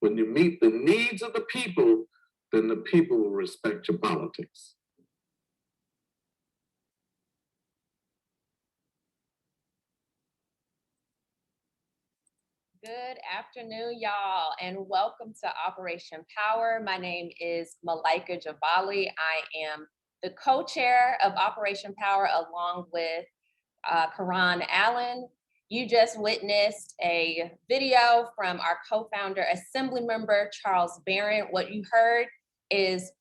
When you meet the needs of the people, then the people will respect your politics. Good afternoon, y'all, and welcome to Operation P.O.W.E.R. My name is Malaika Jabali. I am the co-chair of Operation P.O.W.E.R. along with Karan Allen. You just witnessed a video from our co-founder, Assemblymember Charles Barron. What you heard is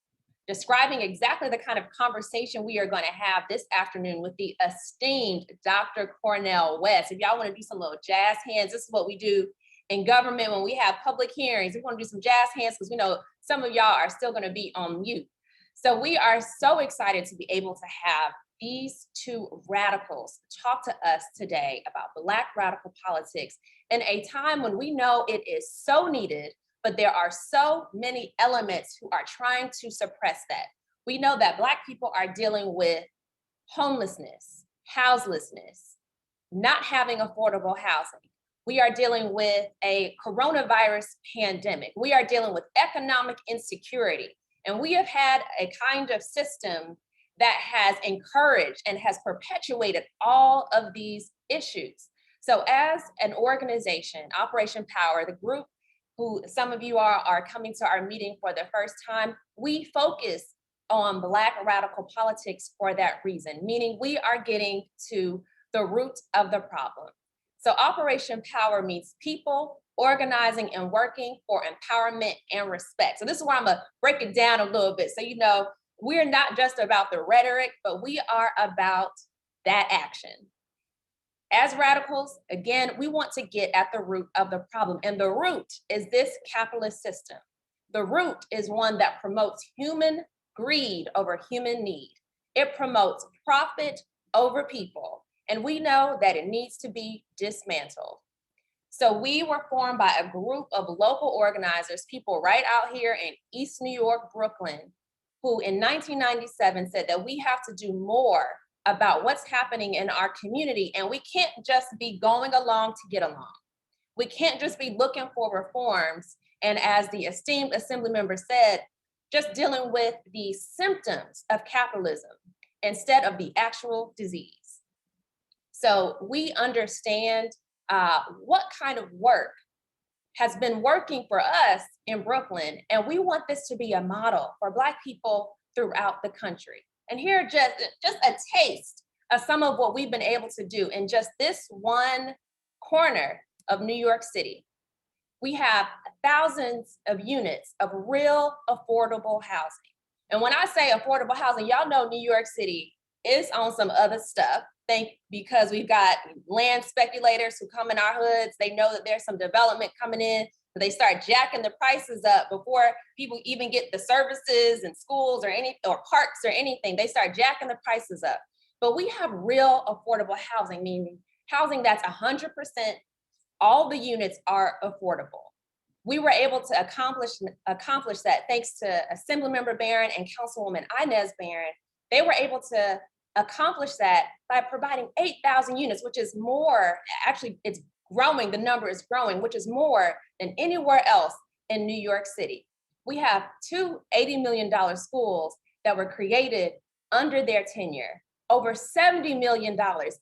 describing exactly the kind of conversation we are going to have this afternoon with the esteemed Dr. Cornel West. If y'all want to do some little jazz hands, this is what we do in government when we have public hearings. We want to do some jazz hands because we know some of y'all are still going to be on mute. So we are so excited to be able to have these two radicals talk to us today about Black radical politics in a time when we know it is so needed, but there are so many elements who are trying to suppress that. We know that Black people are dealing with homelessness, houselessness, not having affordable housing. We are dealing with a coronavirus pandemic. We are dealing with economic insecurity. And we have had a kind of system that has encouraged and has perpetuated all of these issues. So as an organization, Operation P.O.W.E.R., the group who some of you are coming to our meeting for the first time, we focus on Black radical politics for that reason, meaning we are getting to the root of the problem. So Operation P.O.W.E.R. means people organizing and working for empowerment and respect. So this is where I'm gonna break it down a little bit. So you know, we're not just about the rhetoric, but we are about that action. As radicals, again, we want to get at the root of the problem. And the root is this capitalist system. The root is one that promotes human greed over human need. It promotes profit over people. And we know that it needs to be dismantled. So we were formed by a group of local organizers, people right out here in East New York, Brooklyn, who in 1997 said that we have to do more about what's happening in our community. And we can't just be going along to get along. We can't just be looking for reforms. And as the esteemed assembly member said, just dealing with the symptoms of capitalism instead of the actual disease. So we understand what kind of work has been working for us in Brooklyn, and we want this to be a model for Black people throughout the country. And here just a taste of some of what we've been able to do in just this one corner of New York City. We have thousands of units of real affordable housing. And when I say affordable housing, y'all know New York City is on some other stuff. Because we've got land speculators who come in our hoods, they know that there's some development coming in, so they start jacking the prices up before people even get the services and schools or parks or anything. They start jacking the prices up. But we have real affordable housing, meaning housing that's 100%, all the units are affordable. We were able to accomplish that thanks to Assemblymember Barron and Councilwoman Inez Barron. They were able to accomplish that by providing 8,000 units, which is more, actually it's growing, the number is growing, which is more than anywhere else in New York City. We have two $80 million schools that were created under their tenure, over $70 million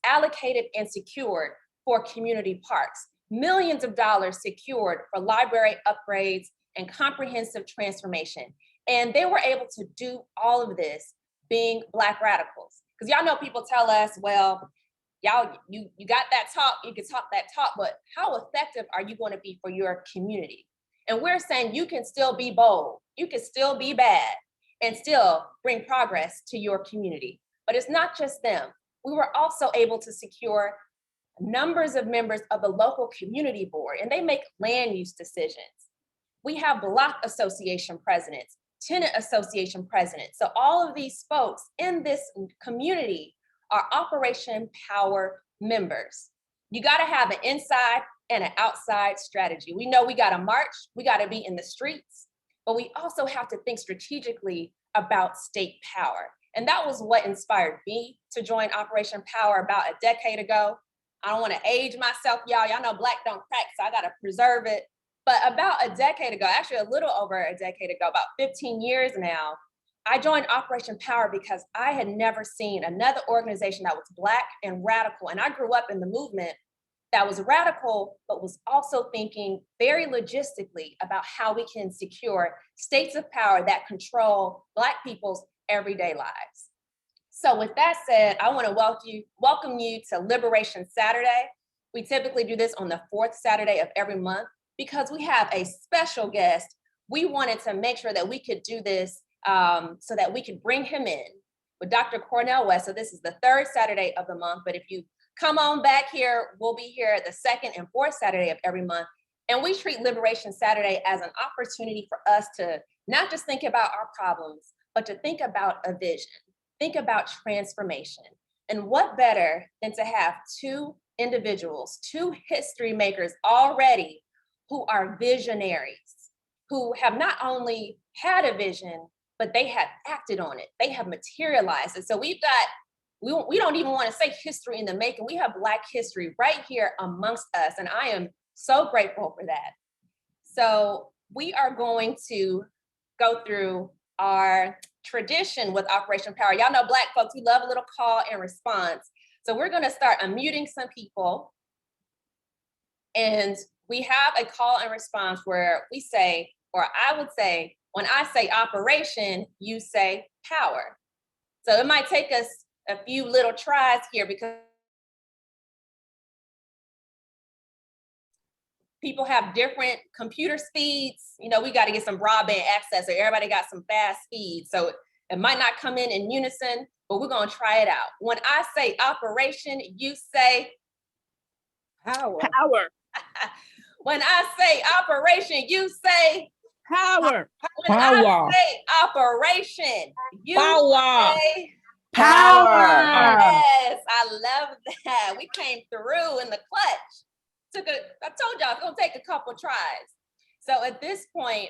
allocated and secured for community parks, millions of dollars secured for library upgrades and comprehensive transformation. And they were able to do all of this being Black radicals. Because y'all know people tell us, well, y'all, you got that talk, you can talk that talk, but how effective are you going to be for your community? And we're saying you can still be bold, you can still be bad, and still bring progress to your community. But it's not just them. We were also able to secure numbers of members of the local community board, and they make land use decisions. We have block association presidents, tenant association presidents. So all of these folks in this community are Operation P.O.W.E.R. members. You gotta have an inside and an outside strategy. We know we gotta march, we gotta be in the streets, but we also have to think strategically about state power. And that was what inspired me to join Operation P.O.W.E.R. about a decade ago. I don't wanna age myself, y'all. Y'all know Black don't crack, so I gotta preserve it. But about a decade ago, actually a little over a decade ago, about 15 years now, I joined Operation P.O.W.E.R because I had never seen another organization that was Black and radical. And I grew up in the movement that was radical, but was also thinking very logistically about how we can secure states of power that control Black people's everyday lives. So with that said, I want to welcome you to Liberation Saturday. We typically do this on the fourth Saturday of every month because we have a special guest. We wanted to make sure that we could do this so that we could bring him in with Dr. Cornel West. So this is the third Saturday of the month, but if you come on back here, we'll be here the second and fourth Saturday of every month. And we treat Liberation Saturday as an opportunity for us to not just think about our problems, but to think about a vision, think about transformation. And what better than to have two individuals, two history makers already who are visionaries, who have not only had a vision, but they have acted on it. They have materialized it. So we've got, we don't even want to say history in the making. We have Black history right here amongst us. And I am so grateful for that. So we are going to go through our tradition with Operation P.O.W.E.R. Y'all know Black folks, we love a little call and response. So we're going to start unmuting some people. And we have a call and response where we say, or I would say, when I say operation, you say power. So it might take us a few little tries here because people have different computer speeds. You know, we got to get some broadband access, so everybody got some fast speed. So it might not come in unison, but we're going to try it out. When I say operation, you say Power. Power. When I say operation, you say Power. when I say operation, you Power. say Power. yes. I love that. We came through in the clutch. I told y'all it's gonna take a couple tries. So at this point,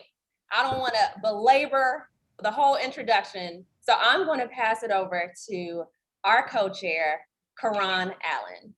I don't want to belabor the whole introduction. So I'm going to pass it over to our co-chair, Karan Allen.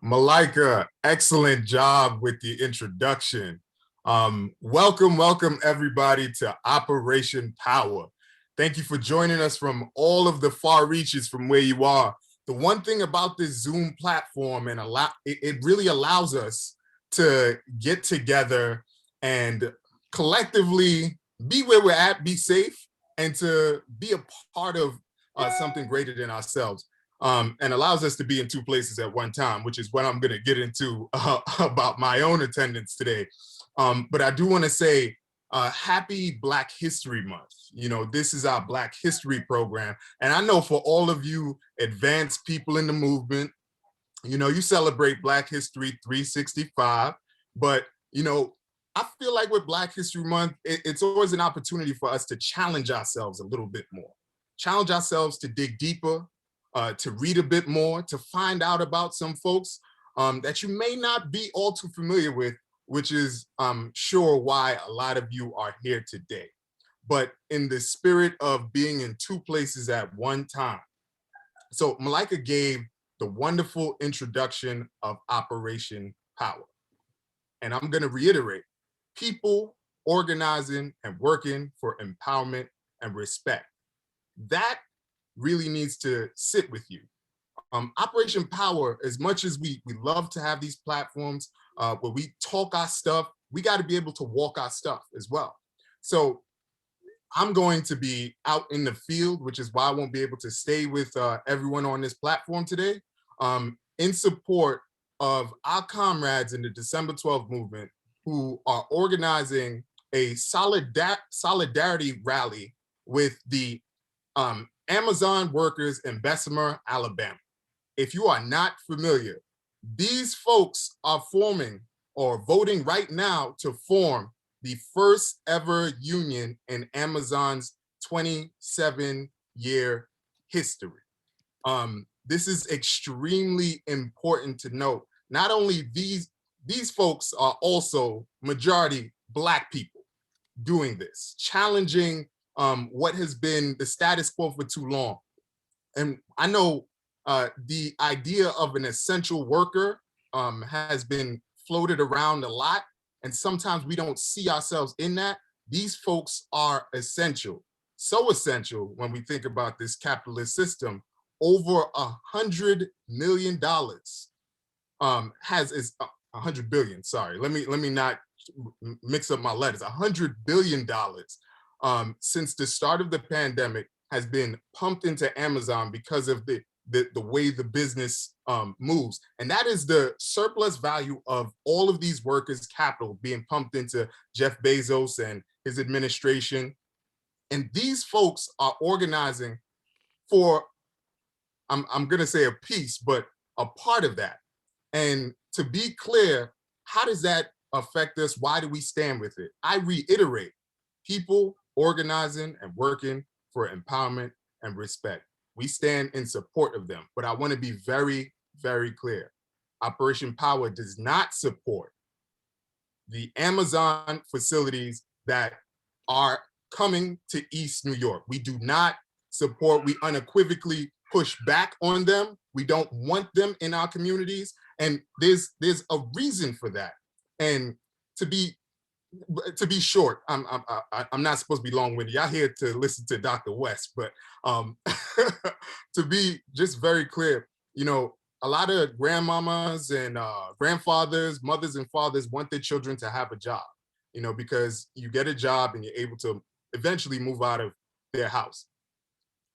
Malika, excellent job with the introduction. Welcome everybody to Operation P.O.W.E.R. Thank you for joining us from all of the far reaches from where you are. The one thing about this Zoom platform and it really allows us to get together and collectively be where we're at, be safe, and to be a part of something greater than ourselves. And allows us to be in two places at one time, which is what I'm going to get into about my own attendance today. But I do want to say happy Black History Month. You know, this is our Black History program. And I know for all of you advanced people in the movement, you know, you celebrate Black History 365. But, you know, I feel like with Black History Month, it's always an opportunity for us to challenge ourselves a little bit more, challenge ourselves to dig deeper, to read a bit more, to find out about some folks that you may not be all too familiar with, which is, I'm sure, why a lot of you are here today. But in the spirit of being in two places at one time. So Malika gave the wonderful introduction of Operation P.O.W.E.R. And I'm going to reiterate, people organizing and working for empowerment and respect. That really needs to sit with you. Operation P.O.W.E.R., as much as we love to have these platforms where we talk our stuff, we got to be able to walk our stuff as well. So I'm going to be out in the field, which is why I won't be able to stay with everyone on this platform today, in support of our comrades in the December 12th movement who are organizing a solidarity rally with the Amazon workers in Bessemer, Alabama. If you are not familiar, these folks are forming or voting right now to form the first ever union in Amazon's 27-year history. This is extremely important to note. Not only these folks are also majority Black people doing this, challenging what has been the status quo for too long. And I know the idea of an essential worker has been floated around a lot, and sometimes we don't see ourselves in that. These folks are essential, so essential when we think about this capitalist system. Over $100 million is 100 billion. Sorry, let me not mix up my letters. $100 billion since the start of the pandemic has been pumped into Amazon because of the way the business moves. And that is the surplus value of all of these workers' capital being pumped into Jeff Bezos and his administration. And these folks are organizing for, I'm gonna say a piece, but a part of that. And to be clear, how does that affect us? Why do we stand with it? I reiterate, people organizing and working for empowerment and respect. We stand in support of them, but I want to be very, very clear. Operation P.O.W.E.R does not support the Amazon facilities that are coming to East New York. We do not support, we unequivocally push back on them. We don't want them in our communities. And there's a reason for that. And to be short, I'm not supposed to be long-winded. Y'all here to listen to Dr. West, but to be just very clear, you know, a lot of grandmamas and grandfathers, mothers and fathers want their children to have a job, you know, because you get a job and you're able to eventually move out of their house.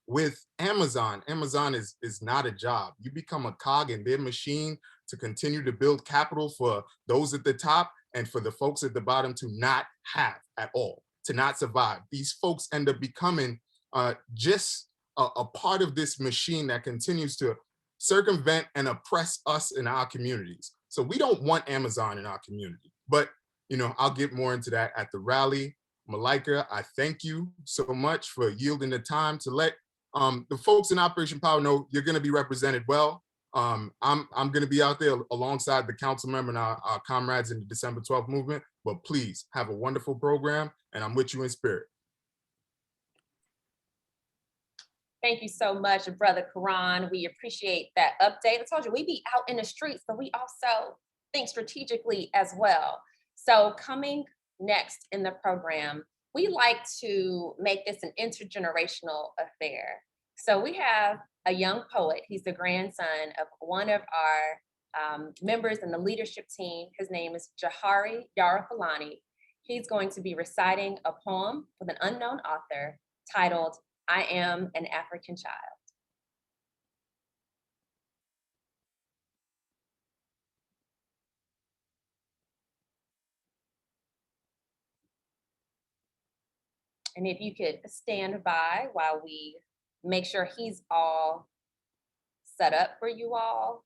With Amazon, Amazon is not a job. You become a cog in their machine to continue to build capital for those at the top and for the folks at the bottom to not have at all, to not survive. These folks end up becoming just a part of this machine that continues to circumvent and oppress us in our communities. So we don't want Amazon in our community, but you know, I'll get more into that at the rally. Malika, I thank you so much for yielding the time to let the folks in Operation P.O.W.E.R know you're going to be represented well. I'm going to be out there alongside the council member and our comrades in the December 12th movement, but please have a wonderful program and I'm with you in spirit. Thank you so much, Brother Karan. We appreciate that update. I told you, we be out in the streets, but we also think strategically as well. So coming next in the program, we like to make this an intergenerational affair. So we have a young poet. He's the grandson of one of our members in the leadership team. His name is Jahari Yarafalani. He's going to be reciting a poem with an unknown author titled, I Am an African Child. And if you could stand by while we make sure he's all set up for you all.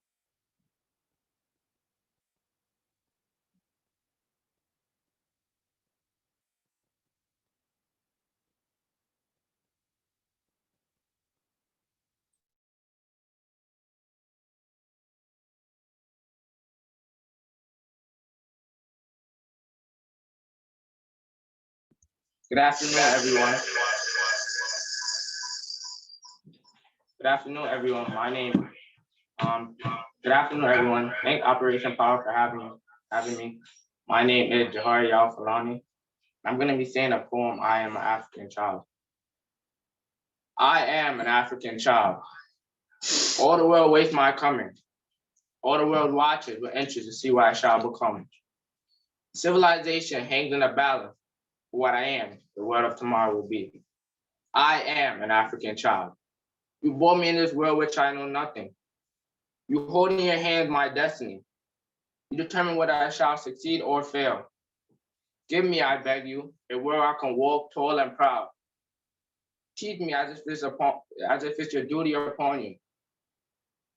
Good afternoon, everyone. Good afternoon, everyone. Good afternoon, everyone. Thank Operation P.O.W.E.R for having me. My name is Jahari Falani. I'm going to be saying a poem, I Am an African Child. I am an African child. All the world waits my coming. All the world watches with interest to see what I shall become. Civilization hangs in a balance for what I am, the world of tomorrow will be. I am an African child. You brought me in this world which I know nothing. You hold in your hand my destiny. You determine whether I shall succeed or fail. Give me, I beg you, a world I can walk tall and proud. Teach me as if it's your duty upon you,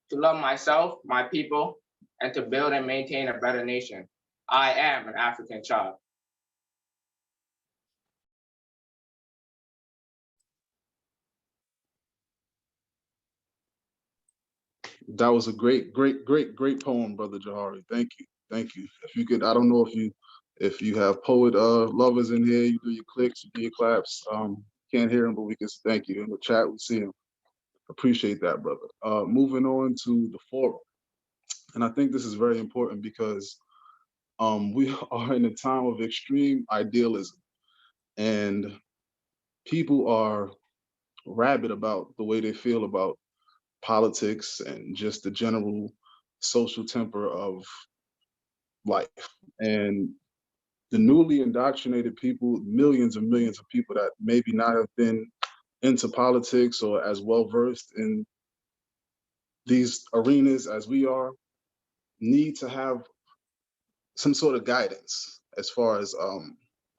to love myself, my people, and to build and maintain a better nation. I am an African child. That was a great poem, Brother Jahari. Thank you. If you could, I don't know if you have poet lovers in here, you do your clicks, you do your claps. Can't hear them, but we can thank you. In the chat, we see them. Appreciate that, brother. Moving on to the forum. And I think this is very important because we are in a time of extreme idealism, and people are rabid about the way they feel about politics and just the general social temper of life. And the newly indoctrinated people, millions and millions of people that maybe not have been into politics or as well versed in these arenas as we are, need to have some sort of guidance as far as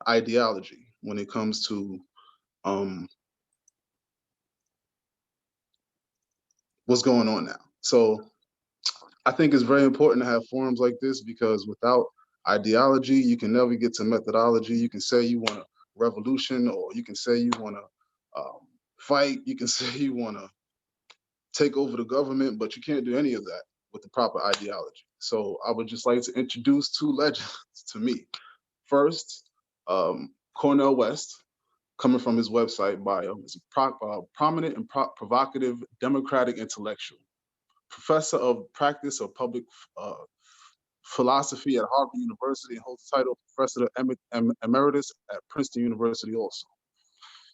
ideology when it comes to what's going on now. So I think it's very important to have forums like this, because without ideology, you can never get to methodology. You can say you want a revolution, or you can say you want to fight. You can say you want to take over the government, but you can't do any of that with the proper ideology. So I would just like to introduce two legends to me. First, Cornel West, coming from his website bio, is a prominent and provocative democratic intellectual, professor of practice of public philosophy at Harvard University, and holds the title of professor emeritus at Princeton University also.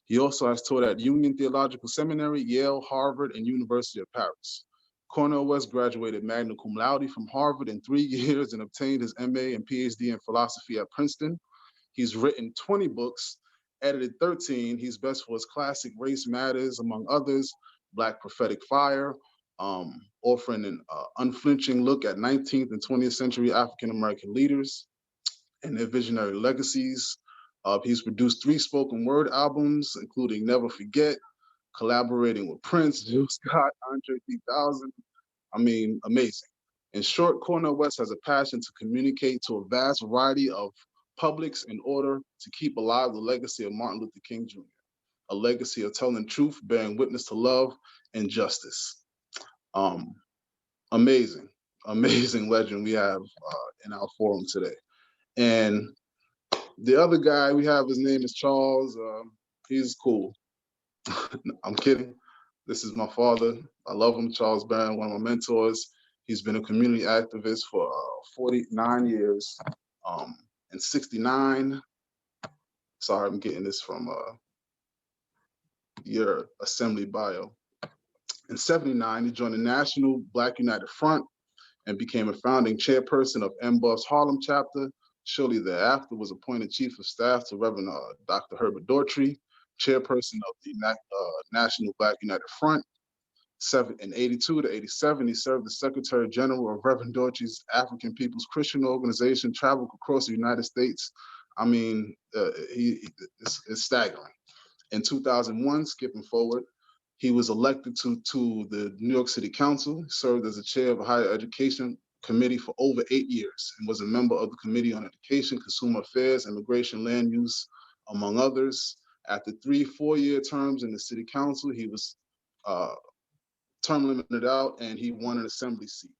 He also has taught at Union Theological Seminary, Yale, Harvard, and University of Paris. Cornel West graduated magna cum laude from Harvard in 3 years and obtained his MA and PhD in philosophy at Princeton. He's written 20 books, edited 13. He's best for his classic Race Matters, among others, Black Prophetic Fire, offering an unflinching look at 19th and 20th century African-American leaders and their visionary legacies. He's produced 3 spoken word albums, including Never Forget, collaborating with Prince, Jill Scott, Andre 3000. I mean, amazing. In short, Cornel West has a passion to communicate to a vast variety of publics in order to keep alive the legacy of Martin Luther King Jr., a legacy of telling truth, bearing witness to love and justice. Amazing, amazing legend we have in our forum today. And the other guy we have, his name is Charles. He's cool. I'm kidding. This is my father. I love him, Charles Barron, one of my mentors. He's been a community activist for 49 years. In 69, sorry, I'm getting this from your assembly bio. In 79, he joined the National Black United Front and became a founding chairperson of MBUF's Harlem chapter. Shortly thereafter, was appointed chief of staff to Reverend Dr. Herbert Daughtry, chairperson of the National Black United Front. In 82 to 87, he served as Secretary General of Reverend Daughtry's African People's Christian Organization, traveled across the United States. I mean, it's staggering. In 2001, skipping forward, he was elected to the New York City Council, served as the chair of a higher education committee for over 8 years, and was a member of the Committee on Education, Consumer Affairs, Immigration, Land Use, among others. After 3 4-year terms in the city council, he was term limited out, and he won an assembly seat.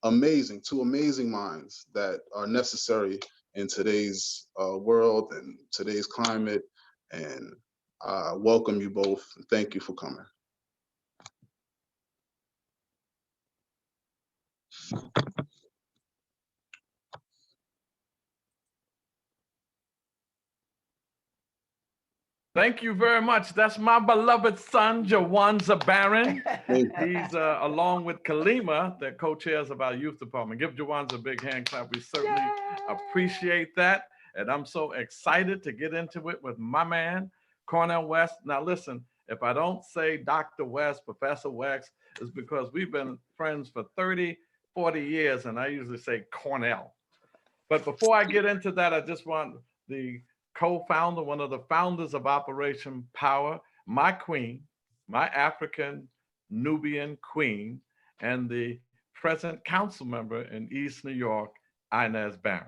Amazing, 2 amazing minds that are necessary in today's world and today's climate. And I welcome you both. Thank you for coming. Thank you very much. That's my beloved son, Jawanza Barron. He's along with Kalima, the co-chairs of our youth department. Give Jawanza a big hand clap. We certainly appreciate that. And I'm so excited to get into it with my man, Cornel West. Now listen, if I don't say Dr. West, Professor West, it's because we've been friends for 30, 40 years, and I usually say Cornel. But before I get into that, I just want the co-founder, one of the founders of Operation P.O.W.E.R, my queen, my African Nubian queen, and the present council member in East New York, Inez Barron.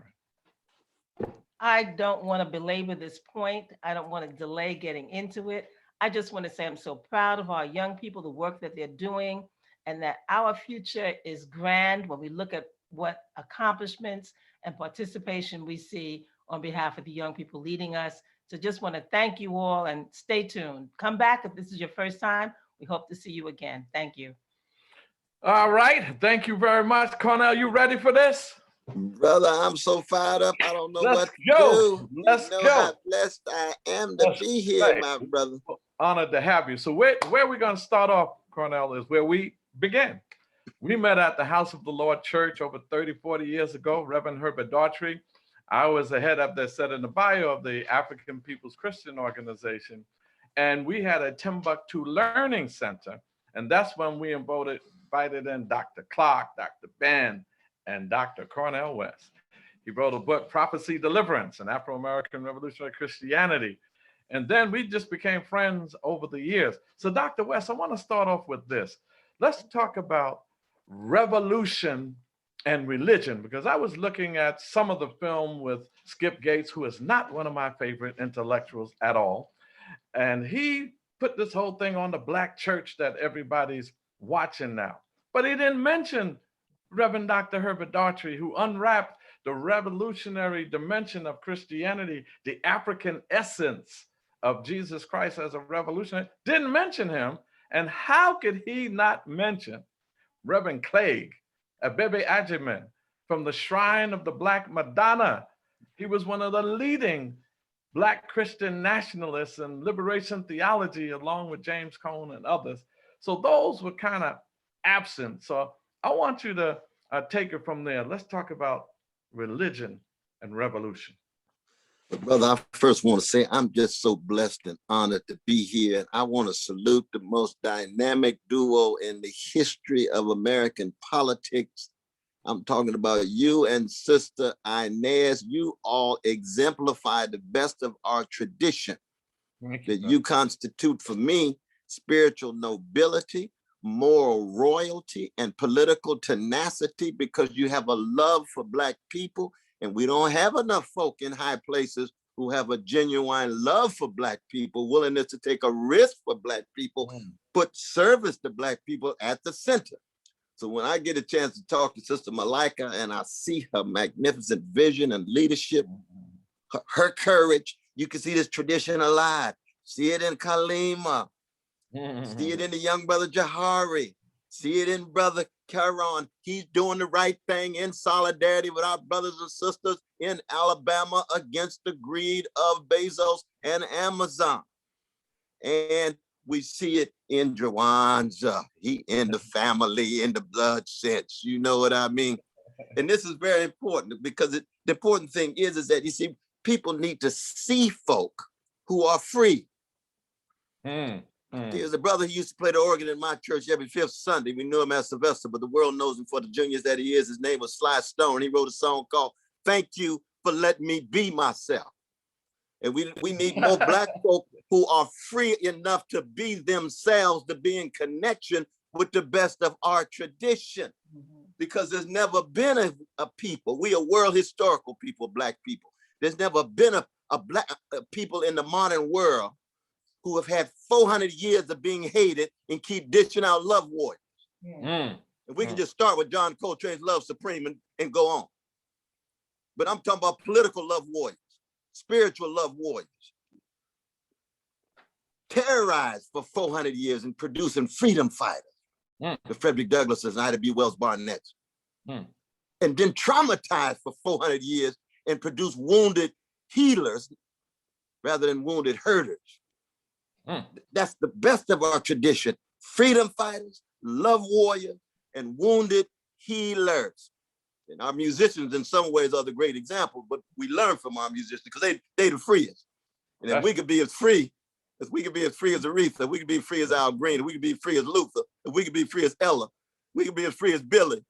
I don't want to belabor this point. I don't want to delay getting into it. I just want to say I'm so proud of our young people, the work that they're doing, and that our future is grand when we look at what accomplishments and participation we see on behalf of the young people leading us. So just want to thank you all, and stay tuned. Come back if this is your first time. We hope to see you again. Thank you. All right. Thank you very much. Cornel, you ready for this? Brother, I'm so fired up. I don't know Let's what to go. do. Let's You know go. how blessed I am to That's be here, right. my brother. Honored to have you. So where we're going to start off, Cornel, is where we began. We met at the House of the Lord Church over 30, 40 years ago, Reverend Herbert Daughtry. I was the head up there said in the bio of the African People's Christian Organization. And we had a Timbuktu Learning Center. And that's when we invited in Dr. Clark, Dr. Ben, and Dr. Cornel West. He wrote a book, Prophecy Deliverance, an Afro-American Revolutionary Christianity. And then we just became friends over the years. So Dr. West, I want to start off with this. Let's talk about revolution and religion, because I was looking at some of the film with Skip Gates, who is not one of my favorite intellectuals at all. And he put this whole thing on the Black church that everybody's watching now. But he didn't mention Reverend Dr. Herbert Daughtry, who unwrapped the revolutionary dimension of Christianity, the African essence of Jesus Christ as a revolutionary. Didn't mention him. And how could he not mention Reverend Clegg, Abebe Ajiman, from the Shrine of the Black Madonna? He was one of the leading Black Christian nationalists and liberation theology, along with James Cone and others. So those were kind of absent. So I want you to take it from there. Let's talk about religion and revolution. Brother, I first want to say I'm just so blessed and honored to be here. And I want to salute the most dynamic duo in the history of American politics. I'm talking about you and Sister Inez. You all exemplify the best of our tradition. That you constitute for me spiritual nobility, moral royalty, and political tenacity, because you have a love for Black people. And we don't have enough folk in high places who have a genuine love for Black people, willingness to take a risk for Black people, put service to Black people at the center. So when I get a chance to talk to Sister Malika and I see her magnificent vision and leadership, her courage, you can see this tradition alive. See it in Kalima, see it in the young brother Jahari, see it in brother Caron. He's doing the right thing in solidarity with our brothers and sisters in Alabama against the greed of Bezos and Amazon. And we see it in Jawanza. He in the family, in the blood sense. You know what I mean? And this is very important, because the important thing is that, you see, people need to see folk who are free. There's a brother who used to play the organ in my church every fifth Sunday. We knew him as Sylvester, but the world knows him for the juniors that he is. His name was Sly Stone. He wrote a song called "Thank You for Letting Me Be Myself." And we need more Black folk who are free enough to be themselves, to be in connection with the best of our tradition. Because there's never been a people, we are world historical people, Black people. There's never been a Black people in the modern world who have had 400 years of being hated and keep dishing out love warriors. And we can just start with John Coltrane's Love Supreme and go on. But I'm talking about political love warriors, spiritual love warriors, terrorized for 400 years and producing freedom fighters, the Frederick Douglasses and Ida B. Wells Barnett's, and then traumatized for 400 years and produced wounded healers rather than wounded herders. That's the best of our tradition. Freedom fighters, love warriors, and wounded healers. And our musicians in some ways are the great example, but we learn from our musicians because they the freest. And if we could be as free, if we could be as free as Aretha, we could be free as Al Green, if we could be free as Luther, if we could be free as Ella, we could be as free as Billy.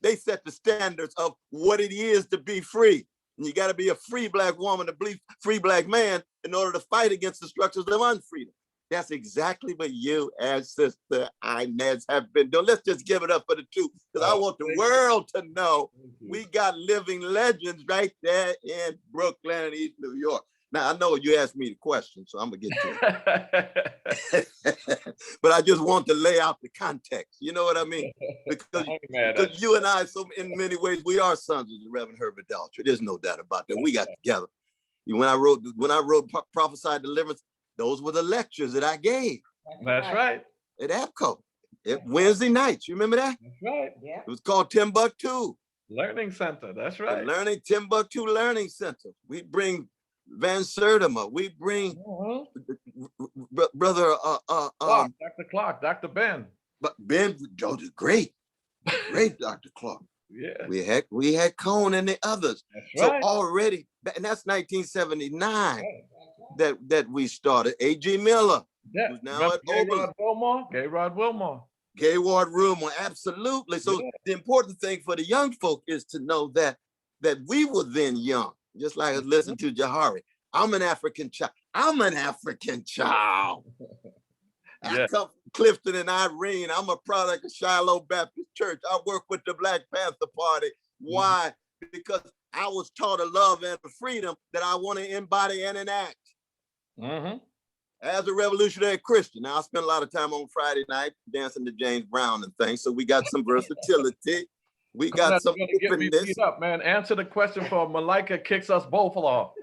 They set the standards of what it is to be free. And you got to be a free Black woman, a free Black man in order to fight against the structures of unfreedom. That's exactly what you and Sister Inez have been doing. Let's just give it up for the two, because I want the world to know we got living legends right there in Brooklyn and East New York. Now, I know you asked me the question, so I'm going to get to it. But I just want to lay out the context. You know what I mean? Because you and I, so in many ways, we are sons of the Reverend Herbert Daughtry. There's no doubt about that. We got together. When I wrote Prophesied Deliverance, those were the lectures that I gave. That's right. at APCO. Wednesday nights, you remember that? That's right. Yeah. It was called Timbuktu. Learning Center. That's The right. Timbuktu Learning Center. We bring Van Sertima. We bring brother Clark, Dr. Clark, Dr. Ben. but Ben Jones is great Dr. Clark. Yeah, We had Cone and the others. that's So right. already, and that's 1979 Right. that we started. A.G. Miller, Yeah. who's now Remember at Gaylord Oberlin. Wilmore? Gaylord Wilmore. Gaylord Rumor, absolutely. So Yeah. the important thing for the young folk is to know that we were then young, just like I listened to Jahari. I'm an African child. I Yeah. come from Clifton and Irene. I'm a product of Shiloh Baptist Church. I work with the Black Panther Party. Why? Because I was taught a love and a freedom that I want to embody and enact Mm-hmm. as a revolutionary Christian. Now, I spent a lot of time on Friday night dancing to James Brown and things, so we got some versatility. We got some You're gonna get me openness. beat up, man. Answer the question for Malika kicks us both off.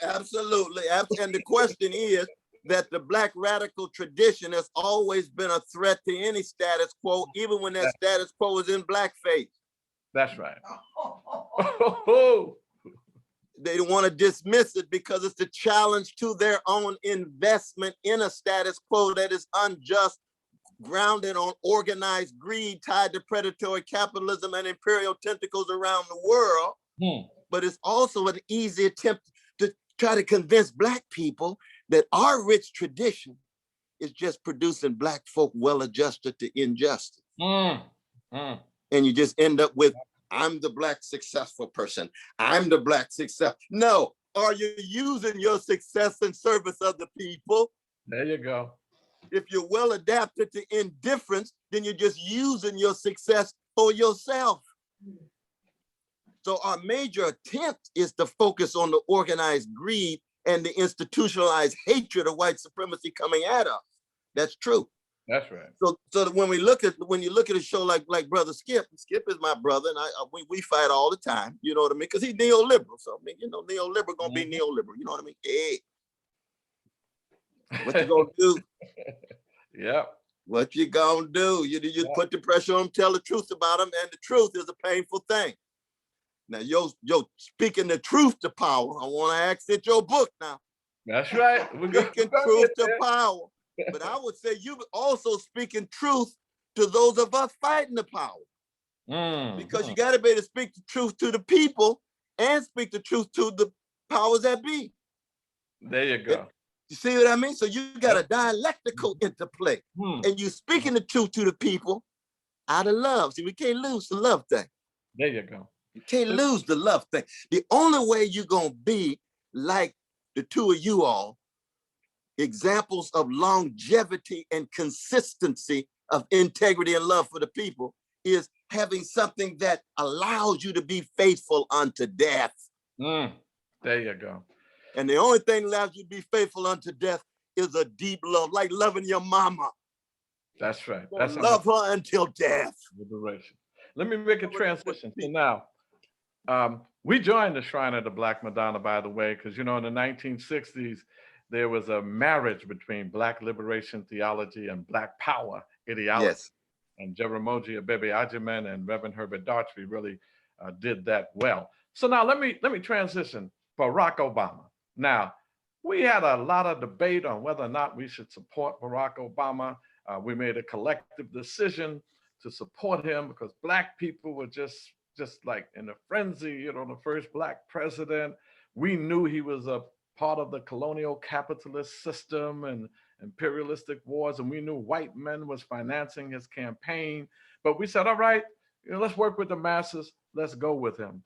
Absolutely. And the question is that the Black radical tradition has always been a threat to any status quo, even when that status quo is in blackface. That's right. They want to dismiss it because it's a challenge to their own investment in a status quo that is unjust, grounded on organized greed tied to predatory capitalism and imperial tentacles around the world. But it's also an easy attempt to try to convince Black people that our rich tradition is just producing Black folk well-adjusted to injustice. And you just end up with, I'm the Black successful person. I'm the Black success. No, are you using your success in service of the people? There you go. If you're well adapted to indifference, then you're just using your success for yourself. So our major attempt is to focus on the organized greed and the institutionalized hatred of white supremacy coming at us. That's true. That's right. So that when you look at a show like Brother Skip is my brother, and we fight all the time, you know what I mean? Because he's neoliberal. So I mean, neoliberal gonna be neoliberal, you know what I mean? Hey. What you gonna do? Yeah. What you gonna do? You put the pressure on them, tell the truth about them, and the truth is a painful thing. Now, yo, speaking the truth to power, I want to exit your book now. That's right. Speaking truth to power. But I would say you also speaking truth to those of us fighting the power. Because you got to be able to speak the truth to the people and speak the truth to the powers that be. There you go. You see what I mean? So you got a dialectical interplay. And you speaking the truth to the people out of love. See, we can't lose the love thing. There you go. You can't lose the love thing. The only way you're going to be like the two of you all, examples of longevity and consistency of integrity and love for the people, is having something that allows you to be faithful unto death. There you go. And the only thing that allows you to be faithful unto death is a deep love, like loving your mama. That's right. That's love her until death. Liberation. Let me make a transition. So now, we joined the Shrine of the Black Madonna, by the way, because, in the 1960s, there was a marriage between Black liberation theology and Black power ideology. Yes. And Jeramogi Abebe Ajiman and Reverend Herbert Darchby really did that well. So now let me transition. Barack Obama. Now, we had a lot of debate on whether or not we should support Barack Obama. We made a collective decision to support him because Black people were just like in a frenzy, the first Black president. We knew he was a part of the colonial capitalist system and imperialistic wars, and we knew white men was financing his campaign. But we said, all right, let's work with the masses. Let's go with him.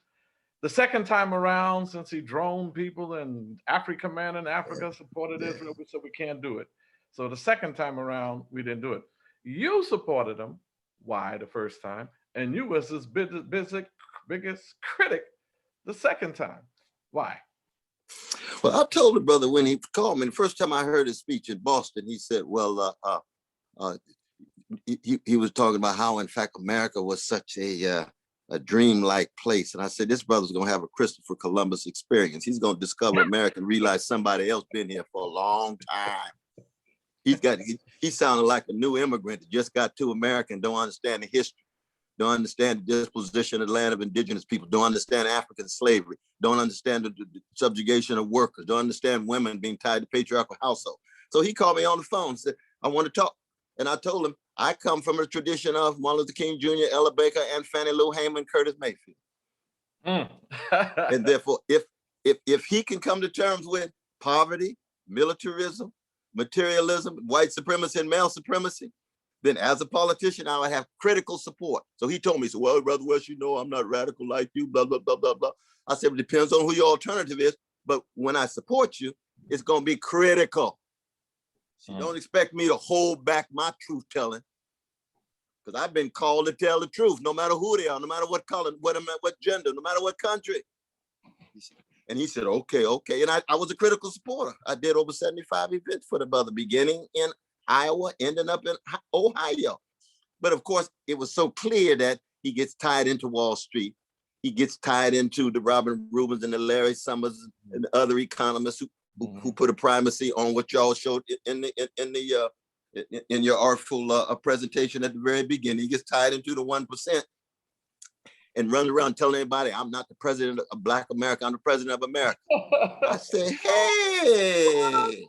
The second time around, since he droned people and Africa Man in Africa supported Israel, we said we can't do it. So the second time around, we didn't do it. You supported him. Why the first time? And you was his biggest critic the second time. Why? Well, I told the brother when he called me, the first time I heard his speech in Boston, he said, well, he was talking about how, in fact, America was such a dreamlike place. And I said, this brother's going to have a Christopher Columbus experience. He's going to discover America and realize somebody else been here for a long time. he sounded like a new immigrant that just got to America and don't understand the history, don't understand the disposition of the land of indigenous people, don't understand African slavery, don't understand the subjugation of workers, don't understand women being tied to patriarchal household. So he called me on the phone and said, I want to talk. And I told him, I come from a tradition of Martin Luther King Jr., Ella Baker, and Fannie Lou Hamer, Curtis Mayfield. And therefore, if he can come to terms with poverty, militarism, materialism, white supremacy, and male supremacy, then as a politician, I would have critical support. So he told me, so, well, Brother West, you know, I'm not radical like you, blah, blah, blah, blah, blah. I said, it depends on who your alternative is. But when I support you, it's going to be critical. So don't expect me to hold back my truth telling, because I've been called to tell the truth, no matter who they are, no matter what color, what gender, no matter what country. And he said, okay. And I was a critical supporter. I did over 75 events for the brother, beginning in Iowa, ending up in Ohio. But of course, it was so clear that he gets tied into Wall Street. He gets tied into the Robin Rubins and the Larry Summers and the other economists who put a primacy on what y'all showed in your artful presentation at the very beginning. He gets tied into the 1% and runs around telling everybody, I'm not the president of Black America, I'm the president of America. I said, hey,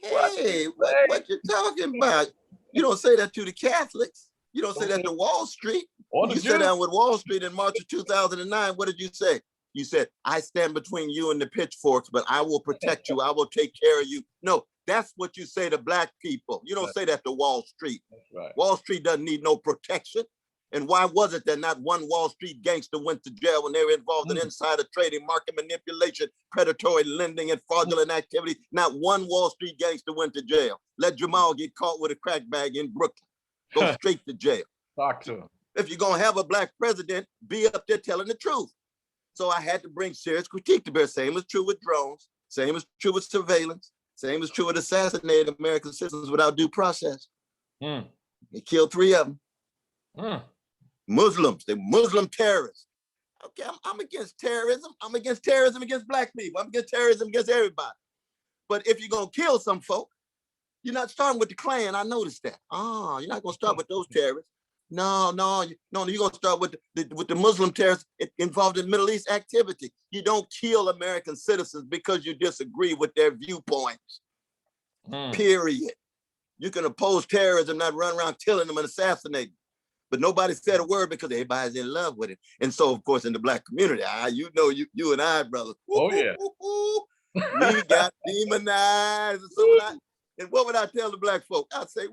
what you talking about? You don't say that to the Catholics. You don't say that to Wall Street. When you sat down with Wall Street in March of 2009, what did you say? You said, I stand between you and the pitchforks, but I will protect you. I will take care of you. No, that's what you say to Black people. You don't say that to Wall Street. Right. Wall Street doesn't need no protection. And why was it that not one Wall Street gangster went to jail when they were involved in insider trading, market manipulation, predatory lending, and fraudulent activity? Not one Wall Street gangster went to jail. Let Jamal get caught with a crack bag in Brooklyn. Go straight to jail. Talk to him. If you're going to have a Black president, be up there telling the truth. So I had to bring serious critique to bear. Same is true with drones. Same is true with surveillance. Same is true with assassinating American citizens without due process. They killed 3 of them. Muslims, they're Muslim terrorists. Okay, I'm against terrorism. I'm against terrorism against Black people. I'm against terrorism against everybody. But if you're going to kill some folk, you're not starting with the Klan. I noticed that. You're not going to start with those terrorists. No, you're going to start with the Muslim terrorists involved in Middle East activity. You don't kill American citizens because you disagree with their viewpoints. Period. You can oppose terrorism, not run around killing them and assassinating them. But nobody said a word because everybody's in love with it. And so, of course, in the Black community, you know, you and I, brother, we got demonized. And what would I tell the Black folk? I said,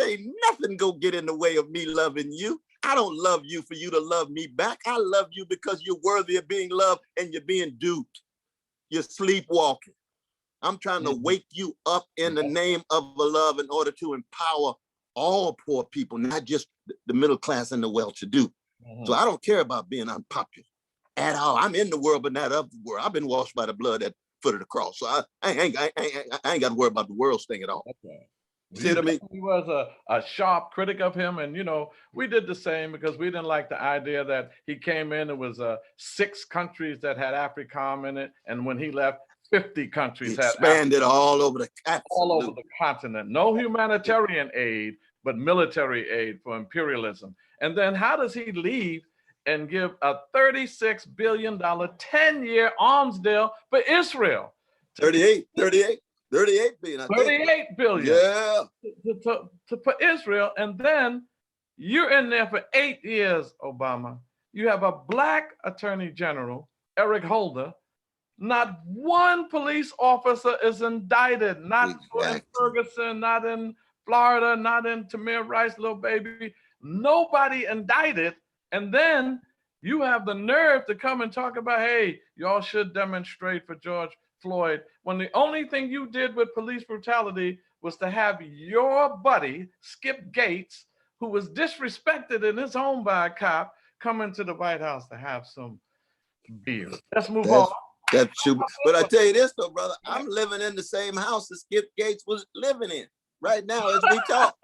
ain't nothing go get in the way of me loving you. I don't love you for you to love me back. I love you because you're worthy of being loved and you're being duped. You're sleepwalking. I'm trying to wake you up in the name of a love in order to empower all poor people, not just the middle class and the well-to-do. So I don't care about being unpopular at all. I'm in the world, but not of the world. I've been washed by the blood at the foot of the cross. So I ain't got to worry about the world's thing at all. Okay. See what I mean? He was a sharp critic of him. And, you know, we did the same because we didn't like the idea that he came in, it was 6 countries that had AFRICOM in it. And when he left, 50 countries had expanded all over the continent. No humanitarian aid, but military aid for imperialism. And then how does he leave and give a $36 billion 10-year arms deal for Israel? 38 billion. 38 billion. Yeah. For Israel. And then you're in there for 8 years, Obama. You have a Black attorney general, Eric Holder. Not one police officer is indicted, not in Ferguson, not in Florida, not in Tamir Rice, little baby. Nobody indicted. And then you have the nerve to come and talk about, hey, y'all should demonstrate for George Floyd, when the only thing you did with police brutality was to have your buddy, Skip Gates, who was disrespected in his home by a cop, come into the White House to have some beer. Let's move on. That's true. But I tell you this though, brother, I'm living in the same house that Skip Gates was living in right now as we talk.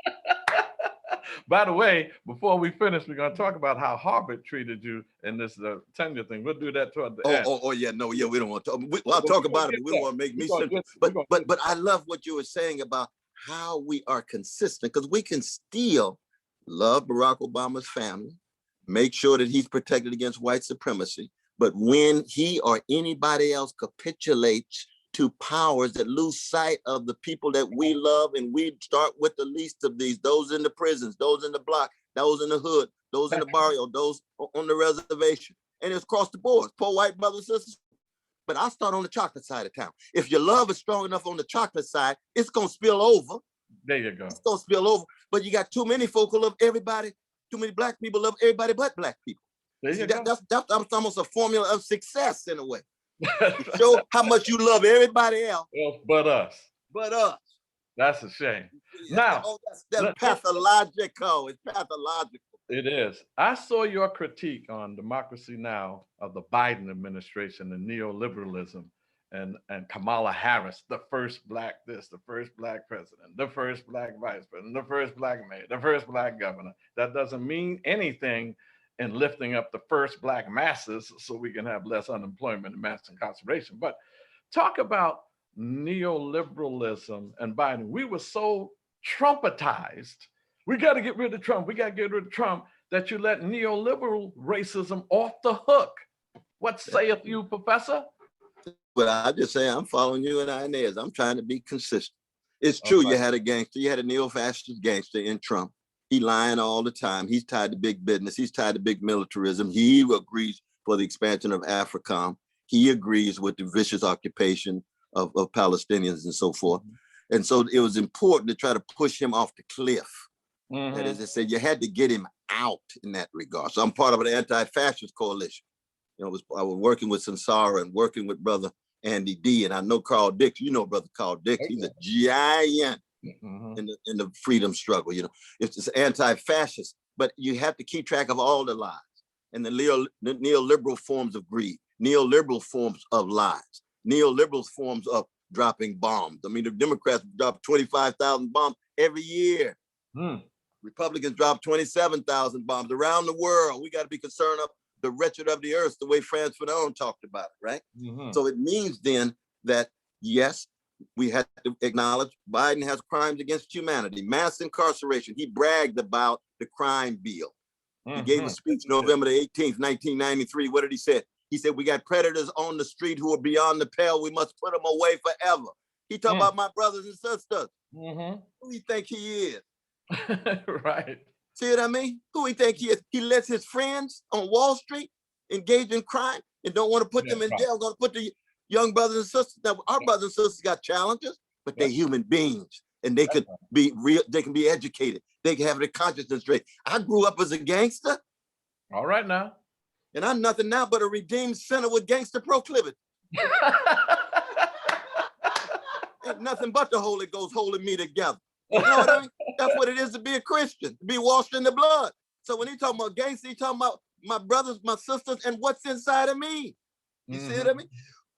By the way, before we finish, we're going to talk about how Harvard treated you in this tenure thing. We'll do that toward the end. We don't want to talk. I'll talk about it, but we don't want to make me central. But I love what you were saying about how we are consistent, because we can still love Barack Obama's family, make sure that he's protected against white supremacy. But when he or anybody else capitulates to powers that lose sight of the people that we love, and we start with the least of these, those in the prisons, those in the block, those in the hood, those in the barrio, those on the reservation, and it's across the board, poor white brothers and sisters. But I'll start on the chocolate side of town. If your love is strong enough on the chocolate side, it's gonna spill over. There you go. It's gonna spill over. But you got too many folk who love everybody, too many black people love everybody but black people. There See, you go. that's almost a formula of success in a way. Show how much you love everybody else But us. but us. That's a shame. Now, That's pathological. It's pathological. it is. I saw your critique on Democracy Now! Of the Biden administration and neoliberalism and Kamala Harris, the first black this, the first black president, the first black vice president, the first black mayor, the first black governor. That doesn't mean anything in lifting up the first black masses so we can have less unemployment and mass incarceration. But talk about neoliberalism and Biden. We were so trumpetized. We got to get rid of Trump. We got to get rid of Trump, that you let neoliberal racism off the hook. What saith you, Professor? But I just say I'm following you and Inez. I'm trying to be consistent. It's true. You had a gangster. You had a neo-fascist gangster in Trump. He lying all the time. He's tied to big business. He's tied to big militarism. He agrees for the expansion of AFRICOM. He agrees with the vicious occupation of Palestinians and so forth. And so it was important to try to push him off the cliff. That is, I said, you had to get him out in that regard. So I'm part of an anti-fascist coalition. You know, I was working with Sansara and working with brother Andy D. And I know Carl Dix. You know brother Carl Dix. He's a giant in the freedom struggle. You know, it's anti-fascist, but you have to keep track of all the lies and the neoliberal forms of greed, neoliberal forms of lies, neoliberal forms of dropping bombs. I mean, the Democrats drop 25,000 bombs every year. Republicans drop 27,000 bombs around the world. We got to be concerned of the wretched of the earth, the way Frantz Fanon talked about it, right? So it means then that, yes, we had to acknowledge Biden has crimes against humanity, mass incarceration. He bragged about the crime bill. He gave a speech November the 18th, 1993. What did he say? He said, we got predators on the street who are beyond the pale. We must put them away forever. He talked about my brothers and sisters. Who do you think he is? Right. See what I mean? Who he think he is? He lets his friends on Wall Street engage in crime and don't want to put them in jail. Going to put the young brothers and sisters. Now, our brothers and sisters got challenges, but they're human beings, and they could be real. They can be educated. They can have their consciousness straight. I grew up as a gangster. All right now. And I'm nothing now but a redeemed sinner with gangster proclivity. Ain't nothing but the Holy Ghost holding me together. You know what I mean? That's what it is to be a Christian, to be washed in the blood. So when he talking about gangster, he talking about my brothers, my sisters, and what's inside of me. You see what I mean?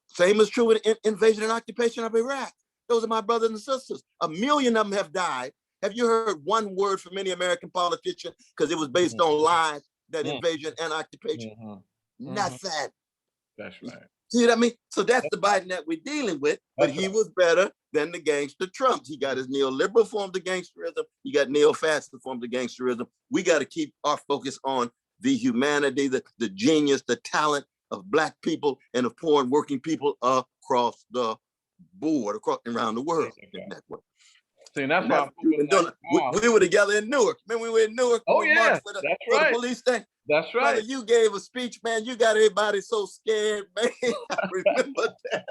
Same is true with invasion and occupation of Iraq. Those are my brothers and sisters. 1 million of them have died. Have you heard one word from any American politician? Because it was based on lies, that invasion and occupation. Nothing. That's right. See what I mean? So that's the Biden that we're dealing with, but he was better than the gangster Trump. He got his neoliberal forms of gangsterism. He got neo-fascist forms of gangsterism. We got to keep our focus on the humanity, the genius, the talent of Black people and of poor and working people across the board, around the world. In that way. See, that's why we were together in Newark. Remember we were in Newark? Oh yeah, for that's right. The police thing. That's right. Brother, you gave a speech, man. You got everybody so scared, man. I remember that.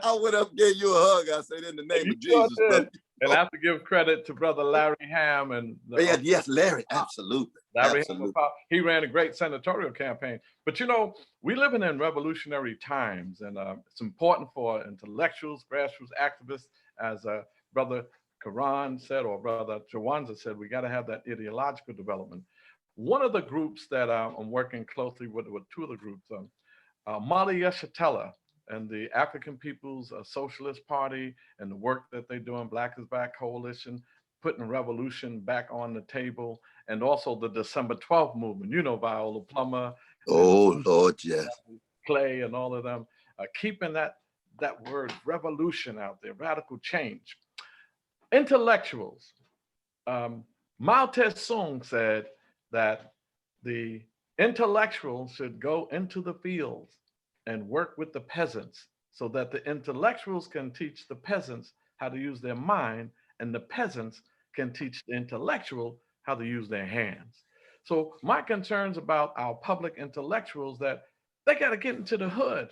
I went up, gave you a hug. I said, in the name of Jesus, brother. And I have to give credit to Brother Larry Ham and yes, Larry, absolutely. Larry absolutely. Ham, he ran a great senatorial campaign. But you know, we're living in revolutionary times, and it's important for intellectuals, grassroots activists, as Brother Karan said, or Brother Jawanza said, we got to have that ideological development. One of the groups that I'm working closely with two of the groups, Mali Yeshatella and the African People's Socialist Party and the work that they do in Black is Back Coalition, putting revolution back on the table, and also the December 12th movement, you know, Viola Plummer. Oh, Lord, yes. Clay and all of them, keeping that word revolution out there, radical change. Intellectuals. Mao Tse-tung said that the intellectuals should go into the fields and work with the peasants so that the intellectuals can teach the peasants how to use their mind, and the peasants can teach the intellectual how to use their hands. So my concerns about our public intellectuals, that they got to get into the hood,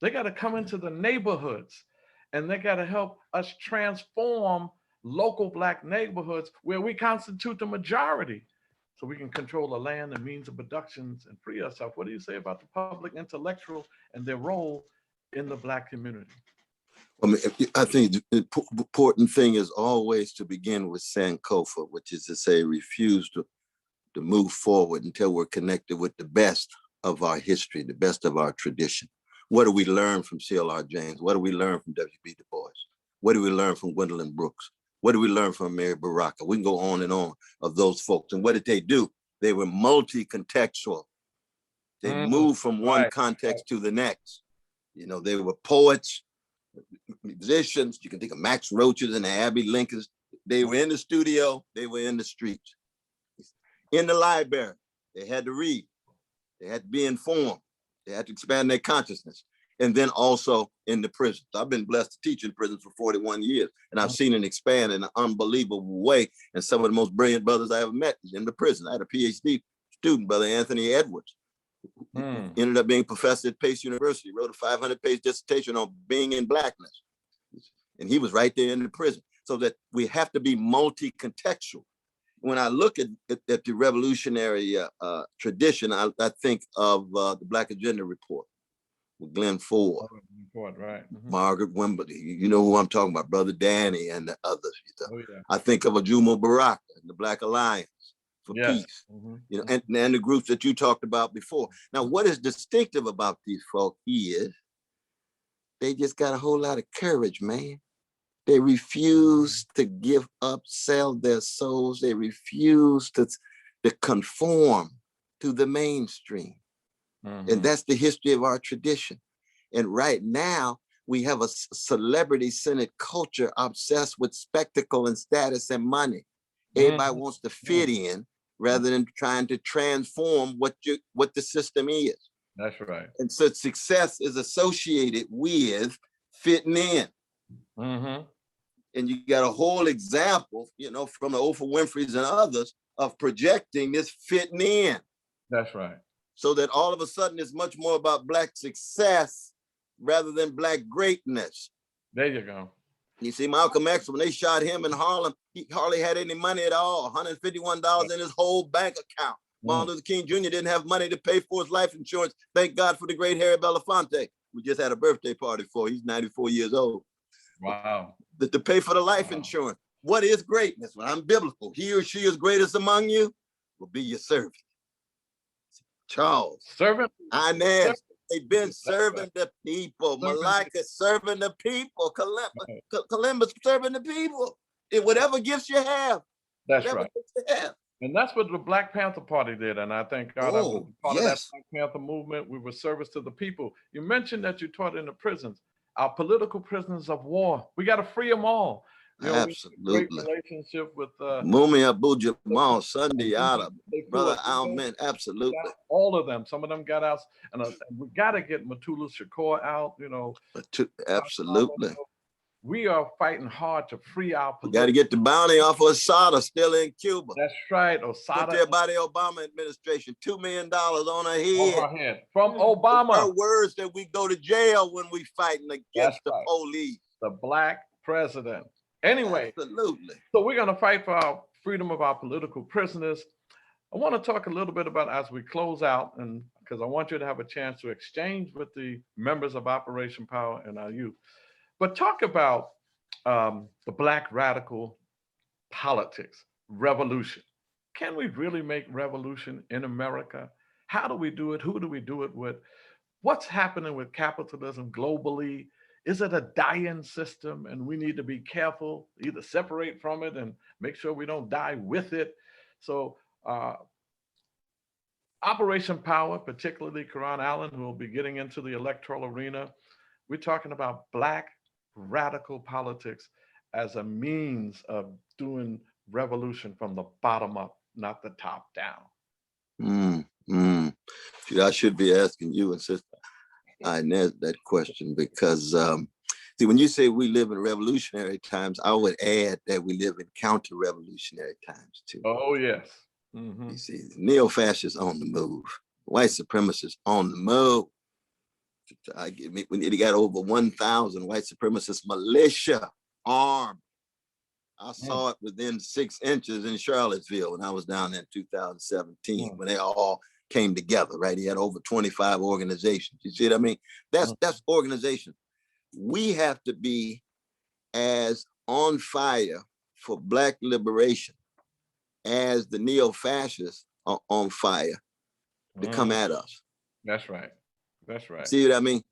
they got to come into the neighborhoods, and they got to help us transform local Black neighborhoods where we constitute the majority, so we can control the land and means of productions and free ourselves. What do you say about the public intellectual and their role in the Black community? I mean, I think the important thing is always to begin with Sankofa, which is to say, refuse to move forward until we're connected with the best of our history, the best of our tradition. What do we learn from C.L.R. James? What do we learn from W.B. Du Bois? What do we learn from Gwendolyn Brooks? What do we learn from Mary Baraka? We can go on and on of those folks. And what did they do? They were multi-contextual. They moved from one context to the next. You know, they were poets, musicians. You can think of Max Roaches and the Abby Lincolns. They were in the studio. They were in the streets. In the library, they had to read. They had to be informed. They had to expand their consciousness. And then also in the prisons. I've been blessed to teach in prisons for 41 years, and I've seen it expand in an unbelievable way. And some of the most brilliant brothers I ever met is in the prison. I had a PhD student, Brother Anthony Edwards, who ended up being professor at Pace University, wrote a 500-page dissertation on being in Blackness. And he was right there in the prison. So that we have to be multi-contextual. When I look at the revolutionary tradition, I think of the Black Agenda Report with Glenn Ford, right. Margaret Wimberly, you know who I'm talking about, Brother Danny and the others. I think of Ajumo Baraka and the Black Alliance for Peace, you know, and the groups that you talked about before. Now, what is distinctive about these folk is they just got a whole lot of courage, man. They refuse to give up, sell their souls. They refuse to conform to the mainstream. And that's the history of our tradition. And right now, we have a celebrity-centered culture obsessed with spectacle and status and money. Everybody wants to fit in rather than trying to transform what the system is. That's right. And so success is associated with fitting in. And you got a whole example, you know, from the Oprah Winfrey's and others of projecting this fitting in. That's right. So that all of a sudden it's much more about Black success rather than Black greatness. There you go. You see, Malcolm X, when they shot him in Harlem, he hardly had any money at all, $151 in his whole bank account. Martin Luther King Jr. didn't have money to pay for his life insurance. Thank God for the great Harry Belafonte. We just had a birthday party for. He's 94 years old. Wow. To pay for the life insurance. What is greatness? Well, I'm biblical. He or she is greatest among you will be your servant. Charles. Servant. Inez. They've been serving the people. Malika serving the people. Columbus serving the people. In whatever gifts you have. That's right. And that's what the Black Panther Party did. And I think part of that Black Panther movement, we were service to the people. You mentioned that you taught in the prisons. Our political prisoners of war, we got to free them all. You know, absolutely. Great relationship with Mumia Abu-Jamal, Sunday Ada, Brother Alman, absolutely. All of them. Some of them got out, and we got to get Mutulu Shakur out. You know, absolutely. We are fighting hard to free our. We got to get the bounty off of Assata, still in Cuba. That's right, Assata. Put there by the Obama administration, $2 million on her head. On her head from Obama. Her words that we go to jail when we fighting against the police. The Black president. Anyway, absolutely. So we're going to fight for our freedom of our political prisoners. I want to talk a little bit about as we close out, and because I want you to have a chance to exchange with the members of Operation Power and our youth. But talk about the Black radical politics, revolution. Can we really make revolution in America? How do we do it? Who do we do it with? What's happening with capitalism globally? Is it a dying system and we need to be careful, either separate from it and make sure we don't die with it? So Operation Power, particularly Karan Allen, who will be getting into the electoral arena, we're talking about Black radical politics as a means of doing revolution from the bottom up, not the top down? I should be asking you and Sister Inez that question because, see, when you say we live in revolutionary times, I would add that we live in counter-revolutionary times too. Oh, yes. Mm-hmm. You see, neo-fascists on the move, white supremacists on the move. When they got over 1,000 white supremacist militia armed. I saw it within 6 inches in Charlottesville when I was down there in 2017, when they all came together, right? He had over 25 organizations. You see what I mean? That's organization. We have to be as on fire for Black liberation as the neo-fascists are on fire to come at us. That's right. That's right. See what I mean?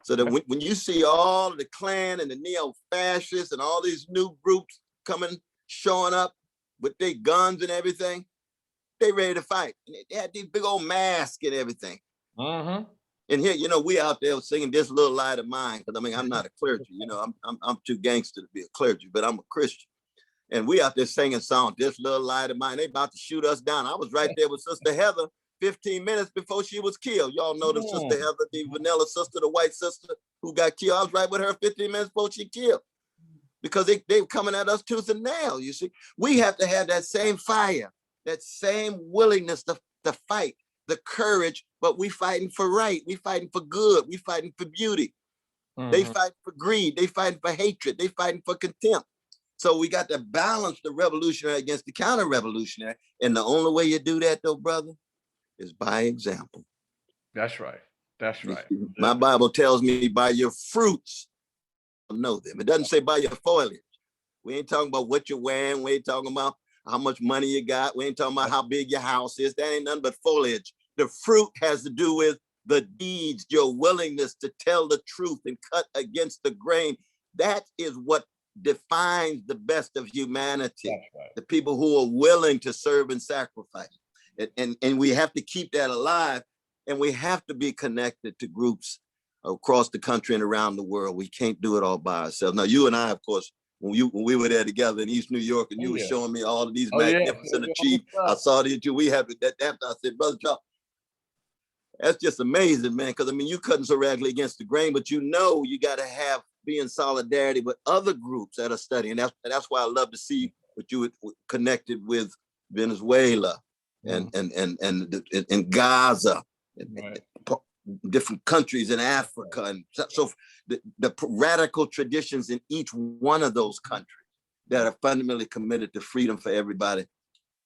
So that when you see all the Klan and the neo-fascists and all these new groups coming, showing up with their guns and everything, they ready to fight. And they had these big old masks and everything. And here, you know, we out there singing This Little Light of Mine, because I mean, I'm not a clergy, you know, I'm too gangster to be a clergy, but I'm a Christian. And we out there singing songs, This Little Light of Mine. They about to shoot us down. I was right there with Sister Heather 15 minutes before she was killed. Y'all know the Sister Heather, the vanilla sister, the white sister who got killed. I was right with her 15 minutes before she killed. Because they were coming at us tooth and nail, you see. We have to have that same fire, that same willingness to fight, the courage, but we fighting for right, we fighting for good, we fighting for beauty. They fight for greed, they fighting for hatred, they fighting for contempt. So we got to balance the revolutionary against the counter-revolutionary. And the only way you do that though, brother, is by example. That's right. That's right. My Bible tells me by your fruits, know them. It doesn't say by your foliage. We ain't talking about what you're wearing. We ain't talking about how much money you got. We ain't talking about how big your house is. That ain't nothing but foliage. The fruit has to do with the deeds, your willingness to tell the truth and cut against the grain. That is what defines the best of humanity. Right. The people who are willing to serve and sacrifice. And we have to keep that alive. And we have to be connected to groups across the country and around the world. We can't do it all by ourselves. Now, you and I, of course, when we were there together in East New York, and you were showing me all of these magnificent achievements, I saw that we have that after I said, Brother Charles, that's just amazing, man. Because I mean, you cutting so radically against the grain, but you know you got to be in solidarity with other groups that are studying. That's why I love to see what you connected with Venezuela and Gaza. Right. Different countries in Africa, and so the radical traditions in each one of those countries that are fundamentally committed to freedom for everybody,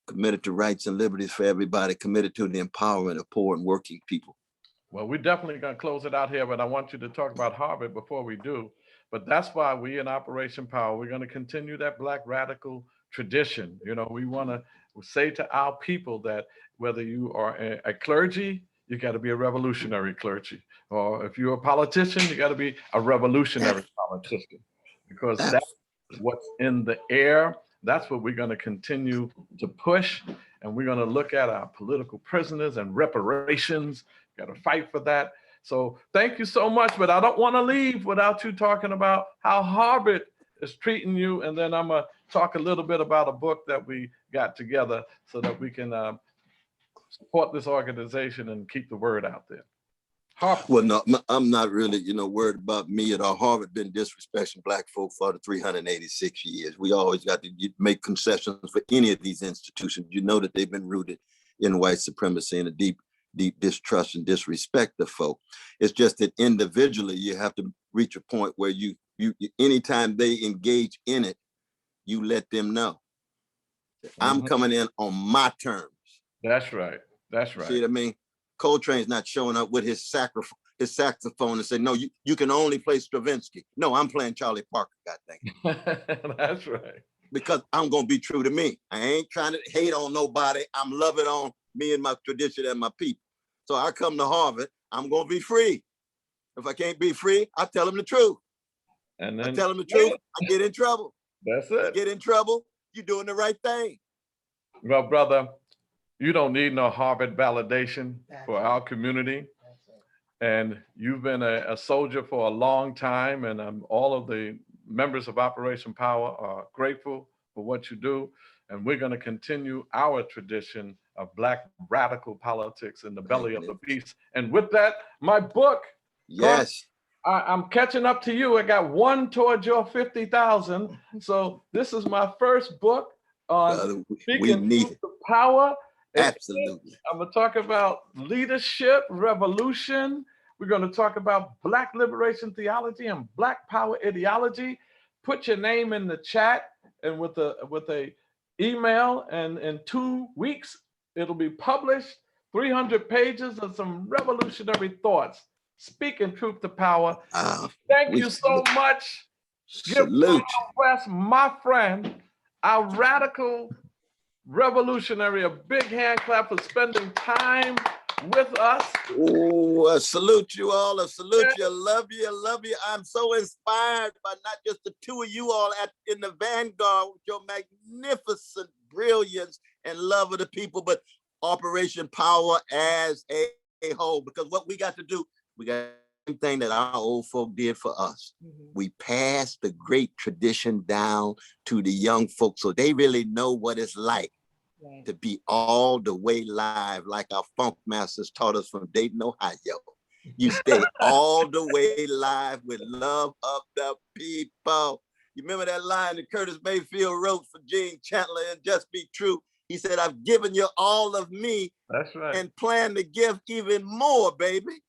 committed to rights and liberties for everybody, committed to the empowerment of poor and working people. Well, we're definitely going to close it out here, but I want you to talk about Harvard before we do. But that's why we in Operation Power, we're going to continue that Black radical tradition. You know, we want to say to our people that whether you are a clergy, you got to be a revolutionary clergy. Or if you're a politician, you got to be a revolutionary politician. Because that's what's in the air. That's what we're going to continue to push. And we're going to look at our political prisoners and reparations. Got to fight for that. So thank you so much. But I don't want to leave without you talking about how Harvard is treating you. And then I'm going to talk a little bit about a book that we got together so that we can support this organization and keep the word out there. Harvard. Well, no, I'm not really, worried about me at all. Harvard been disrespecting Black folk for the 386 years. We always got to make concessions for any of these institutions. You know that they've been rooted in white supremacy and a deep distrust and disrespect of folk. It's just that individually, you have to reach a point where you anytime they engage in it, you let them know. I'm coming in on my terms. That's right. That's right. See what I mean? Coltrane's not showing up with his saxophone and say, no, you can only play Stravinsky. No, I'm playing Charlie Parker, goddammit. That's right. Because I'm going to be true to me. I ain't trying to hate on nobody. I'm loving on me and my tradition and my people. So I come to Harvard, I'm going to be free. If I can't be free, I tell them the truth. And then I tell them the truth, I get in trouble. That's it. I get in trouble, you're doing the right thing. Well, brother, you don't need no Harvard validation for our community. And you've been a soldier for a long time, and all of the members of Operation Power are grateful for what you do. And we're going to continue our tradition of Black radical politics in the belly of the beast. And with that, my book. Yes. I'm catching up to you. I got one towards your 50,000. So this is my first book on speaking truth to power. Absolutely. I'm going to talk about leadership, revolution. We're going to talk about Black liberation theology and Black power ideology. Put your name in the chat and with a email, and in 2 weeks, it'll be published. 300 pages of some revolutionary thoughts. Speaking truth to power. Thank you so much. Give Cornel West, my friend, our radical revolutionary, a big hand clap for spending time with us. Oh, I salute you all. I salute you. I love you. I love you. I'm so inspired by not just the two of you all in the vanguard with your magnificent brilliance and love of the people, but Operation Power as a whole. Because what we got to do, we got the same thing that our old folk did for us. We passed the great tradition down to the young folks so they really know what it's like to be all the way live, like our funk masters taught us from Dayton, Ohio. You stay all the way live with love of the people. You remember that line that Curtis Mayfield wrote for Gene Chandler in Just Be True? He said, I've given you all of me. That's right. And plan to give even more, baby.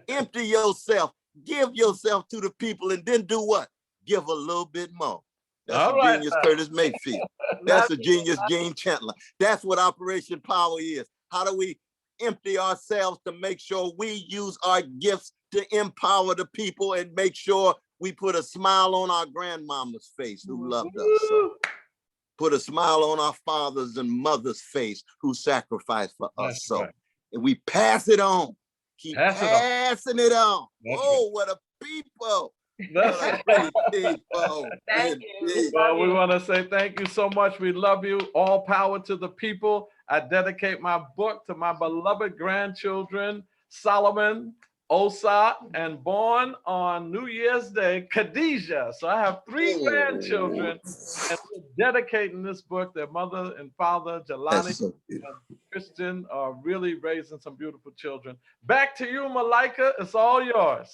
Empty yourself, give yourself to the people, and then do what? Give a little bit more. That's a genius, Curtis Mayfield. That's a genius, Gene Chandler. That's what Operation Power is. How do we empty ourselves to make sure we use our gifts to empower the people and make sure we put a smile on our grandmama's face who loved us so. Put a smile on our fathers and mothers' face who sacrificed for us so. And we pass it on. Keep passing it on. Oh, what a people. Thank you. Well, we want to say thank you so much. We love you. All power to the people. I dedicate my book to my beloved grandchildren, Solomon, Osa, and born on New Year's Day, Khadijah. So I have 3 grandchildren, and we're dedicating this book. Their mother and father, Jelani and Christian, are really raising some beautiful children. Back to you, Malika. It's all yours.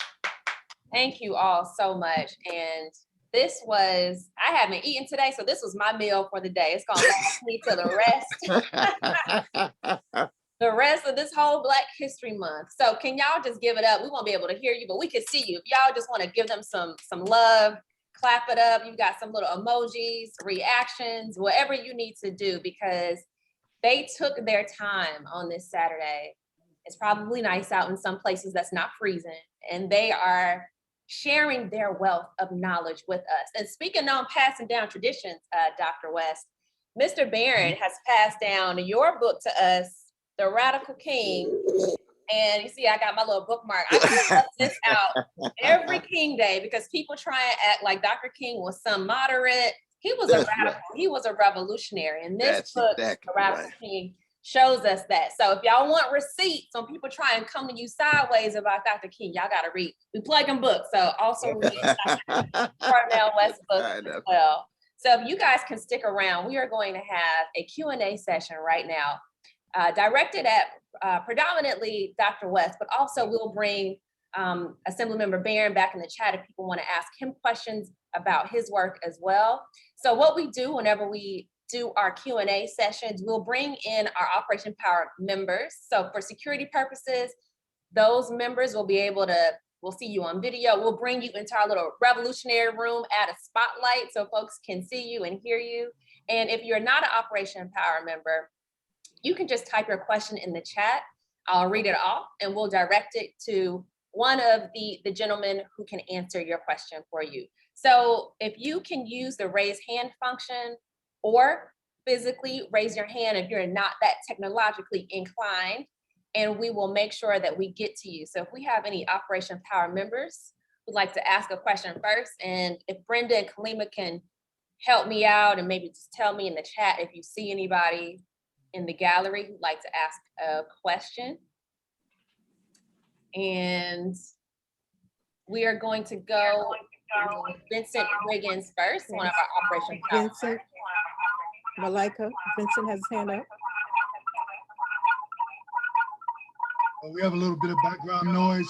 Thank you all so much. And this was, I haven't eaten today, so this was my meal for the day. It's gonna last me to the rest of this whole Black History Month. So can y'all just give it up? We won't be able to hear you, but we can see you. If y'all just want to give them some love, clap it up. You've got some little emojis, reactions, whatever you need to do, because they took their time on this Saturday. It's probably nice out in some places that's not freezing, and they are sharing their wealth of knowledge with us. And speaking on passing down traditions, Dr. West, Mr. Barron has passed down your book to us, The Radical King. And you see, I got my little bookmark. I can love this out every King Day because people try and act like Dr. King was some moderate. He was a radical. He was a revolutionary. And this book, The Radical King, shows us that. So if y'all want receipts when people try and come to you sideways about Dr. King, y'all got to read. We plugging books, so also read Cornel West books as well. So if you guys can stick around, we are going to have a Q&A session right now, directed at predominantly Dr. West, but also we'll bring Assemblymember Barron back in the chat if people want to ask him questions about his work as well. So what we do whenever we do our Q&A sessions, we'll bring in our Operation Power members. So for security purposes, those members will be able to, we'll see you on video. We'll bring you into our little revolutionary room, add a spotlight so folks can see you and hear you. And if you're not an Operation Power member, you can just type your question in the chat. I'll read it off and we'll direct it to one of the gentlemen who can answer your question for you. So if you can use the raise hand function, or physically raise your hand if you're not that technologically inclined, and we will make sure that we get to you. So if we have any Operation Power members who'd like to ask a question first, and if Brenda and Kalima can help me out and maybe just tell me in the chat if you see anybody in the gallery who'd like to ask a question. And we are going to go Vincent Wiggins first, one of our Operation P.O.W.E.R. Vincent, Malika, Vincent has his hand up. We have a little bit of background noise.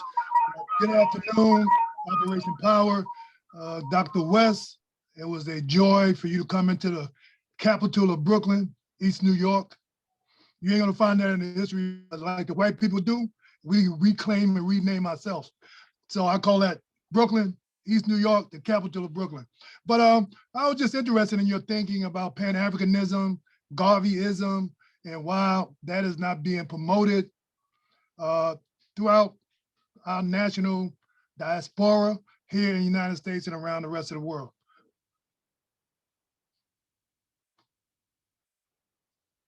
Good afternoon, Operation P.O.W.E.R. Dr. West, it was a joy for you to come into the capital of Brooklyn, East New York. You ain't gonna find that in the history like the white people do. We reclaim and rename ourselves. So I call that Brooklyn, East New York, the capital of Brooklyn. But I was just interested in your thinking about Pan-Africanism, Garveyism, and why that is not being promoted throughout our national diaspora here in the United States and around the rest of the world.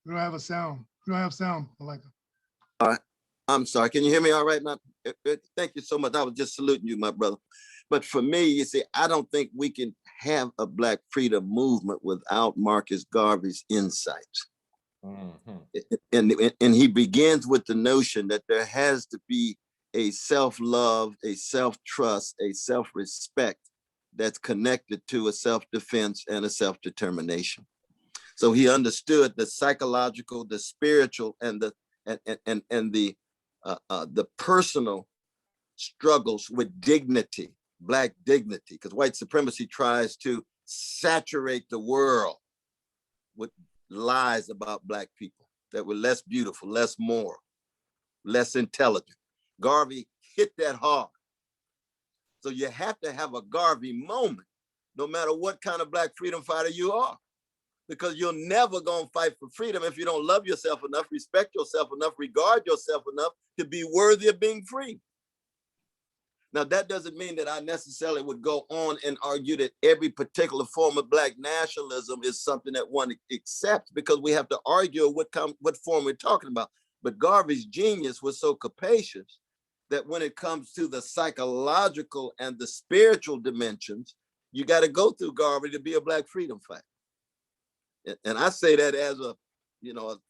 We don't have a sound. We don't have sound, Malika. All right. I'm sorry. Can you hear me all right now? Thank you so much. I was just saluting you, my brother. But for me, you see, I don't think we can have a Black freedom movement without Marcus Garvey's insights. And he begins with the notion that there has to be a self-love, a self-trust, a self-respect that's connected to a self-defense and a self-determination. So he understood the psychological, the spiritual, and the personal struggles with dignity, Black dignity, because white supremacy tries to saturate the world with lies about Black people that were less beautiful, less moral, less intelligent. Garvey hit that hard. So you have to have a Garvey moment, no matter what kind of Black freedom fighter you are, because you're never gonna fight for freedom if you don't love yourself enough, respect yourself enough, regard yourself enough to be worthy of being free. Now, that doesn't mean that I necessarily would go on and argue that every particular form of Black nationalism is something that one accepts, because we have to argue what form we're talking about. But Garvey's genius was so capacious that when it comes to the psychological and the spiritual dimensions, you got to go through Garvey to be a Black freedom fighter. And I say that as a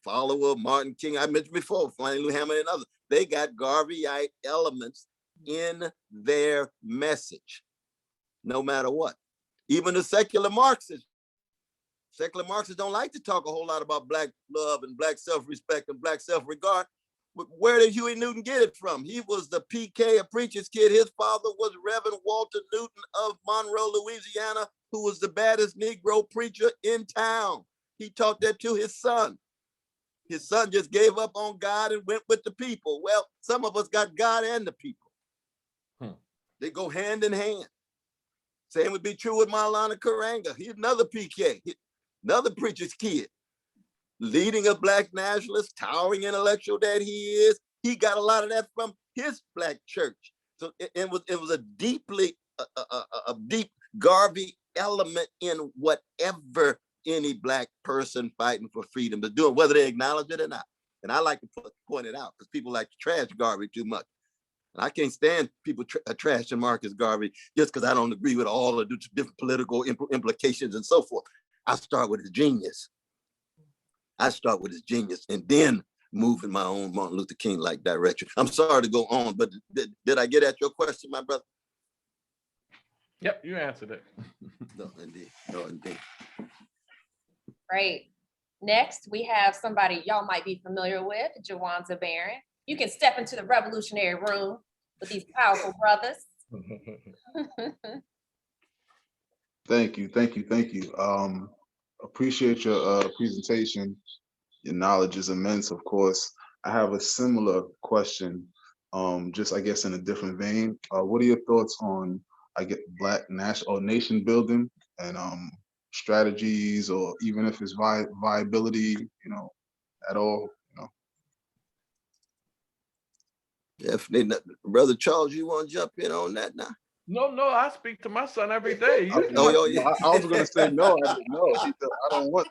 follower of Martin King. I mentioned before, Flannery Lou Hammond and others. They got Garveyite elements in their message, no matter what. Even the secular Marxists don't like to talk a whole lot about Black love and Black self-respect and Black self-regard. Where did Huey Newton get it from? He was the PK, a preacher's kid. His father was Reverend Walter Newton of Monroe, Louisiana, who was the baddest Negro preacher in town. He taught that to his son. His son just gave up on God and went with the people. Well, some of us got God and the people. They go hand in hand. Same would be true with Maulana Karanga. He's another PK, another preacher's kid. Leading a Black nationalist, towering intellectual that he is. He got a lot of that from his Black church. So it was a deep Garvey element in whatever any Black person fighting for freedom is doing, whether they acknowledge it or not. And I like to point it out because people like to trash Garvey too much. And I can't stand people trashing Marcus Garvey just because I don't agree with all the different political implications and so forth. I start with his genius. And then move in my own Martin Luther King-like direction. I'm sorry to go on, but did I get at your question, my brother? Yep, you answered it. No, indeed. Great. Next, we have somebody y'all might be familiar with, Jawanza Barron. You can step into the revolutionary room with these powerful brothers. Thank you. Appreciate your presentation. Your knowledge is immense, of course. I have a similar question, just I guess in a different vein. What are your thoughts on, Black national or nation building and strategies, or even if it's viability, at all? Definitely not. Brother Charles, you want to jump in on that now? No, I speak to my son every day. I was gonna say no. I don't want.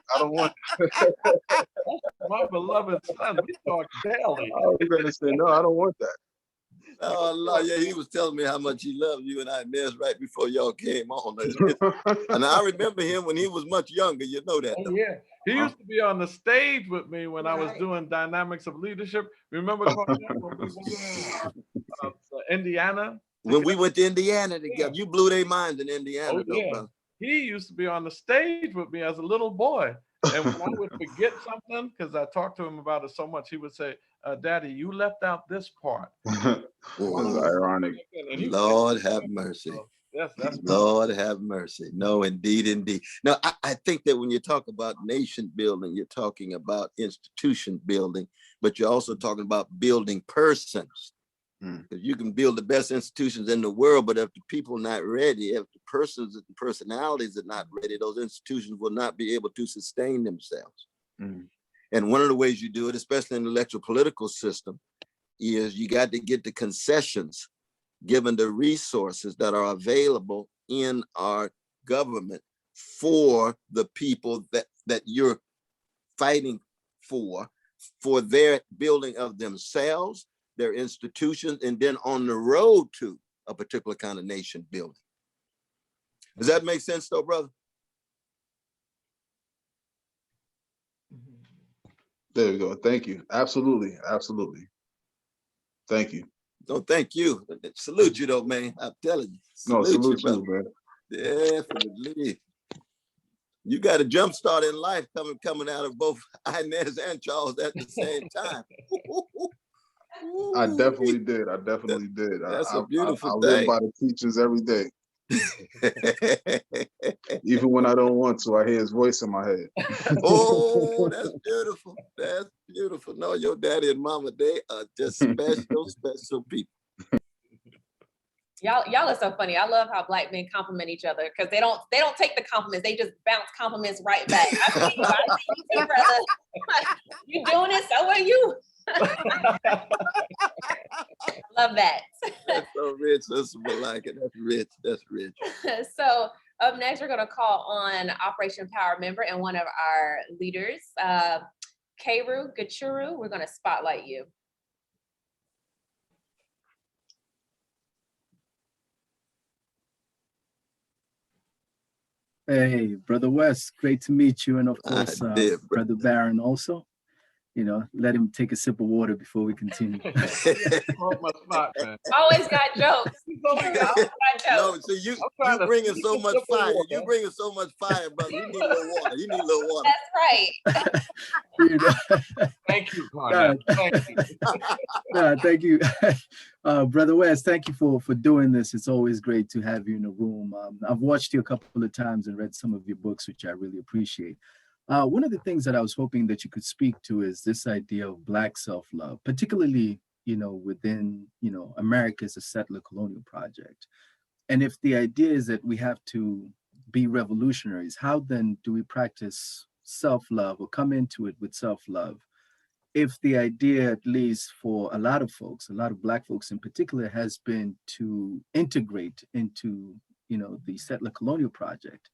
My beloved son, we talk daily. I was gonna say no. I don't want that. Oh, Allah, yeah, he was telling me how much he loved you and Inez right before y'all came on. And I remember him when he was much younger. You know that. Oh, yeah, he used to be on the stage with me when I was doing Dynamics of Leadership. Remember, Cornel, when we went to Indiana When we went to Indiana together, you blew their minds in Indiana, Oh, though, yeah. brother. He used to be on the stage with me as a little boy. And when I would forget something, because I talked to him about it so much, he would say, Daddy, you left out this part. That's ironic. And he was Lord like, have mercy. so that's Lord have mercy. No, indeed, indeed. Now, I think that when you talk about nation building, you're talking about institution building, but you're also talking about building persons. Because you can build the best institutions in the world, but if the people are not ready, if the persons and personalities are not ready, those institutions will not be able to sustain themselves. And one of the ways you do it, especially in the electoral political system, is you got to get the concessions given the resources that are available in our government for the people that you're fighting for their building of themselves, their institutions, and then on the road to a particular kind of nation building. Does that make sense though, brother? There we go. Thank you. Absolutely. Absolutely. Thank you. No, thank you. Salute you though, man. I'm telling you. Salute you, man. Definitely. You got a jump start in life coming out of both Inez and Charles at the same time. I definitely did. That's a beautiful I thing. live by the teachings every day. Even when I don't want to, I hear his voice in my head. Oh, that's beautiful. That's beautiful. No, your daddy and mama, they are just special people. Y'all are so funny. I love how Black men compliment each other because they don't take the compliments. They just bounce compliments right back. I see you too, brother. You doing it, so are you. Love that. That's so rich. That's Malika. That's rich. That's rich. So up next, we're going to call on Operation Power member and one of our leaders, Keiru Gachuru. We're going to spotlight you. Hey, Brother West, great to meet you. And of course, Brother Barron also. You know, let him take a sip of water before we continue. my spot, man. Always got jokes. No, so you bringing so much fire. You bringing so much fire, brother. You need a little water. You need a little water. That's right. You know? Thank you, Cornel. Thank you. Thank you. Brother West, thank you for doing this. It's always great to have you in the room. I've watched you a couple of times and read some of your books, which I really appreciate. One of the things that I was hoping that you could speak to is this idea of Black self-love, particularly, you know, within, you know, America as a settler colonial project. And if the idea is that we have to be revolutionaries, how then do we practice self-love or come into it with self-love? If the idea, at least for a lot of folks, a lot of Black folks in particular, has been to integrate into, you know, the settler colonial project,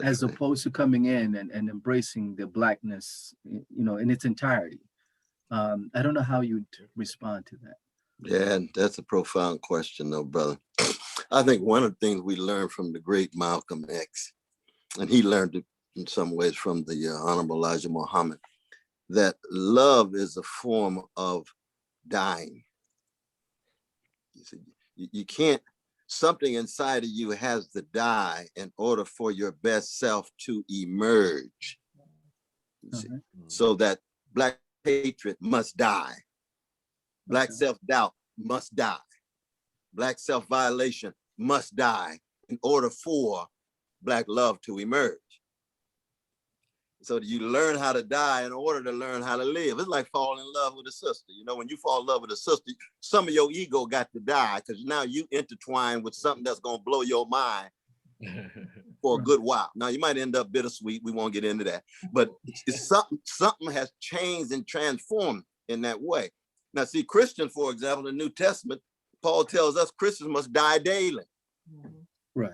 as opposed to coming in and embracing the Blackness, you know, in its entirety. I don't know how you'd respond to that. Yeah, that's a profound question though, brother. I think one of the things we learned from the great Malcolm X, and he learned it in some ways from the Honorable Elijah Muhammad, that love is a form of dying. You see, you can't, something inside of you has to die in order for your best self to emerge. You see? So that Black hatred must die. Black self-doubt must die. Black self-violation must die in order for Black love to emerge. So you learn how to die in order to learn how to live. It's like falling in love with a sister. You know, when you fall in love with a sister, some of your ego got to die because now you intertwine with something that's going to blow your mind for a good while. Now you might end up bittersweet. We won't get into that, but it's something has changed and transformed in that way. Now, see, Christians, for example, in the New Testament, Paul tells us Christians must die daily. Right.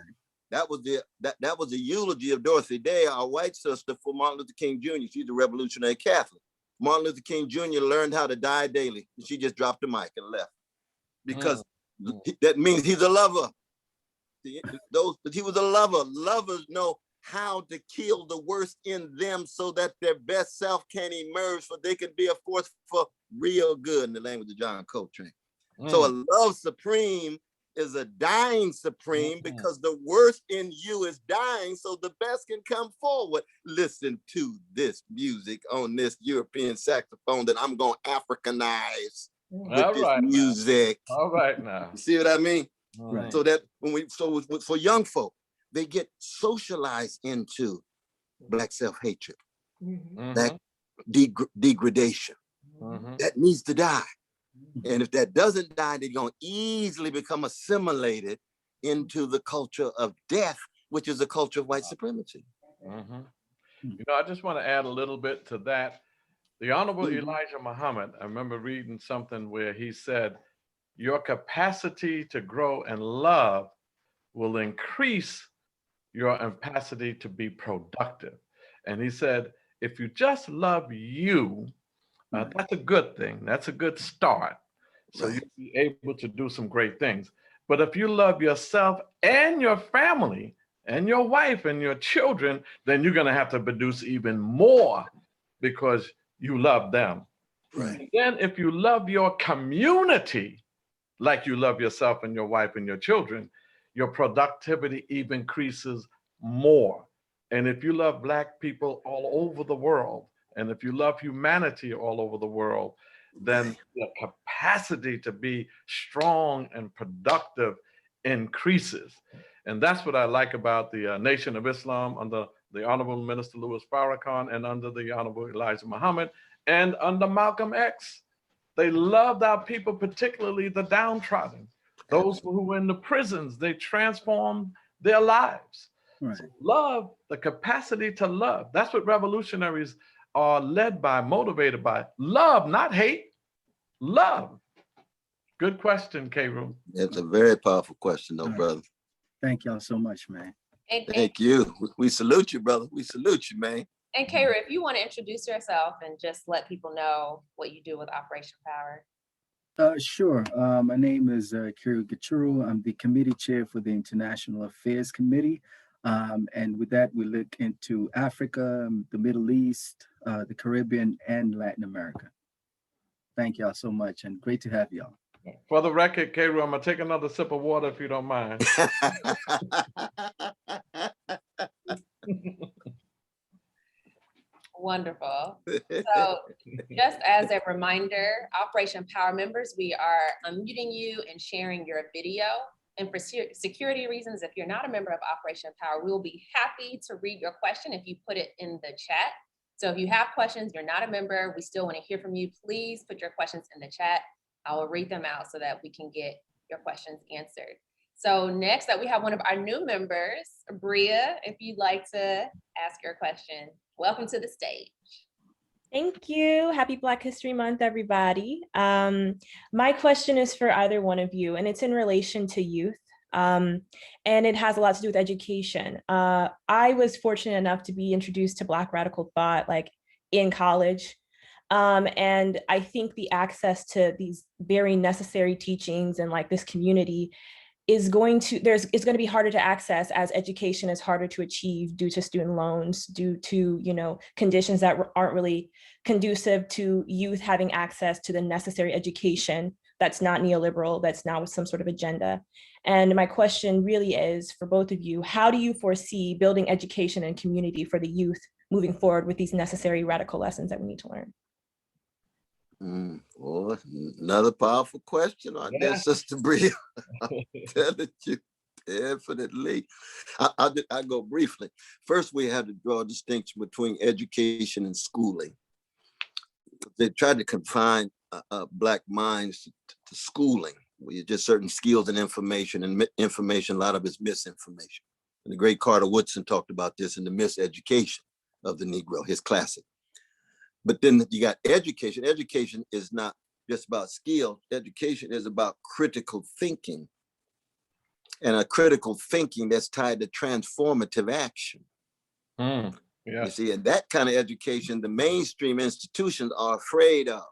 That was the eulogy of Dorothy Day, our white sister, for Martin Luther King Jr. She's a revolutionary Catholic. Martin Luther King Jr. learned how to die daily. She just dropped the mic and left because that means he's a lover. He was a lover. Lovers know how to kill the worst in them so that their best self can emerge, so they can be a force for real good, in the language of John Coltrane. So a love supreme is a dying supreme because the worst in you is dying, so the best can come forward. Listen to this music on this European saxophone that I'm going to Africanize with this music. All right now. You see what I mean? Right. So that for young folk, they get socialized into Black self-hatred, Black degradation. That needs to die. And if that doesn't die, they're going to easily become assimilated into the culture of death, which is the culture of white supremacy. You know, I just want to add a little bit to that. The Honorable Elijah Muhammad, I remember reading something where he said, your capacity to grow and love will increase your capacity to be productive. And he said, if you just love you, that's a good thing. That's a good start. So you'll be able to do some great things. But if you love yourself and your family and your wife and your children, then you're going to have to produce even more because you love them. Right. Then if you love your community like you love yourself and your wife and your children, your productivity even increases more. And if you love Black people all over the world, and if you love humanity all over the world, then the capacity to be strong and productive increases. And that's what I like about the Nation of Islam under the Honorable Minister Louis Farrakhan and under the Honorable Elijah Muhammad and under Malcolm X. They loved our people, particularly the downtrodden, those who were in the prisons. They transformed their lives. So love, the capacity to love. That's what revolutionaries are led by, motivated by. Love, not hate. Love. Good question, K-Room. It's a very powerful question, though, brother. Thank y'all so much, man. Thank you. We salute you, brother. We salute you, man. And Kara, if you want to introduce yourself and just let people know what you do with Operation P.O.W.E.R. Sure. My name is Kira Gachuru. I'm the committee chair for the International Affairs Committee. And with that, we look into Africa, the Middle East, the Caribbean, and Latin America. Thank y'all so much, and great to have y'all. For the record, K-Room, I'm gonna take another sip of water if you don't mind. Wonderful. So just as a reminder, Operation P.O.W.E.R members, we are unmuting you and sharing your video. And for security reasons, if you're not a member of Operation P.O.W.E.R, we'll be happy to read your question if you put it in the chat. So if you have questions, you're not a member, we still want to hear from you. Please put your questions in the chat. I will read them out so that we can get your questions answered. So next up, we have one of our new members, Bria, if you'd like to ask your question. Welcome to the stage. Thank you. Happy Black History Month, everybody. My question is for either one of you, and it's in relation to youth. And it has a lot to do with education. I was fortunate enough to be introduced to Black radical thought like in college. And I think the access to these very necessary teachings and like this community is going to, it's going to be harder to access as education is harder to achieve due to student loans, due to, you know, conditions that aren't really conducive to youth having access to the necessary education that's not neoliberal, that's not with some sort of agenda. And my question really is for both of you, how do you foresee building education and community for the youth moving forward with these necessary radical lessons that we need to learn? Well, another powerful on that, Sister Bria. Telling you, definitely. I go briefly. First, we have to draw a distinction between education and schooling. They tried to confine Black minds to schooling, where you just certain skills and information, a lot of it's misinformation. And the great Carter Woodson talked about this in The Miseducation of the Negro, his classic. But then you got education. Education is not just about skill. Education is about critical thinking, and a critical thinking that's tied to transformative action. You see, and that kind of education, the mainstream institutions are afraid of.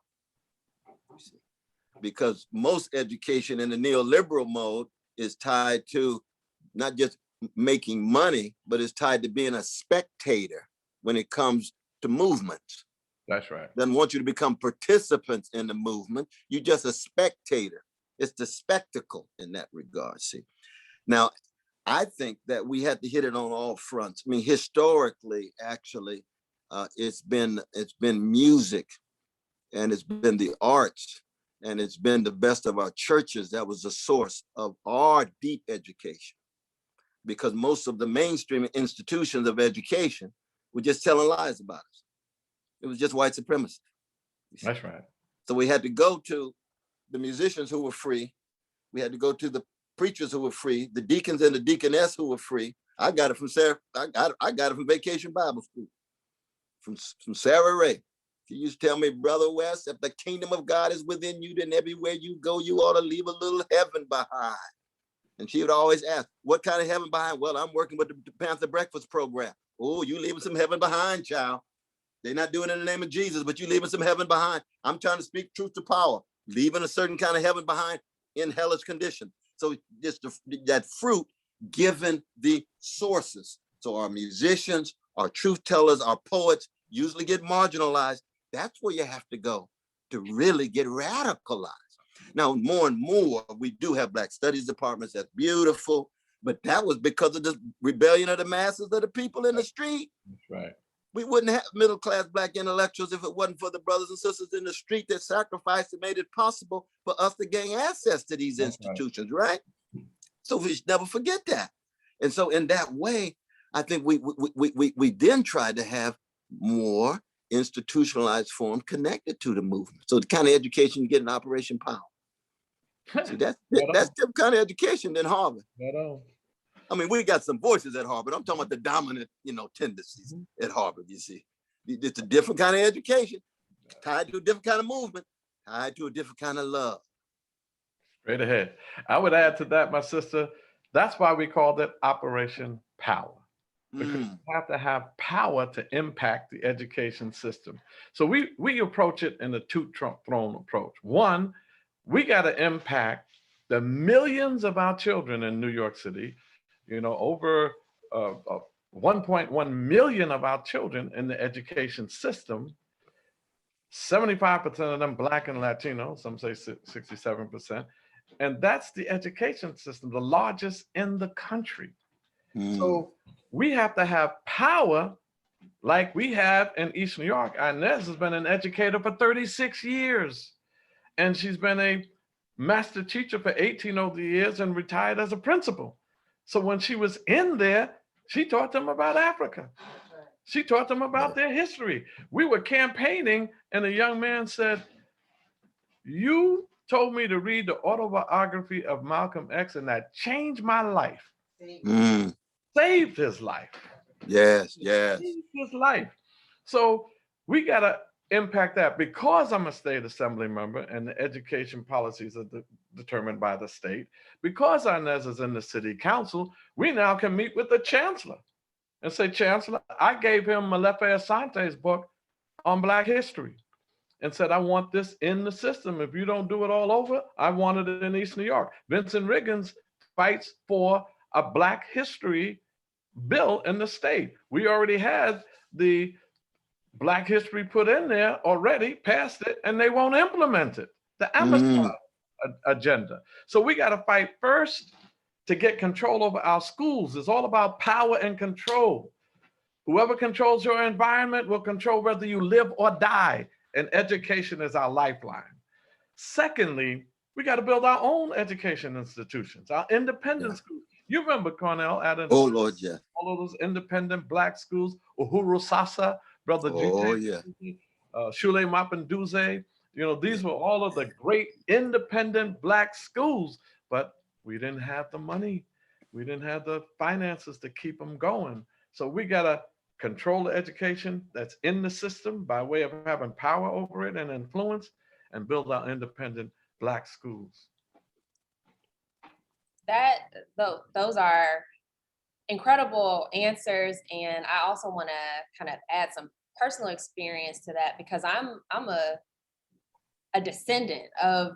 Because most education in the neoliberal mode is tied to not just making money, but it's tied to being a spectator when it comes to movements. That's right. Doesn't want you to become participants in the movement. You're just a spectator. It's the spectacle in that regard, see. Now, I think that we had to hit it on all fronts. I mean, historically, actually, it's been music, and it's been the arts, and it's been the best of our churches that was the source of our deep education. Because most of the mainstream institutions of education were just telling lies about us. It was just white supremacy. That's right. So we had to go to the musicians who were free. We had to go to the preachers who were free, the deacons and the deaconess who were free. I got it from Sarah. I got it from Vacation Bible School, from Sarah Ray. She used to tell me, Brother West, if the kingdom of God is within you, then everywhere you go, you ought to leave a little heaven behind. And she would always ask, what kind of heaven behind? Well, I'm working with the Panther Breakfast Program. Oh, you leaving some heaven behind, child. They're not doing it in the name of Jesus, but you leaving some heaven behind. I'm trying to speak truth to power, leaving a certain kind of heaven behind in hellish condition. So just that fruit given the sources. So our musicians, our truth tellers, our poets usually get marginalized. That's where you have to go to really get radicalized. Now, more and more, we do have Black Studies departments. That's beautiful. But that was because of the rebellion of the masses of the people in the street. That's right. We wouldn't have middle-class Black intellectuals if it wasn't for the brothers and sisters in the street that sacrificed and made it possible for us to gain access to these institutions, right? So we should never forget that. And so in that way, I think we then tried to have more institutionalized form connected to the movement. So the kind of education you get in Operation P.O.W.E.R. See, that's different kind of education than Harvard. I mean, we got some voices at Harvard. I'm talking about the dominant, tendencies at Harvard, you see. It's a different kind of education, tied to a different kind of movement, tied to a different kind of love. Straight ahead. I would add to that, my sister, that's why we called it Operation P.O.W.E.R. Because you have to have power to impact the education system. So we approach it in a two-pronged approach. One, we got to impact the millions of our children in New York City, over 1.1 million of our children in the education system, 75% of them Black and Latino, some say 67%. And that's the education system, the largest in the country. So we have to have power like we have in East New York. Inez has been an educator for 36 years. And she's been a master teacher for 18 over the years and retired as a principal. So when she was in there, she taught them about Africa. She taught them about their history. We were campaigning and a young man said, you told me to read the autobiography of Malcolm X and that changed my life. Saved his life. Yes. Saved his life. So we got to impact that. Because I'm a state assembly member and the education policies are determined by the state, because Inez is in the city council, we now can meet with the chancellor and say, Chancellor, I gave him Malefe Asante's book on Black history and said, I want this in the system. If you don't do it all over, I want it in East New York. Vincent Riggins fights for a Black history bill in the state. We already had the Black history put in there already, passed it, and they won't implement it. The Amazon agenda. So we got to fight first to get control over our schools. It's all about power and control. Whoever controls your environment will control whether you live or die. And education is our lifeline. Secondly, we got to build our own education institutions, our independent schools. You remember, Cornel, oh Lord, yeah, all of those independent Black schools, Uhuru Sasa, Brother G.J. Shule Mapanduze. These were all of the great independent Black schools, but we didn't have the money. We didn't have the finances to keep them going. So we got to control the education that's in the system by way of having power over it and influence, and build our independent Black schools. Those are incredible answers. And I also want to kind of add some personal experience to that, because I'm a descendant of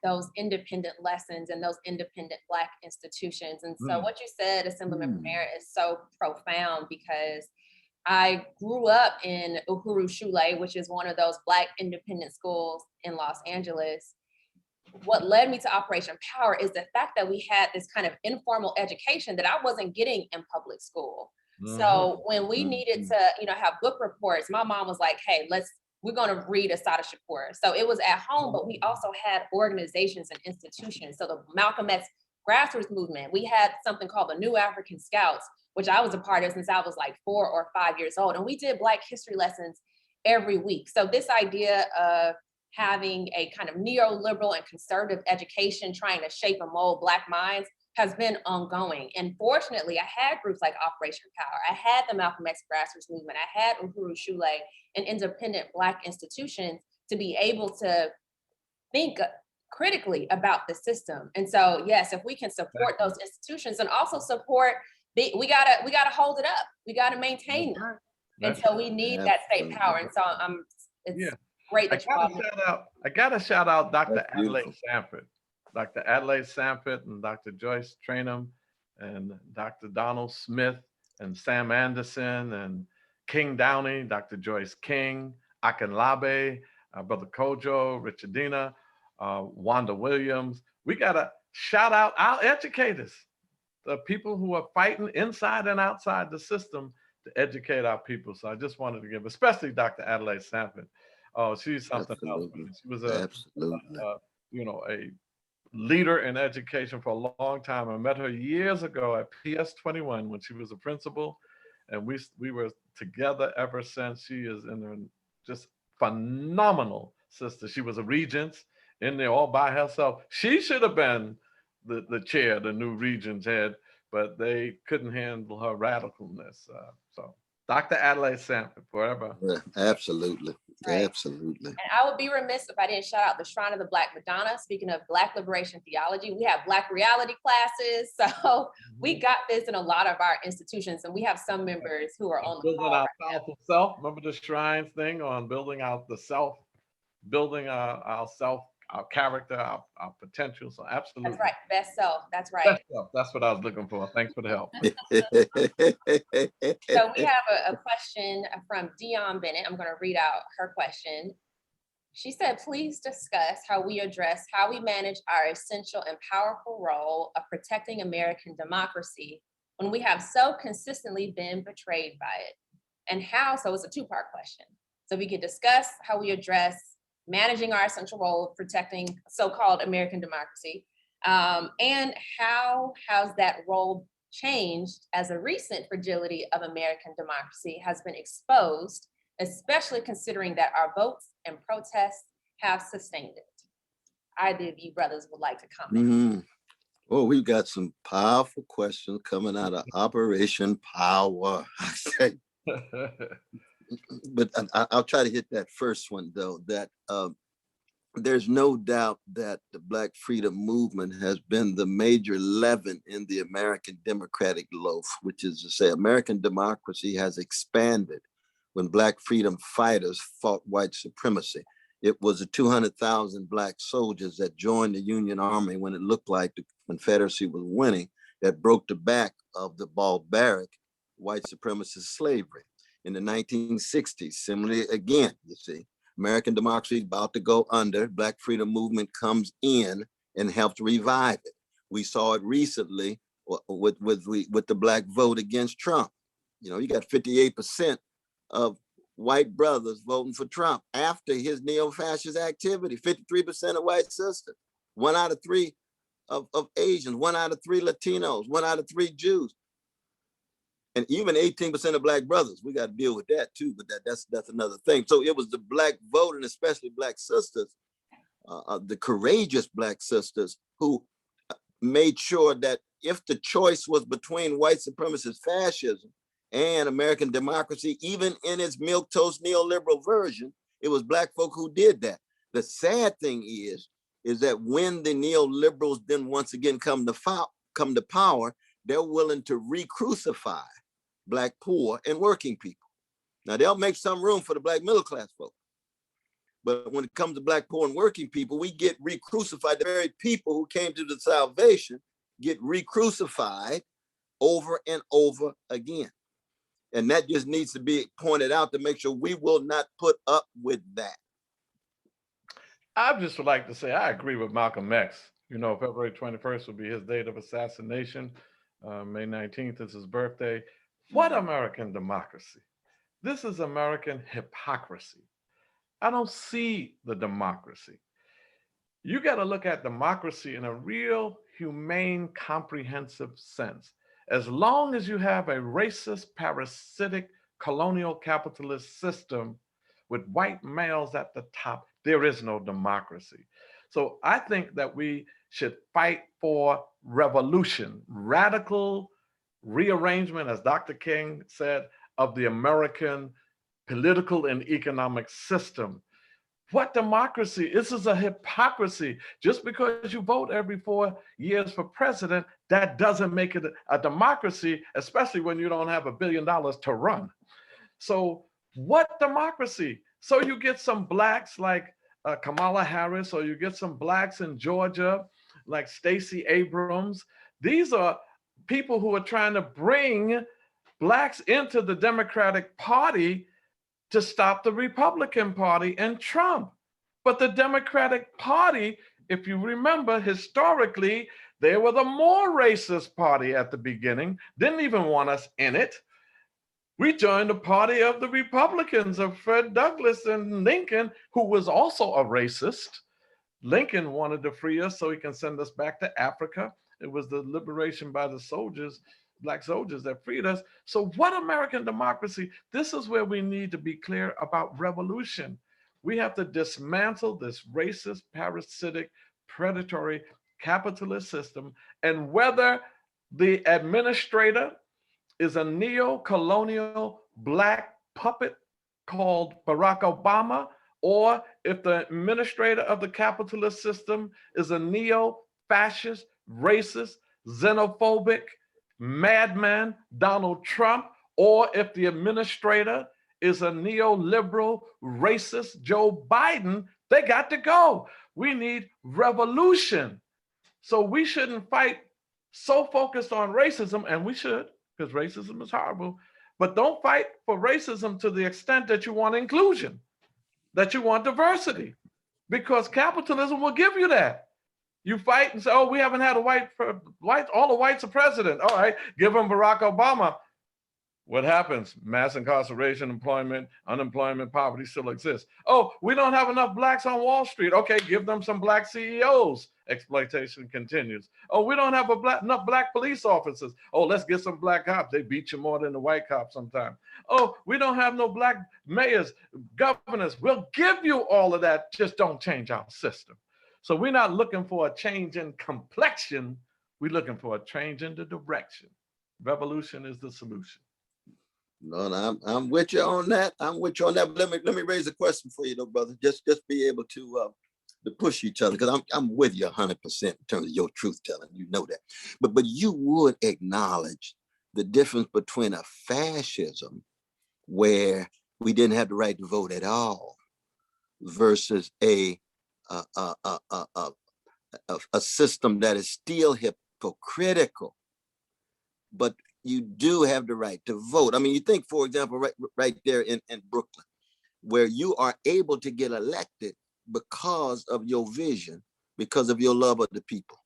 those independent lessons and those independent Black institutions. And so what you said, Assemblyman Barron, is so profound, because I grew up in Uhuru Shule, which is one of those Black independent schools in Los Angeles. what led me to Operation P.O.W.E.R. is the fact that we had this kind of informal education that I wasn't getting in public school. So when we needed to, have book reports, my mom was like, hey, we're going to read Assata Shakur. So it was at home, but we also had organizations and institutions. So the Malcolm X grassroots movement, we had something called the New African Scouts, which I was a part of since I was like 4 or 5 years old. And we did Black history lessons every week. So this idea of having a kind of neoliberal and conservative education trying to shape and mold Black minds has been ongoing. And fortunately, I had groups like Operation P.O.W.E.R. I had the Malcolm X grassroots movement. I had Uhuru Shule and independent Black institutions to be able to think critically about the system. And so, yes, if we can support those institutions and also support, we gotta hold it up. We gotta maintain them. And so we need that state power. And so it's great that I gotta shout out Dr. That's Adelaide beautiful. Sanford. Dr. Adelaide Sanford and Dr. Joyce Trainum and Dr. Donald Smith and Sam Anderson and King Downey, Dr. Joyce King, Akinlabe, Brother Kojo, Richardina, Wanda Williams. We gotta shout out our educators, the people who are fighting inside and outside the system to educate our people. So I just wanted to give, especially Dr. Adelaide Sanford. Oh, she's something else. She was a leader in education for a long time. I met her years ago at PS 21 when she was a principal, and we were together ever since. She is just phenomenal sister. She was a regent in there all by herself. She should have been the chair, the new regent's head, but they couldn't handle her radicalness. So Dr. Adelaide Sanford, forever. Yeah, absolutely. Right. Absolutely. And I would be remiss if I didn't shout out the Shrine of the Black Madonna. Speaking of Black liberation theology, we have Black reality classes. So we got this in a lot of our institutions, and we have some members who are on the Building call our right now. powerful self. Remember the shrines thing on building out the self, building our self, our character, our potential. So absolutely. That's right. Best self. That's right. Best self. That's what I was looking for. Thanks for the help. So we have a question from Dion Bennett. I'm going to read out her question. She said, please discuss how we manage our essential and powerful role of protecting American democracy when we have so consistently been betrayed by it. And how, so it's a two-part question. So we could discuss how we address managing our essential role of protecting so-called American democracy, and how has that role changed as a recent fragility of American democracy has been exposed, especially considering that our votes and protests have sustained it. Either of you brothers would like to comment. Well, we've got some powerful questions coming out of Operation P.O.W.E.R. I say. But I'll try to hit that first one, though, that there's no doubt that the Black freedom movement has been the major leaven in the American democratic loaf, which is to say American democracy has expanded when Black freedom fighters fought white supremacy. It was the 200,000 Black soldiers that joined the Union Army when it looked like the Confederacy was winning that broke the back of the barbaric white supremacist slavery. In the 1960s, similarly again, you see, American democracy is about to go under. Black freedom movement comes in and helps revive it. We saw it recently with the Black vote against Trump. You know, you got 58% of white brothers voting for Trump after his neo-fascist activity, 53% of white sisters, 1 out of 3 of Asians, 1 out of 3 Latinos, 1 out of 3 Jews. And even 18% of Black brothers. We got to deal with that too, but that's another thing. So it was the Black vote, and especially Black sisters, the courageous Black sisters, who made sure that if the choice was between white supremacist fascism and American democracy, even in its milquetoast neoliberal version, it was Black folk who did that. The sad thing is that when the neoliberals then once again come to power, they're willing to re-crucify Black poor and working people. Now they'll make some room for the Black middle class folk, but when it comes to Black poor and working people, we get re-crucified. The very people who came to the salvation get re-crucified over and over again. And that just needs to be pointed out to make sure we will not put up with that. I just would like to say I agree with Malcolm X. You know, February 21st will be his date of assassination. May 19th is his birthday. What American democracy? This is American hypocrisy. I don't see the democracy. You got to look at democracy in a real humane, comprehensive sense. As long as you have a racist, parasitic, colonial capitalist system with white males at the top, there is no democracy. So I think that we should fight for revolution, radical rearrangement, as Dr. King said, of the American political and economic system. What democracy? This is a hypocrisy. Just because you vote every 4 years for president, that doesn't make it a democracy, especially when you don't have $1 billion to run. So what democracy? So you get some blacks like Kamala Harris, or you get some blacks in Georgia like Stacey Abrams. These are people who are trying to bring blacks into the Democratic Party to stop the Republican Party and Trump. But the Democratic Party, if you remember historically, they were the more racist party at the beginning, didn't even want us in it. We joined the party of the Republicans of Fred Douglass and Lincoln, who was also a racist. Lincoln wanted to free us so he can send us back to Africa. It was the liberation by the soldiers, Black soldiers, that freed us. So what American democracy? This is where we need to be clear about revolution. We have to dismantle this racist, parasitic, predatory capitalist system. And whether the administrator is a neo-colonial black puppet called Barack Obama, or if the administrator of the capitalist system is a neo-fascist, racist, xenophobic, madman Donald Trump, or if the administrator is a neoliberal, racist Joe Biden, they got to go. We need revolution. So we shouldn't fight so focused on racism, and we should, because racism is horrible, but don't fight for racism to the extent that you want inclusion, that you want diversity, because capitalism will give you that. You fight and say, oh, we haven't had a white, all the whites are president. All right, give them Barack Obama. What happens? Mass incarceration, employment, unemployment, poverty still exists. Oh, we don't have enough blacks on Wall Street. Okay, give them some black CEOs. Exploitation continues. Oh, we don't have enough black police officers. Oh, let's get some black cops. They beat you more than the white cops sometimes. Oh, we don't have no black mayors, governors. We'll give you all of that. Just don't change our system. So we're not looking for a change in complexion. We're looking for a change in the direction. Revolution is the solution. No, I'm with you on that. I'm with you on that. But let me raise a question for you, though, brother. Just be able to push each other, because I'm with you 100% in terms of your truth telling. You know that. But you would acknowledge the difference between a fascism where we didn't have the right to vote at all versus a system that is still hypocritical, but you do have the right to vote. I mean, you think, for example, right there in Brooklyn, where you are able to get elected because of your vision, because of your love of the people.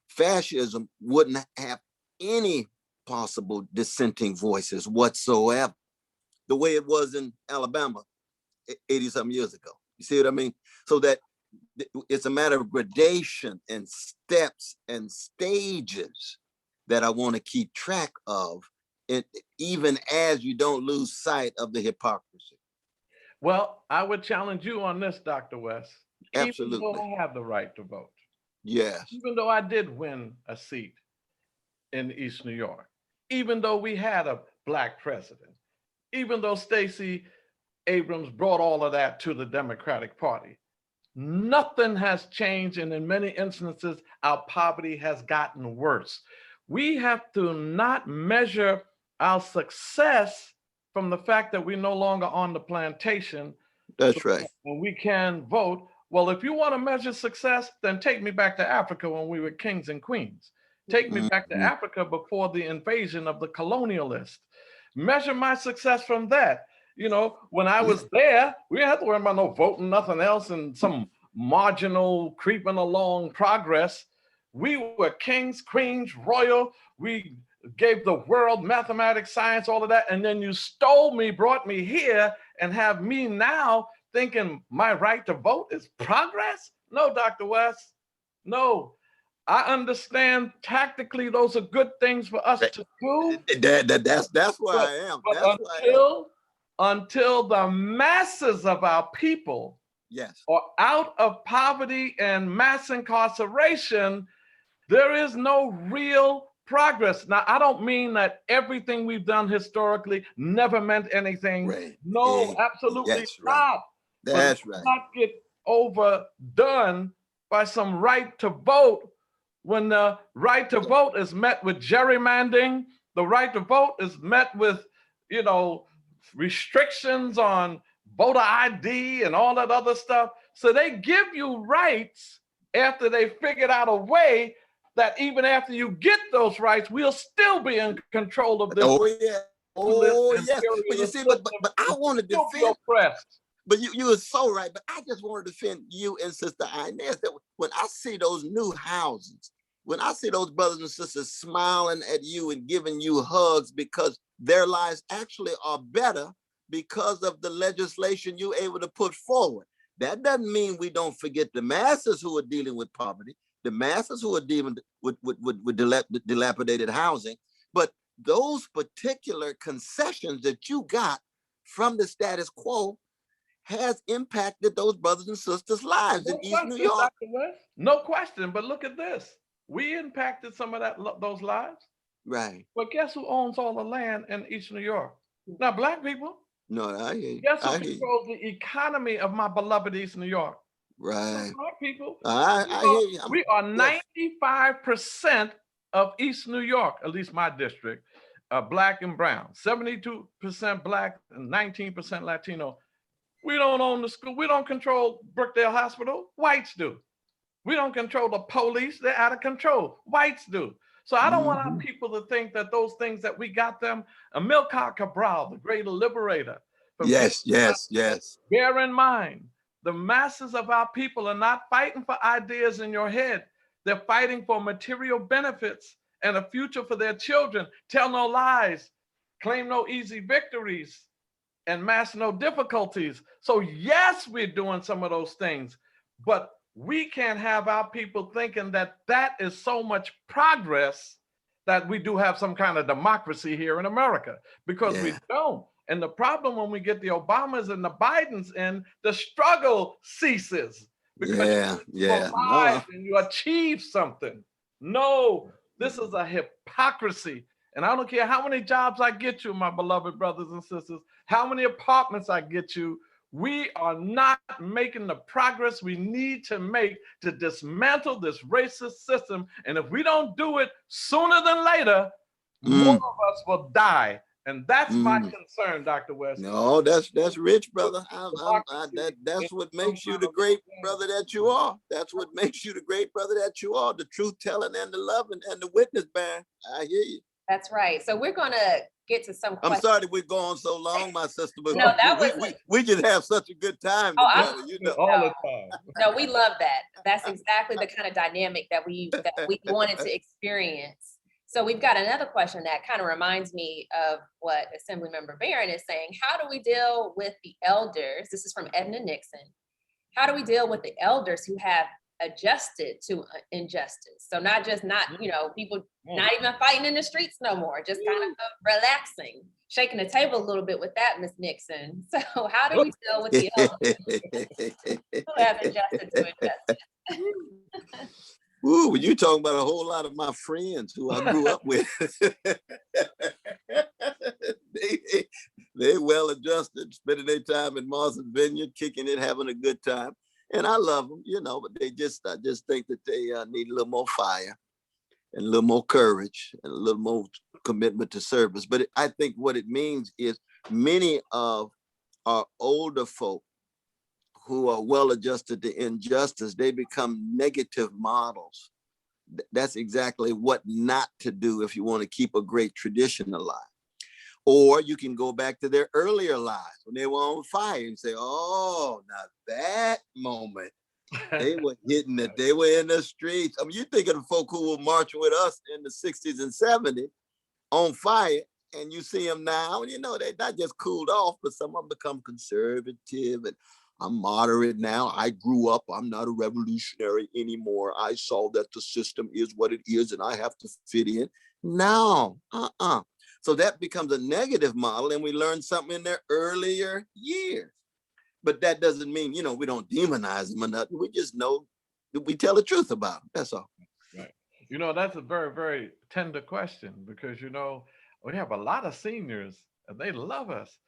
Fascism wouldn't have any possible dissenting voices whatsoever, the way it was in Alabama 80-something years ago. You see what I mean? So that it's a matter of gradation and steps and stages that I want to keep track of, even as you don't lose sight of the hypocrisy. Well, I would challenge you on this, Dr. West. Absolutely. Even though I have the right to vote. Yes. Even though I did win a seat in East New York, even though we had a black president, even though Stacey Abrams brought all of that to the Democratic Party, nothing has changed, and in many instances, our poverty has gotten worse. We have to not measure our success from the fact that we're no longer on the plantation. That's right. When we can vote. Well, if you want to measure success, then take me back to Africa when we were kings and queens. Take me back to Africa before the invasion of the colonialists. Measure my success from that. You know, when I was there, we didn't have to worry about no voting, nothing else, and some marginal, creeping along progress. We were kings, queens, royal. We gave the world mathematics, science, all of that. And then you stole me, brought me here, and have me now thinking my right to vote is progress? No, Dr. West, no. I understand tactically those are good things for us to do. That's where I am. But That's where I am. until the masses of our people are out of poverty and mass incarceration, there is no real progress. Now, I don't mean that everything we've done historically never meant anything. Right. No, absolutely not. That's right. Not get overdone by some right to vote when the right to vote is met with gerrymandering. The right to vote is met with, you know, restrictions on voter ID and all that other stuff. So they give you rights after they figured out a way that even after you get those rights, we'll still be in control of this. Oh yeah. Oh yes. But you see, but I want to defend. But you are so right. But I just want to defend you and Sister Inez. That when I see those new houses, when I see those brothers and sisters smiling at you and giving you hugs because their lives actually are better because of the legislation you're able to put forward. That doesn't mean we don't forget the masses who are dealing with poverty, the masses who are dealing with dilapidated housing, but those particular concessions that you got from the status quo has impacted those brothers and sisters' lives in East New York. No question, but look at this. We impacted some of those lives. Right. But guess who owns all the land in East New York? Not Black people. No, I hear you. Guess who controls the economy of my beloved East New York? Right. Black people. I hear you. We are 95% of East New York, at least my district, Black and brown. 72% Black and 19% Latino. We don't own the school. We don't control Brookdale Hospital. Whites do. We don't control the police. They're out of control. Whites do. So I don't want our people to think that those things that we got them, Amilcar Cabral, the great liberator. Yes. Bear in mind, the masses of our people are not fighting for ideas in your head. They're fighting for material benefits and a future for their children. Tell no lies, claim no easy victories, and mask no difficulties. So yes, we're doing some of those things, but we can't have our people thinking that that is so much progress that we do have some kind of democracy here in America, because we don't. And the problem when we get the Obamas and the Bidens in, the struggle ceases because you provide and you achieve something. No, this is a hypocrisy. And I don't care how many jobs I get you, my beloved brothers and sisters, how many apartments I get you, we are not making the progress we need to make to dismantle this racist system. And if we don't do it sooner than later, more of us will die. And that's my concern, Dr. West. No, that's rich, brother. That's what makes you the great brother that you are. That's what makes you the great brother that you are. The truth telling and the loving and the witness bearing. I hear you. That's right. So we're going to get to some questions. I'm sorry that we're going so long, my sister, but no, that was we just have such a good time together, you know. All the time. No, we love that. That's exactly the kind of dynamic that we wanted to experience. So we've got another question that kind of reminds me of what Assemblymember Barron is saying. How do we deal with the elders? This is from Edna Nixon. How do we deal with the elders who have adjusted to injustice? So people not even fighting in the streets no more, just kind of relaxing, shaking the table a little bit with that, Miss Nixon. So how do we deal with the elders who have adjusted to injustice? Ooh, when you're talking about a whole lot of my friends who I grew up with, they well adjusted, spending their time in Martha's Vineyard, kicking it, having a good time. And I love them, but I just think that they need a little more fire and a little more courage and a little more commitment to service. But I think what it means is many of our older folk who are well adjusted to injustice, they become negative models. That's exactly what not to do if you want to keep a great tradition alive. Or you can go back to their earlier lives when they were on fire and say, oh, now that moment They were hitting it. They were in the streets. I mean, you think of the folk who were marching with us in the 60s and 70s on fire, and you see them now, and you know, they not just cooled off, but some of them become conservative, and I'm moderate now. I grew up. I'm not a revolutionary anymore. I saw that the system is what it is, and I have to fit in. No, So that becomes a negative model, and we learn something in their earlier years. But that doesn't mean, you know, we don't demonize them or nothing. We just know that we tell the truth about them. That's all. Right. You know, that's a very, very tender question because, you know, we have a lot of seniors and they love us.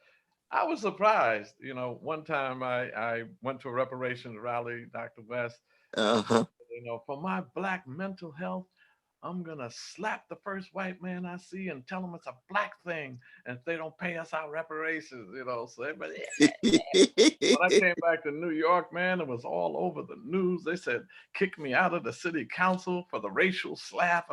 I was surprised, you know, one time I went to a reparations rally, Dr. West, you know, for my Black mental health, I'm going to slap the first white man I see and tell them it's a Black thing. And if they don't pay us our reparations, you know, so everybody, when I came back to New York, man, it was all over the news. They said, kick me out of the city council for the racial slap.